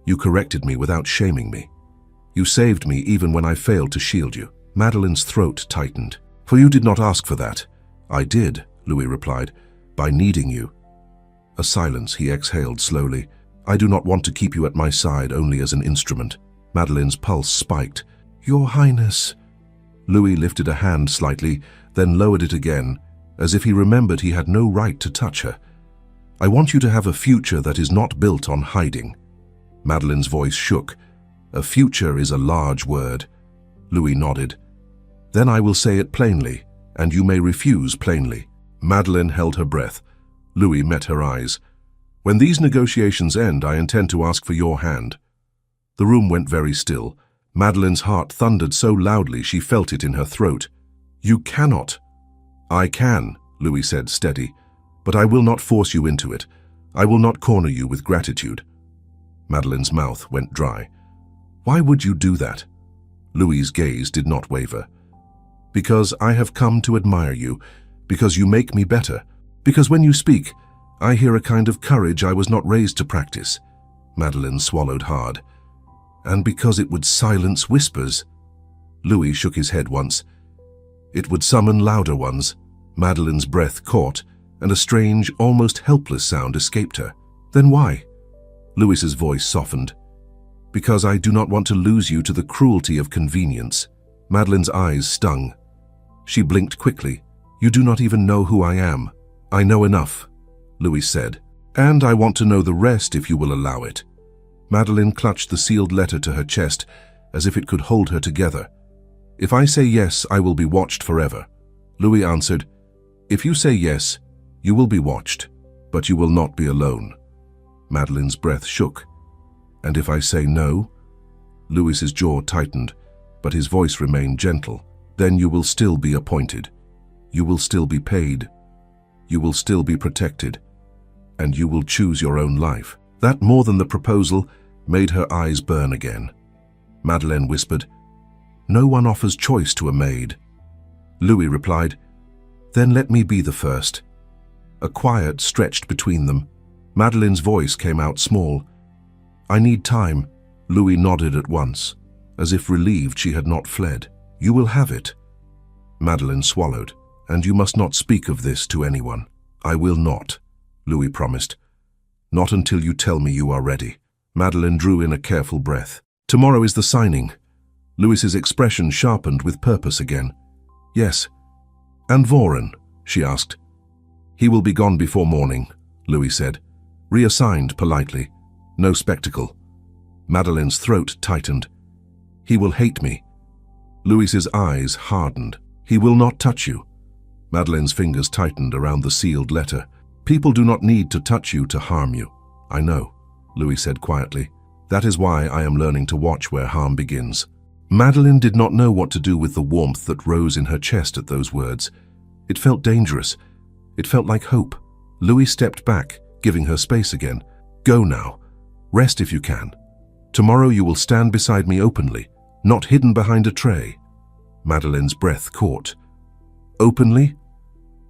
You corrected me without shaming me. You saved me even when I failed to shield you. Madeleine's throat tightened. For you did not ask for that. I did, Louis replied, by needing you. A silence. He exhaled slowly. I do not want to keep you at my side only as an instrument. Madeleine's pulse spiked. Your Highness. Louis lifted a hand slightly, then lowered it again, as if he remembered he had no right to touch her. I want you to have a future that is not built on hiding. Madeleine's voice shook. A future is a large word. Louis nodded. Then I will say it plainly, and you may refuse plainly. Madeleine held her breath. Louis met her eyes. When these negotiations end, I intend to ask for your hand. The room went very still. Madeleine's heart thundered so loudly she felt it in her throat. You cannot. I can, Louis said, steady. But I will not force you into it. I will not corner you with gratitude. Madeleine's mouth went dry. Why would you do that? Louis's gaze did not waver. Because I have come to admire you, because you make me better, because when you speak, I hear a kind of courage I was not raised to practice. Madeleine swallowed hard. And because it would silence whispers. Louis shook his head once. It would summon louder ones. Madeleine's breath caught, and a strange, almost helpless sound escaped her. Then why? Louis's voice softened. Because I do not want to lose you to the cruelty of convenience. Madeleine's eyes stung. She blinked quickly. You do not even know who I am. I know enough, Louis said. And I want to know the rest if you will allow it. Madeleine clutched the sealed letter to her chest as if it could hold her together. If I say yes, I will be watched forever. Louis answered, If you say yes, you will be watched, but you will not be alone. Madeleine's breath shook. And if I say no? Louis's jaw tightened, but his voice remained gentle. Then you will still be appointed. You will still be paid. You will still be protected. And you will choose your own life. That, more than the proposal, made her eyes burn again. Madeleine whispered, No one offers choice to a maid. Louis replied, Then let me be the first. A quiet stretched between them. Madeleine's voice came out small. "I need time." Louis nodded at once, as if relieved she had not fled. "You will have it." Madeleine swallowed. "And you must not speak of this to anyone." "I will not," Louis promised. "Not until you tell me you are ready." Madeleine drew in a careful breath. "Tomorrow is the signing." Louis's expression sharpened with purpose again. "Yes." "And Voren?" she asked. "He will be gone before morning," Louis said. Reassigned politely. No spectacle. Madeleine's throat tightened. "He will hate me." Louis's eyes hardened. "He will not touch you." Madeleine's fingers tightened around the sealed letter. "People do not need to touch you to harm you." "I know," Louis said quietly. "That is why I am learning to watch where harm begins." Madeleine did not know what to do with the warmth that rose in her chest at those words. It felt dangerous. It felt like hope. Louis stepped back, giving her space again. "Go now. Rest if you can. Tomorrow you will stand beside me openly, not hidden behind a tray." Madeleine's breath caught. "Openly?"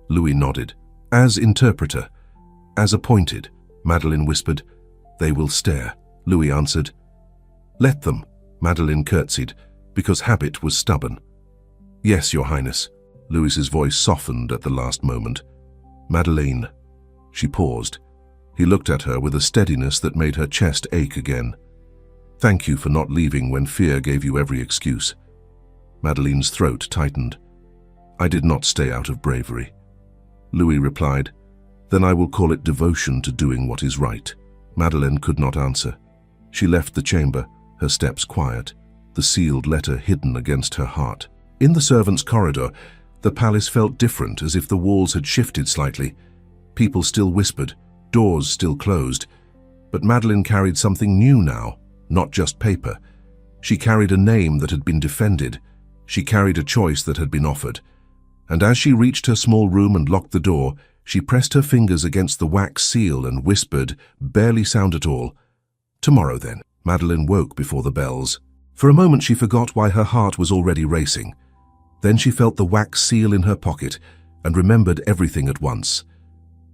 Louis nodded. "As interpreter. As appointed," Madeleine whispered. "They will stare," Louis answered. "Let them," Madeleine curtsied, because habit was stubborn. "Yes, Your Highness." Louis's voice softened at the last moment. "Madeleine." She paused. He looked at her with a steadiness that made her chest ache again. "Thank you for not leaving when fear gave you every excuse." Madeleine's throat tightened. "I did not stay out of bravery." Louis replied, "Then I will call it devotion to doing what is right." Madeleine could not answer. She left the chamber, her steps quiet, the sealed letter hidden against her heart. In the servants' corridor, the palace felt different, as if the walls had shifted slightly. People still whispered, doors still closed. But Madeleine carried something new now, not just paper. She carried a name that had been defended. She carried a choice that had been offered. And as she reached her small room and locked the door, she pressed her fingers against the wax seal and whispered, barely sound at all, "Tomorrow then." Madeleine woke before the bells. For a moment she forgot why her heart was already racing. Then she felt the wax seal in her pocket and remembered everything at once.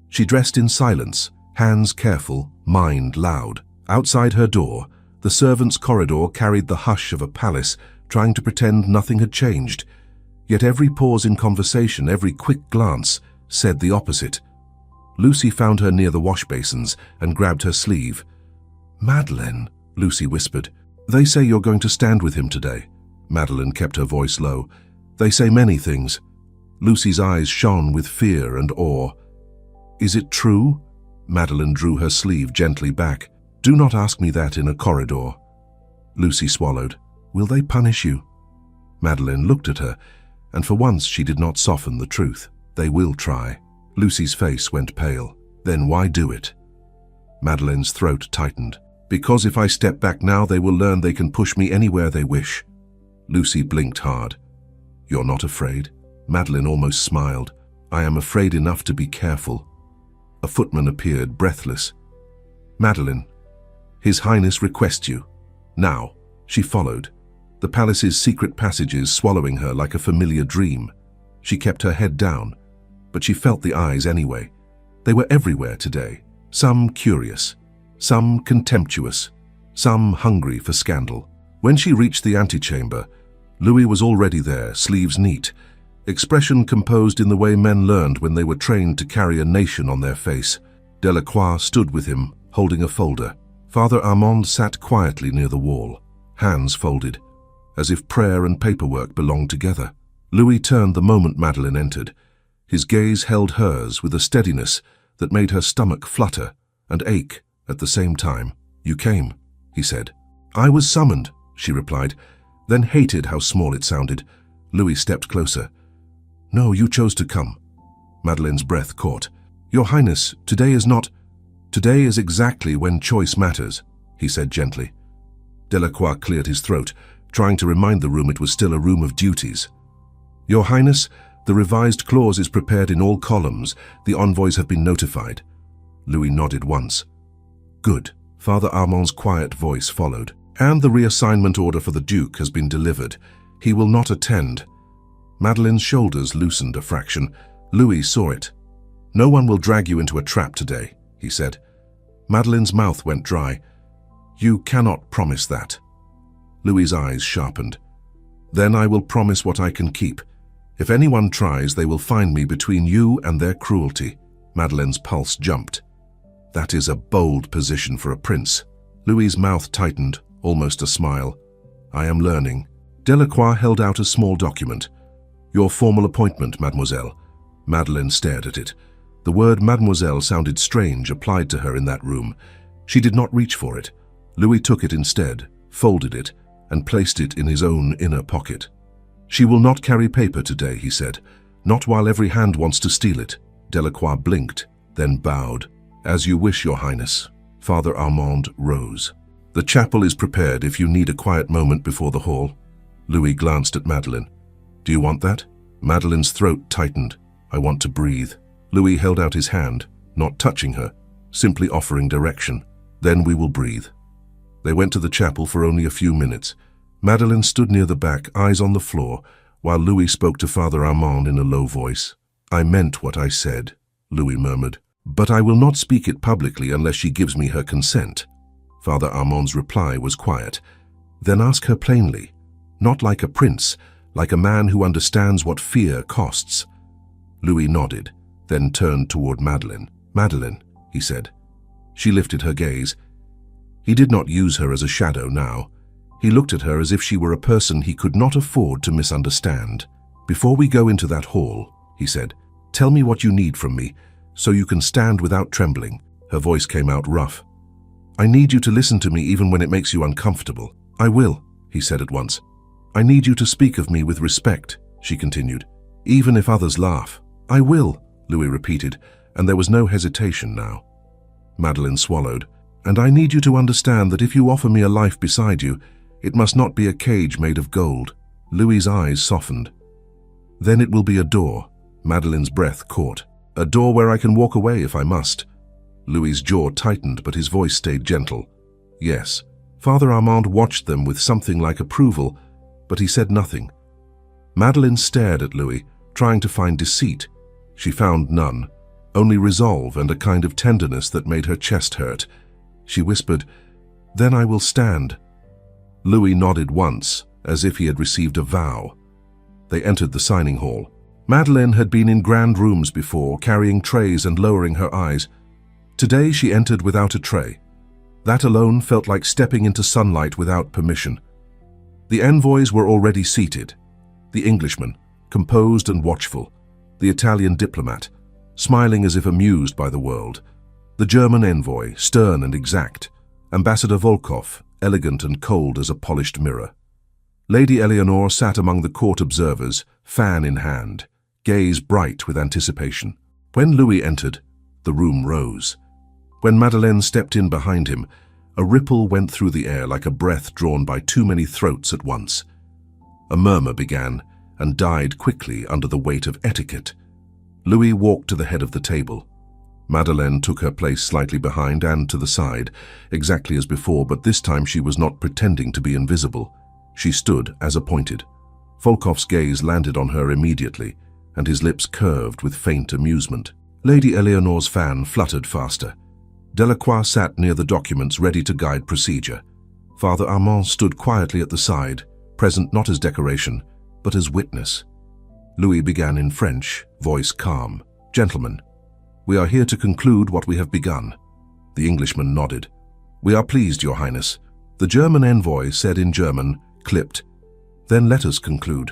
She dressed in silence, hands careful, mind loud. Outside her door, the servants' corridor carried the hush of a palace, trying to pretend nothing had changed. Yet every pause in conversation, every quick glance, said the opposite. Lucy found her near the wash basins and grabbed her sleeve. "Madeleine," Lucy whispered. "They say you're going to stand with him today." Madeleine kept her voice low. "They say many things." Lucy's eyes shone with fear and awe. "Is it true?" Madeleine drew her sleeve gently back. "Do not ask me that in a corridor." Lucy swallowed. "Will they punish you?" Madeleine looked at her, and for once she did not soften the truth. "They will try." Lucy's face went pale. "Then why do it?" Madeleine's throat tightened. "Because if I step back now, they will learn they can push me anywhere they wish." Lucy blinked hard. "You're not afraid?" Madeleine almost smiled. "I am afraid enough to be careful." A footman appeared, breathless. "Madeleine, His Highness requests you." Now, she followed, the palace's secret passages swallowing her like a familiar dream. She kept her head down, but she felt the eyes anyway. They were everywhere today, some curious, some contemptuous, some hungry for scandal. When she reached the antechamber, Louis was already there, sleeves neat, expression composed in the way men learned when they were trained to carry a nation on their face. Delacroix stood with him, holding a folder. Father Armand sat quietly near the wall, hands folded, as if prayer and paperwork belonged together. Louis turned the moment Madeleine entered. His gaze held hers with a steadiness that made her stomach flutter and ache at the same time. "You came," he said. "I was summoned," she replied, then hated how small it sounded. Louis stepped closer. "No, you chose to come." Madeleine's breath caught. "Your Highness, today is not... Today is exactly when choice matters," he said gently. Delacroix cleared his throat, trying to remind the room it was still a room of duties. "Your Highness, the revised clause is prepared in all columns. The envoys have been notified." Louis nodded once. "Good." Father Armand's quiet voice followed. "And the reassignment order for the Duke has been delivered. He will not attend." Madeleine's shoulders loosened a fraction. Louis saw it. "No one will drag you into a trap today," he said. Madeleine's mouth went dry. You cannot promise that. Louis's eyes sharpened. Then I will promise what I can keep. If anyone tries, they will find me between you and their cruelty. Madeleine's pulse jumped. That is a bold position for a prince. Louis's mouth tightened, almost a smile. I am learning. Delacroix held out a small document. Your formal appointment, mademoiselle. Madeleine stared at it. The word mademoiselle sounded strange applied to her in that room. She did not reach for it. Louis took it instead, folded it, and placed it in his own inner pocket. She will not carry paper today, he said. Not while every hand wants to steal it. Delacroix blinked, then bowed. As you wish, Your Highness. Father Armand rose. The chapel is prepared if you need a quiet moment before the hall. Louis glanced at Madeleine. Do you want that? Madeleine's throat tightened. I want to breathe. Louis held out his hand, not touching her, simply offering direction. Then we will breathe. They went to the chapel for only a few minutes. Madeleine stood near the back, eyes on the floor, while Louis spoke to Father Armand in a low voice. I meant what I said, Louis murmured. But I will not speak it publicly unless she gives me her consent. Father Armand's reply was quiet. Then ask her plainly, not like a prince, like a man who understands what fear costs. Louis nodded, then turned toward Madeleine. Madeleine, he said. She lifted her gaze. He did not use her as a shadow now. He looked at her as if she were a person he could not afford to misunderstand. Before we go into that hall, he said, tell me what you need from me, so you can stand without trembling. Her voice came out rough. I need you to listen to me even when it makes you uncomfortable. I will, he said at once. I need you to speak of me with respect, she continued, even if others laugh. I will, Louis repeated, and there was no hesitation now. Madeleine swallowed. And I need you to understand that if you offer me a life beside you, it must not be a cage made of gold. Louis's eyes softened. Then it will be a door. Madeleine's breath caught. A door where I can walk away if I must. Louis's jaw tightened, but his voice stayed gentle. Yes. Father Armand watched them with something like approval, but he said nothing. Madeleine stared at Louis, trying to find deceit. She found none, only resolve and a kind of tenderness that made her chest hurt. She whispered, Then I will stand. Louis nodded once, as if he had received a vow. They entered the signing hall. Madeleine had been in grand rooms before, carrying trays and lowering her eyes. Today she entered without a tray. That alone felt like stepping into sunlight without permission. The envoys were already seated. The Englishman, composed and watchful. The Italian diplomat, smiling as if amused by the world. The German envoy, stern and exact. Ambassador Volkov, elegant and cold as a polished mirror. Lady Eleanor sat among the court observers, fan in hand, gaze bright with anticipation. When Louis entered, the room rose. When Madeleine stepped in behind him, a ripple went through the air like a breath drawn by too many throats at once. A murmur began and died quickly under the weight of etiquette. Louis walked to the head of the table. Madeleine took her place slightly behind and to the side, exactly as before, but this time she was not pretending to be invisible. She stood as appointed. Volkov's gaze landed on her immediately, and his lips curved with faint amusement. Lady Eleanor's fan fluttered faster. Delacroix sat near the documents ready to guide procedure. Father Armand stood quietly at the side, present not as decoration, but as witness. Louis began in French, voice calm. Gentlemen, we are here to conclude what we have begun. The Englishman nodded. We are pleased, Your Highness. The German envoy said in German, clipped. Then let us conclude.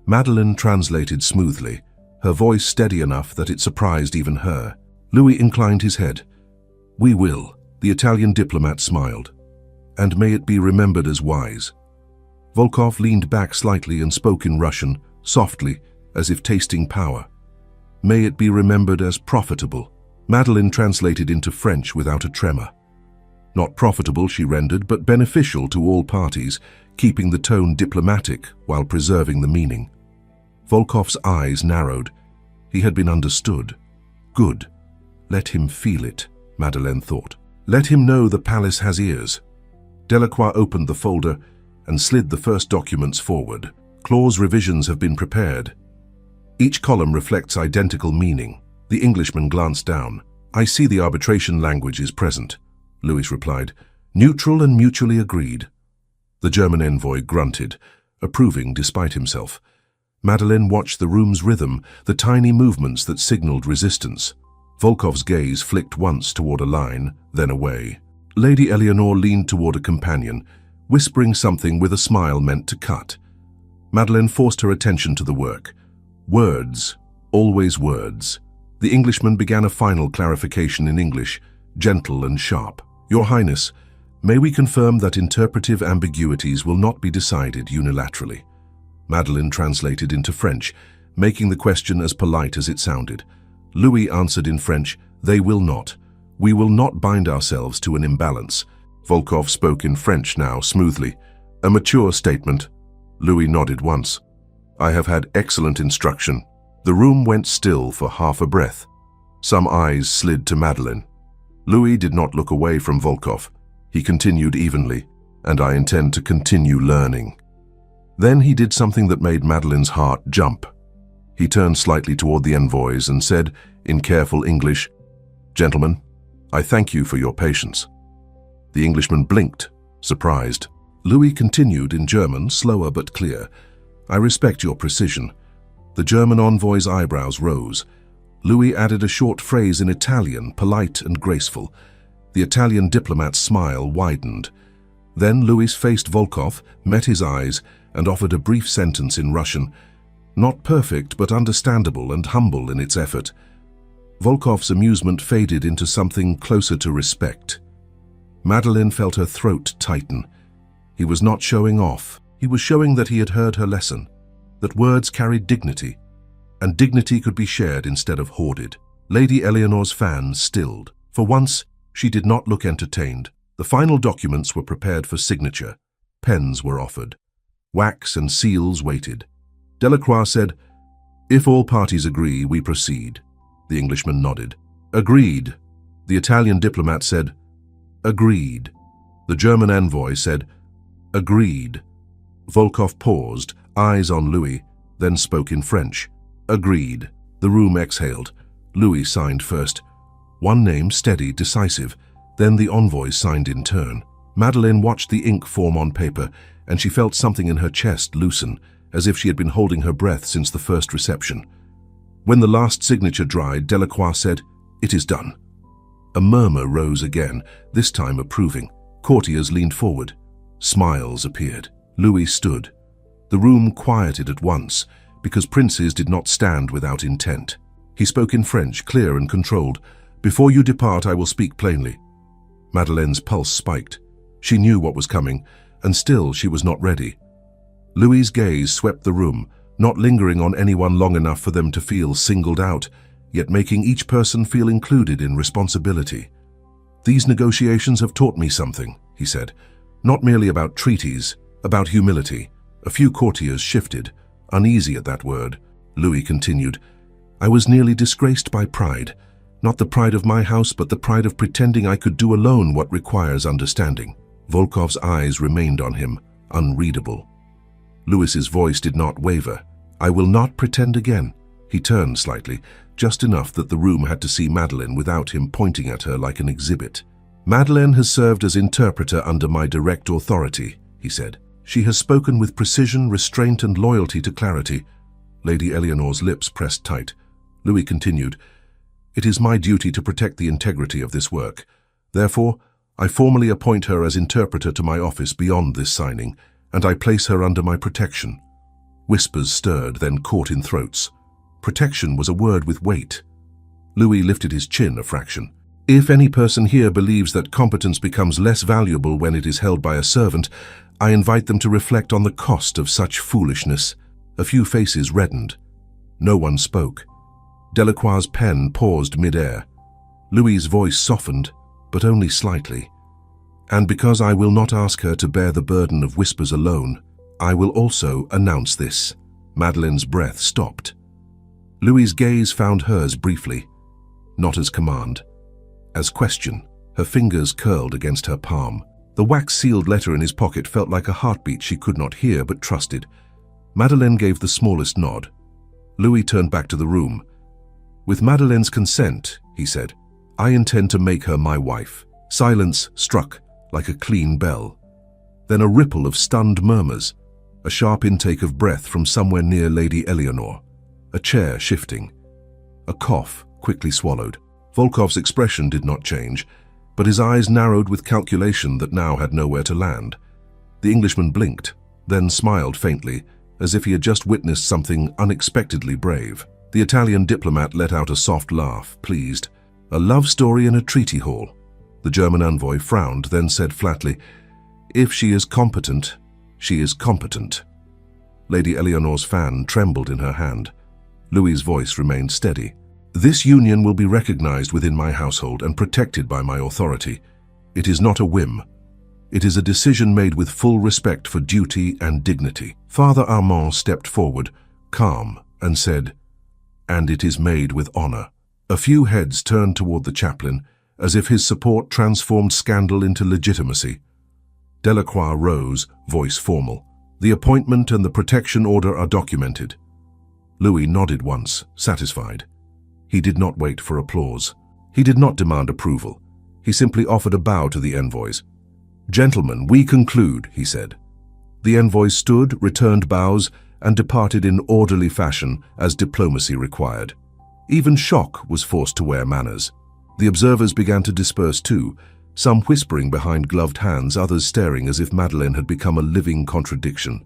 Madeleine translated smoothly, her voice steady enough that it surprised even her. Louis inclined his head. We will, the Italian diplomat smiled. And may it be remembered as wise. Volkov leaned back slightly and spoke in Russian, softly, as if tasting power. May it be remembered as profitable. Madeleine translated into French without a tremor. Not profitable, she rendered, but beneficial to all parties, keeping the tone diplomatic while preserving the meaning. Volkov's eyes narrowed. He had been understood. Good. Let him feel it, Madeleine thought. Let him know the palace has ears. Delacroix opened the folder and slid the first documents forward. Clause revisions have been prepared. Each column reflects identical meaning. The Englishman glanced down. I see the arbitration language is present. Louis replied. Neutral and mutually agreed. The German envoy grunted, approving despite himself. Madeleine watched the room's rhythm, the tiny movements that signaled resistance. Volkov's gaze flicked once toward a line, then away. Lady Eleanor leaned toward a companion, whispering something with a smile meant to cut. Madeleine forced her attention to the work. Words, always words. The Englishman began a final clarification in English, gentle and sharp. Your Highness, may we confirm that interpretive ambiguities will not be decided unilaterally? Madeleine translated into French, making the question as polite as it sounded. Louis answered in French, they will not. We will not bind ourselves to an imbalance. Volkov spoke in French now, smoothly. A mature statement. Louis nodded once. I have had excellent instruction. The room went still for half a breath. Some eyes slid to Madeleine. Louis did not look away from Volkov. He continued evenly, and I intend to continue learning. Then he did something that made Madeleine's heart jump. He turned slightly toward the envoys and said, in careful English, Gentlemen, I thank you for your patience. The Englishman blinked, surprised. Louis continued in German, slower but clear. I respect your precision. The German envoy's eyebrows rose. Louis added a short phrase in Italian, polite and graceful. The Italian diplomat's smile widened. Then Louis faced Volkov, met his eyes, and offered a brief sentence in Russian, not perfect but understandable and humble in its effort. Volkov's amusement faded into something closer to respect. Madeleine felt her throat tighten. He was not showing off. He was showing that he had heard her lesson, that words carried dignity, and dignity could be shared instead of hoarded. Lady Eleanor's fan stilled. For once, she did not look entertained. The final documents were prepared for signature. Pens were offered. Wax and seals waited. Delacroix said, If all parties agree, we proceed. The Englishman nodded. Agreed. The Italian diplomat said, Agreed. The German envoy said, Agreed. Volkov paused, eyes on Louis, then spoke in French. Agreed. The room exhaled. Louis signed first. One name steady, decisive. Then the envoys signed in turn. Madeleine watched the ink form on paper, and she felt something in her chest loosen, as if she had been holding her breath since the first reception. When the last signature dried, Delacroix said, It is done. A murmur rose again, this time approving. Courtiers leaned forward. Smiles appeared. Louis stood. The room quieted at once, because princes did not stand without intent. He spoke in French, clear and controlled. Before you depart, I will speak plainly. Madeleine's pulse spiked. She knew what was coming, and still she was not ready. Louis's gaze swept the room, not lingering on anyone long enough for them to feel singled out, yet making each person feel included in responsibility. These negotiations have taught me something, he said. Not merely about treaties, about humility. A few courtiers shifted, uneasy at that word. Louis continued, I was nearly disgraced by pride. Not the pride of my house, but the pride of pretending I could do alone what requires understanding. Volkov's eyes remained on him, unreadable. Louis's voice did not waver. I will not pretend again. He turned slightly, just enough that the room had to see Madeleine without him pointing at her like an exhibit. Madeleine has served as interpreter under my direct authority, he said. She has spoken with precision, restraint, and loyalty to clarity. Lady Eleanor's lips pressed tight. Louis continued, It is my duty to protect the integrity of this work. Therefore, I formally appoint her as interpreter to my office beyond this signing, and I place her under my protection. Whispers stirred, then caught in throats. Protection was a word with weight. Louis lifted his chin a fraction. If any person here believes that competence becomes less valuable when it is held by a servant, I invite them to reflect on the cost of such foolishness. A few faces reddened. No one spoke. Delacroix's pen paused mid-air. Louis's voice softened, but only slightly. And because I will not ask her to bear the burden of whispers alone, I will also announce this. Madeleine's breath stopped. Louis's gaze found hers briefly, not as command, as question. Her fingers curled against her palm. The wax-sealed letter in his pocket felt like a heartbeat she could not hear but trusted. Madeleine gave the smallest nod. Louis turned back to the room. With Madeleine's consent, he said, I intend to make her my wife. Silence struck like a clean bell. Then a ripple of stunned murmurs, a sharp intake of breath from somewhere near Lady Eleanor, a chair shifting, a cough quickly swallowed. Volkov's expression did not change, but his eyes narrowed with calculation that now had nowhere to land. The Englishman blinked, then smiled faintly, as if he had just witnessed something unexpectedly brave. The Italian diplomat let out a soft laugh, pleased. A love story in a treaty hall. The German envoy frowned, then said flatly, "If she is competent, she is competent." Lady Eleanor's fan trembled in her hand. Louis's voice remained steady. "This union will be recognized within my household and protected by my authority. It is not a whim. It is a decision made with full respect for duty and dignity." Father Armand stepped forward, calm, and said, "And it is made with honor." A few heads turned toward the chaplain, as if his support transformed scandal into legitimacy. Delacroix rose, voice formal. "The appointment and the protection order are documented." Louis nodded once, satisfied. He did not wait for applause. He did not demand approval. He simply offered a bow to the envoys. "Gentlemen, we conclude," he said. The envoys stood, returned bows, and departed in orderly fashion as diplomacy required. Even shock was forced to wear manners. The observers began to disperse too, some whispering behind gloved hands, others staring as if Madeleine had become a living contradiction.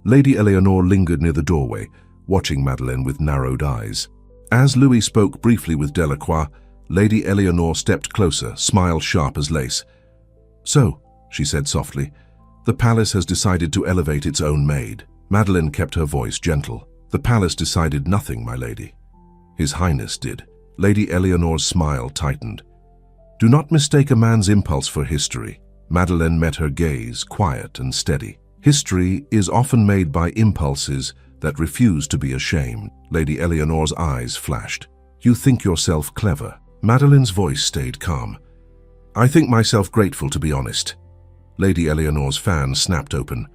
Lady Eleanor lingered near the doorway, watching Madeleine with narrowed eyes. As Louis spoke briefly with Delacroix, Lady Eleanor stepped closer, smile sharp as lace. "So," she said softly, "the palace has decided to elevate its own maid." Madeleine kept her voice gentle. "The palace decided nothing, my lady. His Highness did." Lady Eleanor's smile tightened. "Do not mistake a man's impulse for history." Madeleine met her gaze, quiet and steady. "History is often made by impulses that refuse to be ashamed." Lady Eleanor's eyes flashed. "You think yourself clever." Madeleine's voice stayed calm. "I think myself grateful, to be honest." Lady Eleanor's fan snapped open.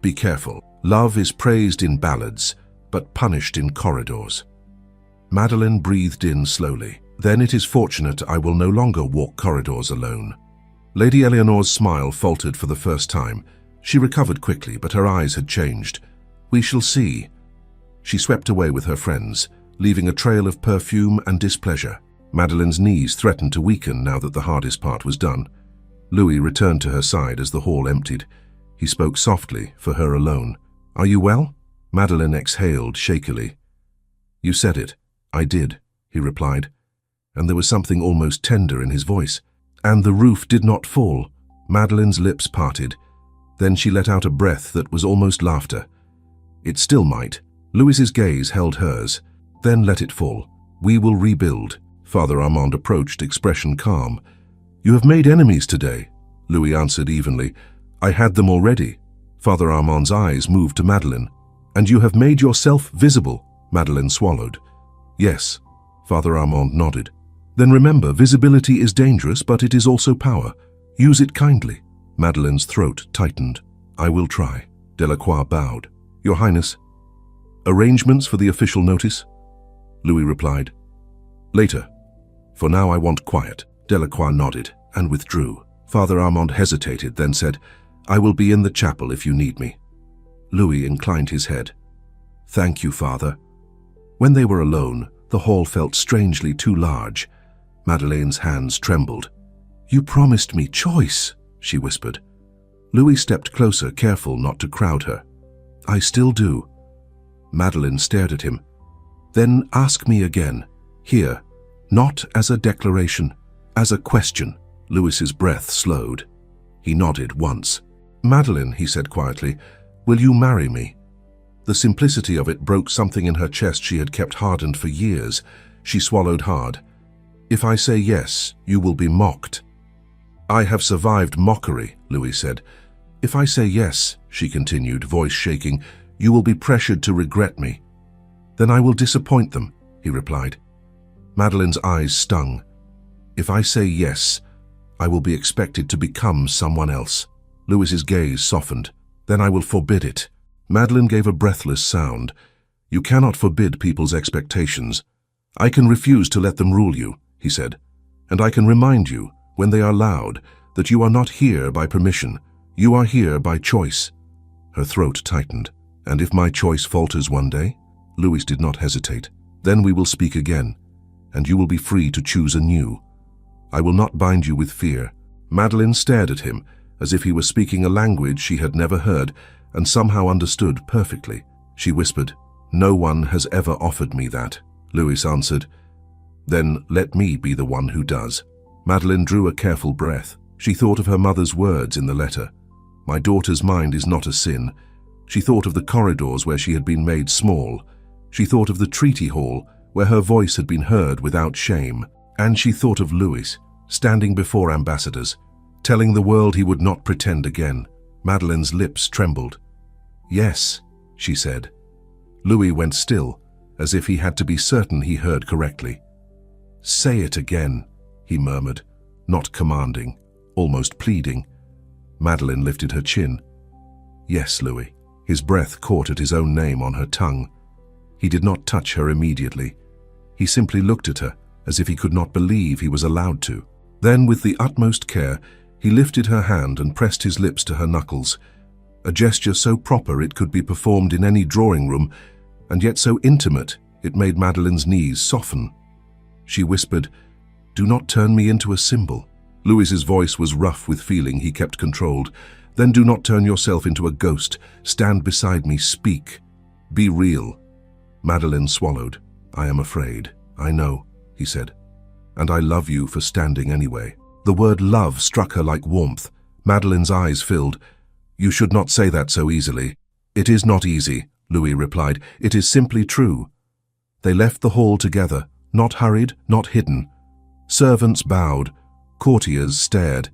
"Be careful. Love is praised in ballads, but punished in corridors." Madeleine breathed in slowly. "Then it is fortunate I will no longer walk corridors alone." Lady Eleanor's smile faltered for the first time. She recovered quickly, but her eyes had changed. "We shall see." She swept away with her friends, leaving a trail of perfume and displeasure. Madeleine's knees threatened to weaken now that the hardest part was done. Louis returned to her side as the hall emptied. He spoke softly, for her alone. "Are you well?" Madeleine exhaled shakily. "You said it. I did," he replied, and there was something almost tender in his voice. "And the roof did not fall." Madeleine's lips parted. Then she let out a breath that was almost laughter. "It still might." Louis's gaze held hers. "Then let it fall. We will rebuild." Father Armand approached, expression calm. "You have made enemies today," Louis answered evenly. "I had them already." Father Armand's eyes moved to Madeleine. "And you have made yourself visible." Madeleine swallowed. "Yes." Father Armand nodded. "Then remember, visibility is dangerous, but it is also power. Use it kindly." Madeleine's throat tightened. "I will try." Delacroix bowed. "Your Highness." "Arrangements for the official notice?" Louis replied. "Later. For now I want quiet." Delacroix nodded and withdrew. Father Armand hesitated, then said, "I will be in the chapel if you need me." Louis inclined his head. "Thank you, Father." When they were alone, the hall felt strangely too large. Madeleine's hands trembled. "You promised me choice," she whispered. Louis stepped closer, careful not to crowd her. "I still do." Madeleine stared at him. "Then ask me again, here, not as a declaration, as a question." Louis's breath slowed. He nodded once. "Madeleine," he said quietly, "will you marry me?" The simplicity of it broke something in her chest she had kept hardened for years. She swallowed hard. "If I say yes, you will be mocked." "I have survived mockery," Louis said. "If I say yes," she continued, voice shaking, "you will be pressured to regret me." "Then I will disappoint them," he replied. Madeleine's eyes stung. "If I say yes, I will be expected to become someone else." Louis's gaze softened. "Then I will forbid it." Madeleine gave a breathless sound. "You cannot forbid people's expectations." "I can refuse to let them rule you," he said. "And I can remind you when they are loud, that you are not here by permission, you are here by choice." Her throat tightened. "And if my choice falters one day?" Louis did not hesitate. "Then we will speak again, and you will be free to choose anew. I will not bind you with fear." Madeleine stared at him, as if he were speaking a language she had never heard and somehow understood perfectly. She whispered, "No one has ever offered me that." Louis answered, "Then let me be the one who does." Madeleine drew a careful breath. She thought of her mother's words in the letter. "My daughter's mind is not a sin." She thought of the corridors where she had been made small. She thought of the treaty hall where her voice had been heard without shame. And she thought of Louis, standing before ambassadors, telling the world he would not pretend again. Madeleine's lips trembled. "Yes," she said. Louis went still, as if he had to be certain he heard correctly. "Say it again," he murmured, not commanding, almost pleading. Madeleine lifted her chin. "Yes, Louis." His breath caught at his own name on her tongue. He did not touch her immediately. He simply looked at her, as if he could not believe he was allowed to. Then, with the utmost care, he lifted her hand and pressed his lips to her knuckles, a gesture so proper it could be performed in any drawing room, and yet so intimate it made Madeleine's knees soften. She whispered, "Do not turn me into a symbol." Louis's voice was rough with feeling he kept controlled. "Then do not turn yourself into a ghost. Stand beside me, speak. Be real." Madeleine swallowed. "I am afraid. I know," he said. "And I love you for standing anyway." The word love struck her like warmth. Madeleine's eyes filled. "You should not say that so easily." "It is not easy," Louis replied. "It is simply true." They left the hall together, not hurried, not hidden. Servants bowed. Courtiers stared.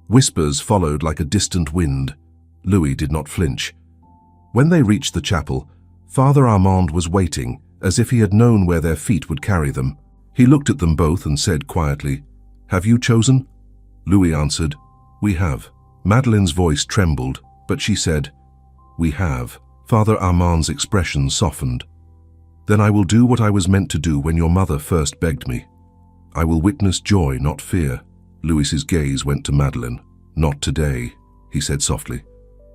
Whispers followed like a distant wind. Louis did not flinch. When they reached the chapel, Father Armand was waiting, as if he had known where their feet would carry them. He looked at them both and said quietly, "Have you chosen?" Louis answered, "We have." Madeleine's voice trembled, but she said, "We have." Father Armand's expression softened. "Then I will do what I was meant to do when your mother first begged me. I will witness joy, not fear." Louis's gaze went to Madeleine. "Not today," he said softly.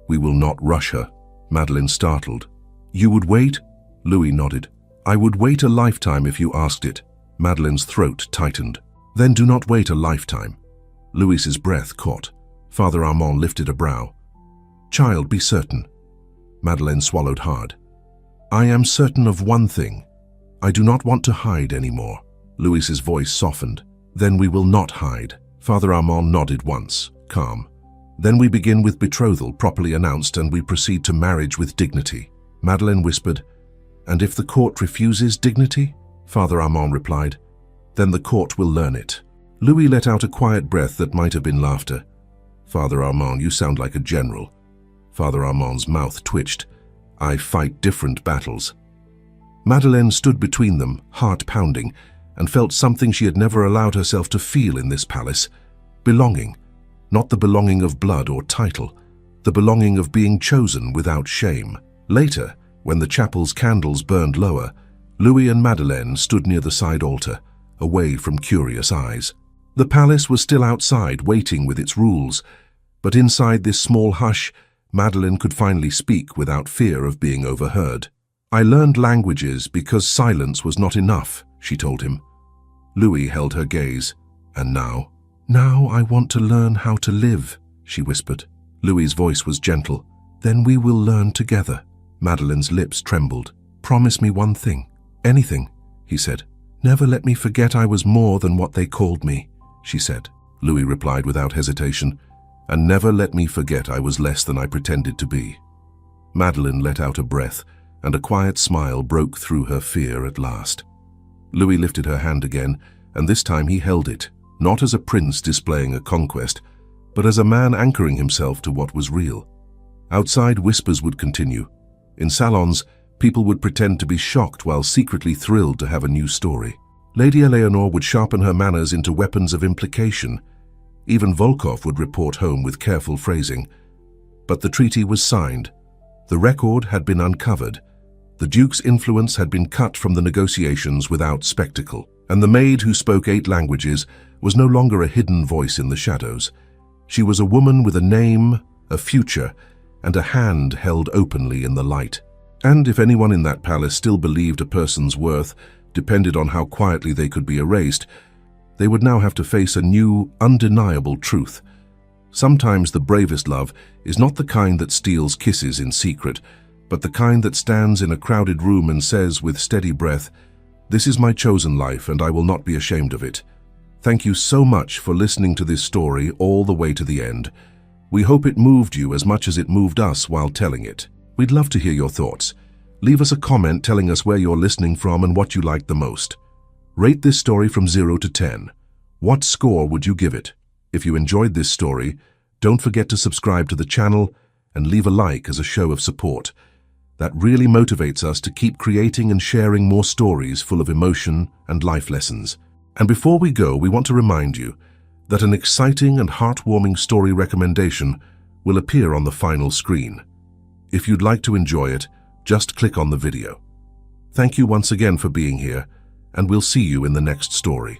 "We will not rush her." Madeleine startled. "You would wait?" Louis nodded. "I would wait a lifetime if you asked it." Madeleine's throat tightened. "Then do not wait a lifetime." Louis's breath caught. Father Armand lifted a brow. "Child, be certain." Madeleine swallowed hard. "I am certain of one thing. I do not want to hide anymore." Louis's voice softened. "Then we will not hide." Father Armand nodded once, calm. "Then we begin with betrothal properly announced and we proceed to marriage with dignity." Madeleine whispered, "And if the court refuses dignity?" Father Armand replied, "Then the court will learn it." Louis let out a quiet breath that might have been laughter. "Father Armand, you sound like a general." Father Armand's mouth twitched. "I fight different battles." Madeleine stood between them, heart pounding, and felt something she had never allowed herself to feel in this palace. Belonging. Not the belonging of blood or title, the belonging of being chosen without shame. Later, when the chapel's candles burned lower, Louis and Madeleine stood near the side altar, away from curious eyes. The palace was still outside, waiting with its rules, but inside this small hush, Madeleine could finally speak without fear of being overheard. "I learned languages because silence was not enough," she told him. Louis held her gaze. "And now?" "Now I want to learn how to live," she whispered. Louis's voice was gentle. "Then we will learn together." Madeleine's lips trembled. "Promise me one thing." "Anything," he said. "Never let me forget I was more than what they called me," she said. Louis replied without hesitation, "And never let me forget I was less than I pretended to be." Madeleine let out a breath, and a quiet smile broke through her fear at last. Louis lifted her hand again, and this time he held it, not as a prince displaying a conquest, but as a man anchoring himself to what was real. Outside, whispers would continue. In salons, people would pretend to be shocked while secretly thrilled to have a new story. Lady Eleanor would sharpen her manners into weapons of implication. Even Volkov would report home with careful phrasing. But the treaty was signed. The record had been uncovered. The Duke's influence had been cut from the negotiations without spectacle, and the maid who spoke 8 languages was no longer a hidden voice in the shadows. She was a woman with a name, a future, and a hand held openly in the light. And if anyone in that palace still believed a person's worth depended on how quietly they could be erased, they would now have to face a new, undeniable truth. Sometimes the bravest love is not the kind that steals kisses in secret, but the kind that stands in a crowded room and says with steady breath, "This is my chosen life and I will not be ashamed of it." Thank you so much for listening to this story all the way to the end. We hope it moved you as much as it moved us while telling it. We'd love to hear your thoughts. Leave us a comment telling us where you're listening from and what you liked the most. Rate this story from 0 to 10. What score would you give it? If you enjoyed this story, don't forget to subscribe to the channel and leave a like as a show of support. That really motivates us to keep creating and sharing more stories full of emotion and life lessons. And before we go, we want to remind you that an exciting and heartwarming story recommendation will appear on the final screen. If you'd like to enjoy it, just click on the video. Thank you once again for being here, and we'll see you in the next story.